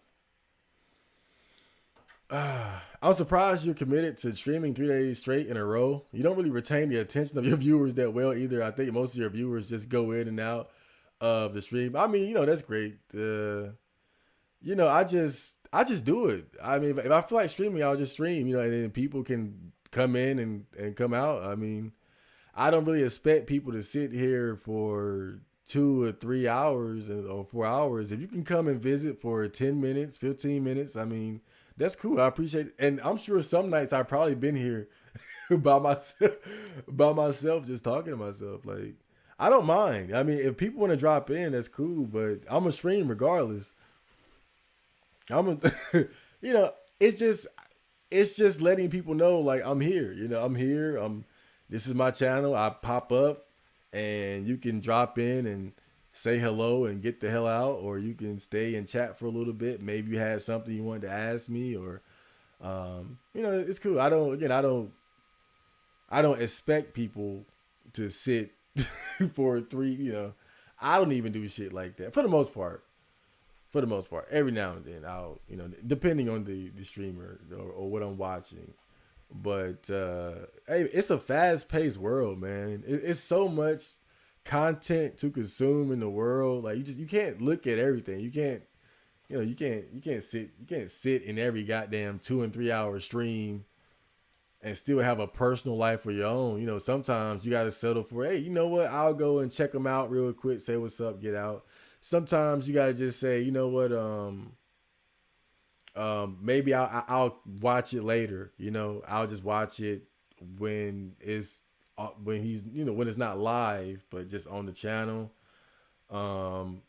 Speaker 1: I'm surprised you're committed to streaming 3 days straight in a row. You don't really retain the attention of your viewers that well either. I think most of your viewers just go in and out of the stream. I mean, that's great. I just do it. I mean, if I feel like streaming, I'll just stream, and then people can come in and come out. I mean, I don't really expect people to sit here for 2 or 3 hours or 4 hours. If you can come and visit for 10 minutes, 15 minutes, I mean, that's cool. I appreciate it. And I'm sure some nights I've probably been here by myself, just talking to myself. Like, I don't mind. I mean, if people want to drop in, that's cool, but I'm a stream regardless. It's just letting people know, like, I'm here. I'm here. This is my channel. I pop up and you can drop in and say hello and get the hell out, or you can stay and chat for a little bit. Maybe you had something you wanted to ask me, or it's cool. I don't expect people to sit for 3, I don't even do shit like that for the most part. Every now and then I'll, depending on the streamer or what I'm watching. But hey, it's a fast-paced world, man. It's so much content to consume in the world. Like, you can't look at everything. You can't sit in every goddamn 2 and 3 hour stream and still have a personal life of your own. Sometimes you got to settle for, hey, you know what? I'll go and check them out real quick, say what's up, get out. Sometimes you got to just say, you know what? Maybe I'll watch it later. I'll just watch it when he's when it's not live, but just on the channel.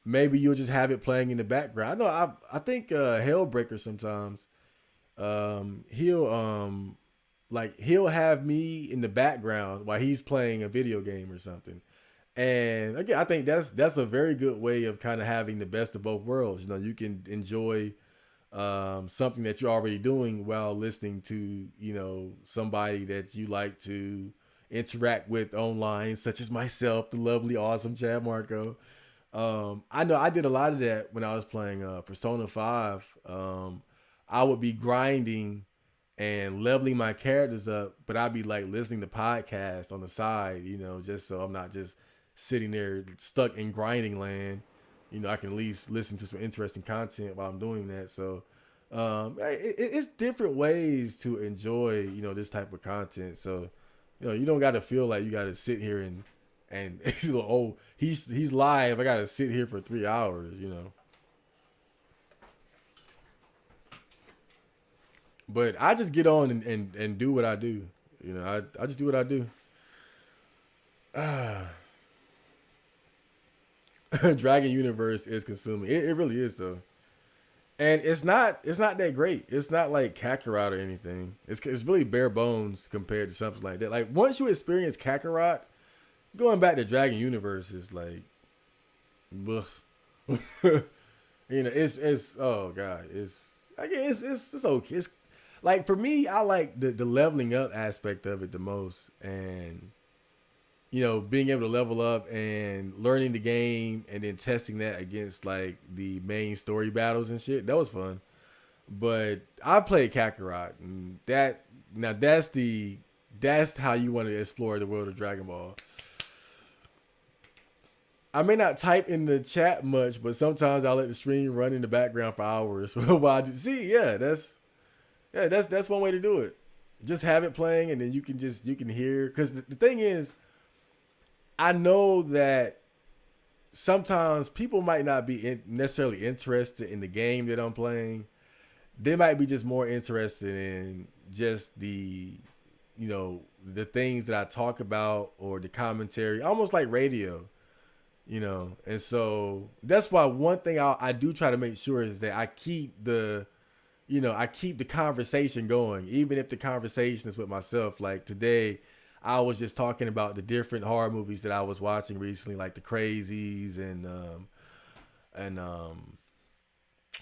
Speaker 1: Maybe you'll just have it playing in the background. I know I think Hellbreaker sometimes he'll have me in the background while he's playing a video game or something. And again, I think that's a very good way of kind of having the best of both worlds. You can enjoy something that you're already doing while listening to, somebody that you like to interact with online, such as myself, the lovely, awesome Chad Marco. I know I did a lot of that when I was playing Persona 5. I would be grinding and leveling my characters up, but I'd be like listening to podcasts on the side, just so I'm not just sitting there stuck in grinding land. I can at least listen to some interesting content while I'm doing that. So it's different ways to enjoy, this type of content. So, you don't got to feel like you got to sit here and oh, he's live, I got to sit here for 3 hours, But I just get on and do what I do. I just do what I do. Dragon Universe is consuming. It really is, though. And it's not that great. It's not like Kakarot or anything. It's really bare bones compared to something like that. Like, once you experience Kakarot, going back to Dragon Universe is like, it's oh god, it's okay. It's like, for me, I like the leveling up aspect of it the most, and being able to level up and learning the game and then testing that against like the main story battles and shit. That was fun. But I played Kakarot, and that's how you want to explore the world of Dragon Ball. I may not type in the chat much, but sometimes I'll let the stream run in the background for hours while I do. See, that's one way to do it. Just have it playing, and then you can hear. Because the thing is, I know that sometimes people might not be necessarily interested in the game that I'm playing. They might be just more interested in just the things that I talk about, or the commentary, almost like radio, And so that's why one thing I do try to make sure is that I keep the conversation going, even if the conversation is with myself. Like today, I was just talking about the different horror movies that I was watching recently, like the Crazies and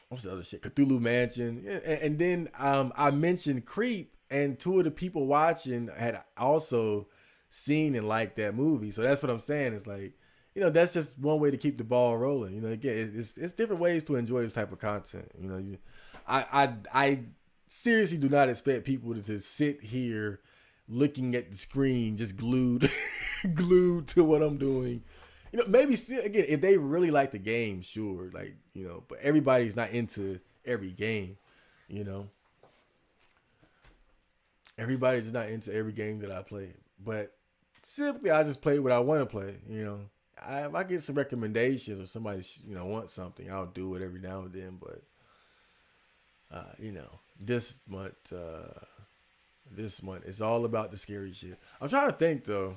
Speaker 1: what's the other shit? Cthulhu Mansion. Yeah, and then I mentioned Creep, and two of the people watching had also seen and liked that movie. So that's what I'm saying. It's like, that's just one way to keep the ball rolling. Again, it's different ways to enjoy this type of content. I seriously do not expect people to just sit here looking at the screen, just glued, glued to what I'm doing. Maybe still, again, if they really like the game, sure, like, but everybody's not into every game, everybody's not into every game that I play. But simply, I just play what I want to play. If I get some recommendations or somebody, wants something, I'll do it every now and then. But, this month is all about the scary shit. I'm trying to think though.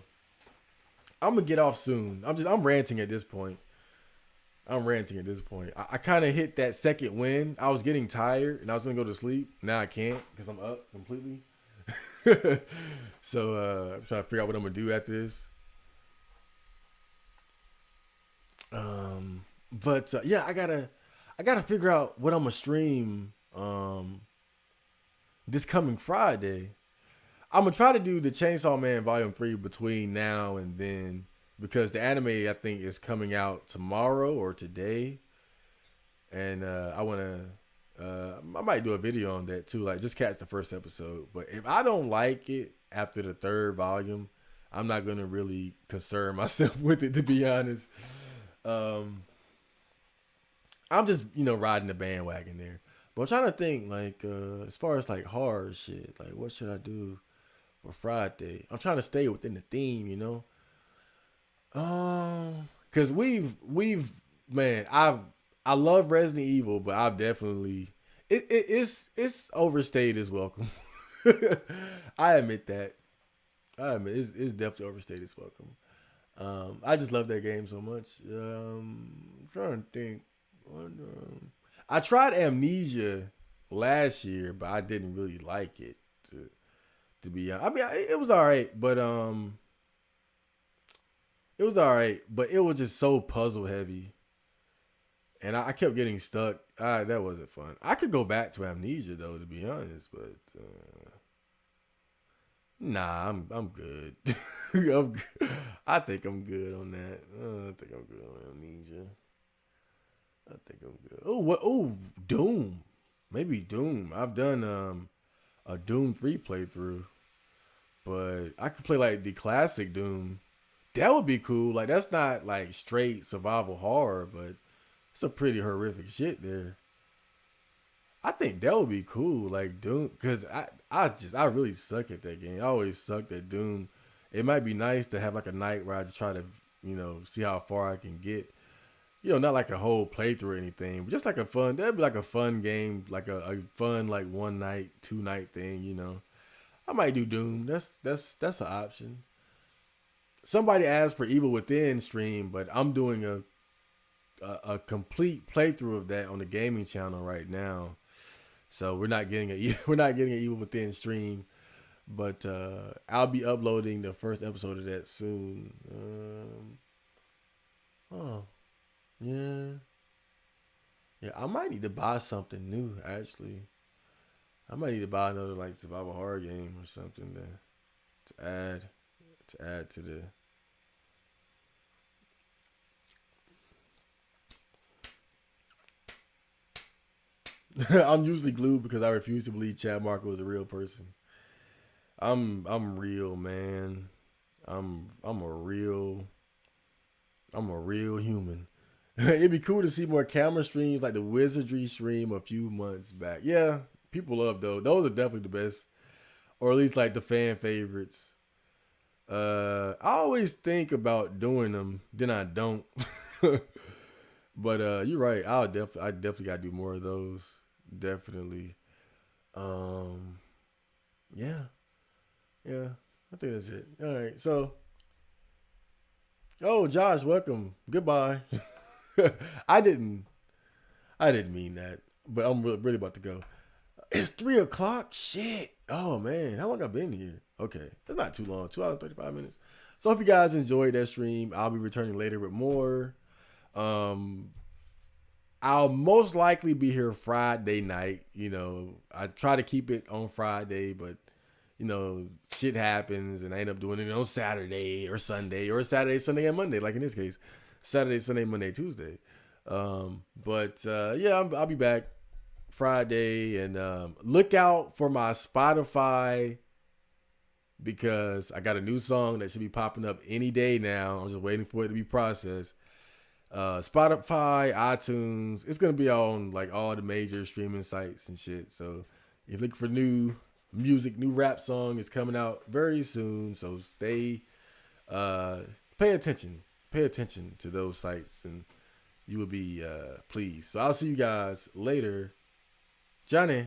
Speaker 1: I'm gonna get off soon. I'm ranting at this point. I kind of hit that second win. I was getting tired and I was gonna go to sleep. Now I can't because I'm up completely. So I'm trying to figure out what I'm gonna do after this. But yeah, I gotta figure out what I'm gonna stream this coming Friday. I'm gonna try to do the Chainsaw Man Volume 3 between now and then, because the anime I think is coming out tomorrow or today, and I might do a video on that too, like just catch the first episode. But if I don't like it after the third volume, I'm not gonna really concern myself with it, to be honest. I'm just riding the bandwagon there. But I'm trying to think, like, as far as like horror shit, like what should I do for Friday? I'm trying to stay within the theme, cause man, I love Resident Evil, but I've definitely it's overstayed its welcome. I admit that. It's definitely overstayed its welcome. I just love that game so much. I'm trying to think. I tried Amnesia last year, but I didn't really like it. To be honest, I mean, it was all right, but it was just so puzzle heavy, and I kept getting stuck. That wasn't fun. I could go back to Amnesia though, to be honest, but nah, I'm good. I think I'm good on that. I think I'm good on Amnesia. I think I'm good. Oh, what? Oh, Doom. Maybe Doom. I've done a Doom 3 playthrough, but I could play like the classic Doom. That would be cool. Like, that's not like straight survival horror, but it's a pretty horrific shit there. I think that would be cool, like Doom, because I really suck at that game. I always sucked at Doom. It might be nice to have like a night where I just try to see how far I can get. Not like a whole playthrough or anything, but just like that'd be like a fun game, like a fun, like 1 night, 2 night thing, I might do Doom. That's an option. Somebody asked for Evil Within stream, but I'm doing a complete playthrough of that on the gaming channel right now. So we're not getting an Evil Within stream, but I'll be uploading the first episode of that soon. Yeah. I might need to buy something new, actually. I might need to buy another like survival horror game or something to add to the I'm usually glued because I refuse to believe Chad Marco is a real person. I'm real, man. I'm a real human. It'd be cool to see more camera streams like the Wizardry stream a few months back. Yeah, people love those. Those are definitely the best, or at least like the fan favorites. I always think about doing them, then I don't. But you're right. I definitely gotta do more of those. Definitely. Yeah. I think that's it. All right. So, Josh, welcome. Goodbye. I didn't mean that, but I'm really about to go. It's 3:00. Shit. Oh man, how long I been here? Okay, it's not too long. 2 hours and 35 minutes. So hope you guys enjoyed that stream. I'll be returning later with more. I'll most likely be here Friday night. You know, I try to keep it on Friday, but you know, shit happens and I end up doing it on Saturday or Sunday or Saturday, Sunday, and Monday, like in this case, Saturday, Sunday, Monday, Tuesday. Yeah, I'll be back Friday, and look out for my Spotify because I got a new song that should be popping up any day now. I'm just waiting for it to be processed. Spotify, iTunes, it's gonna be on like all the major streaming sites and shit. So if you're looking for new music, new rap song is coming out very soon. So pay attention to those sites, and you will be pleased. So I'll see you guys later. Johnny.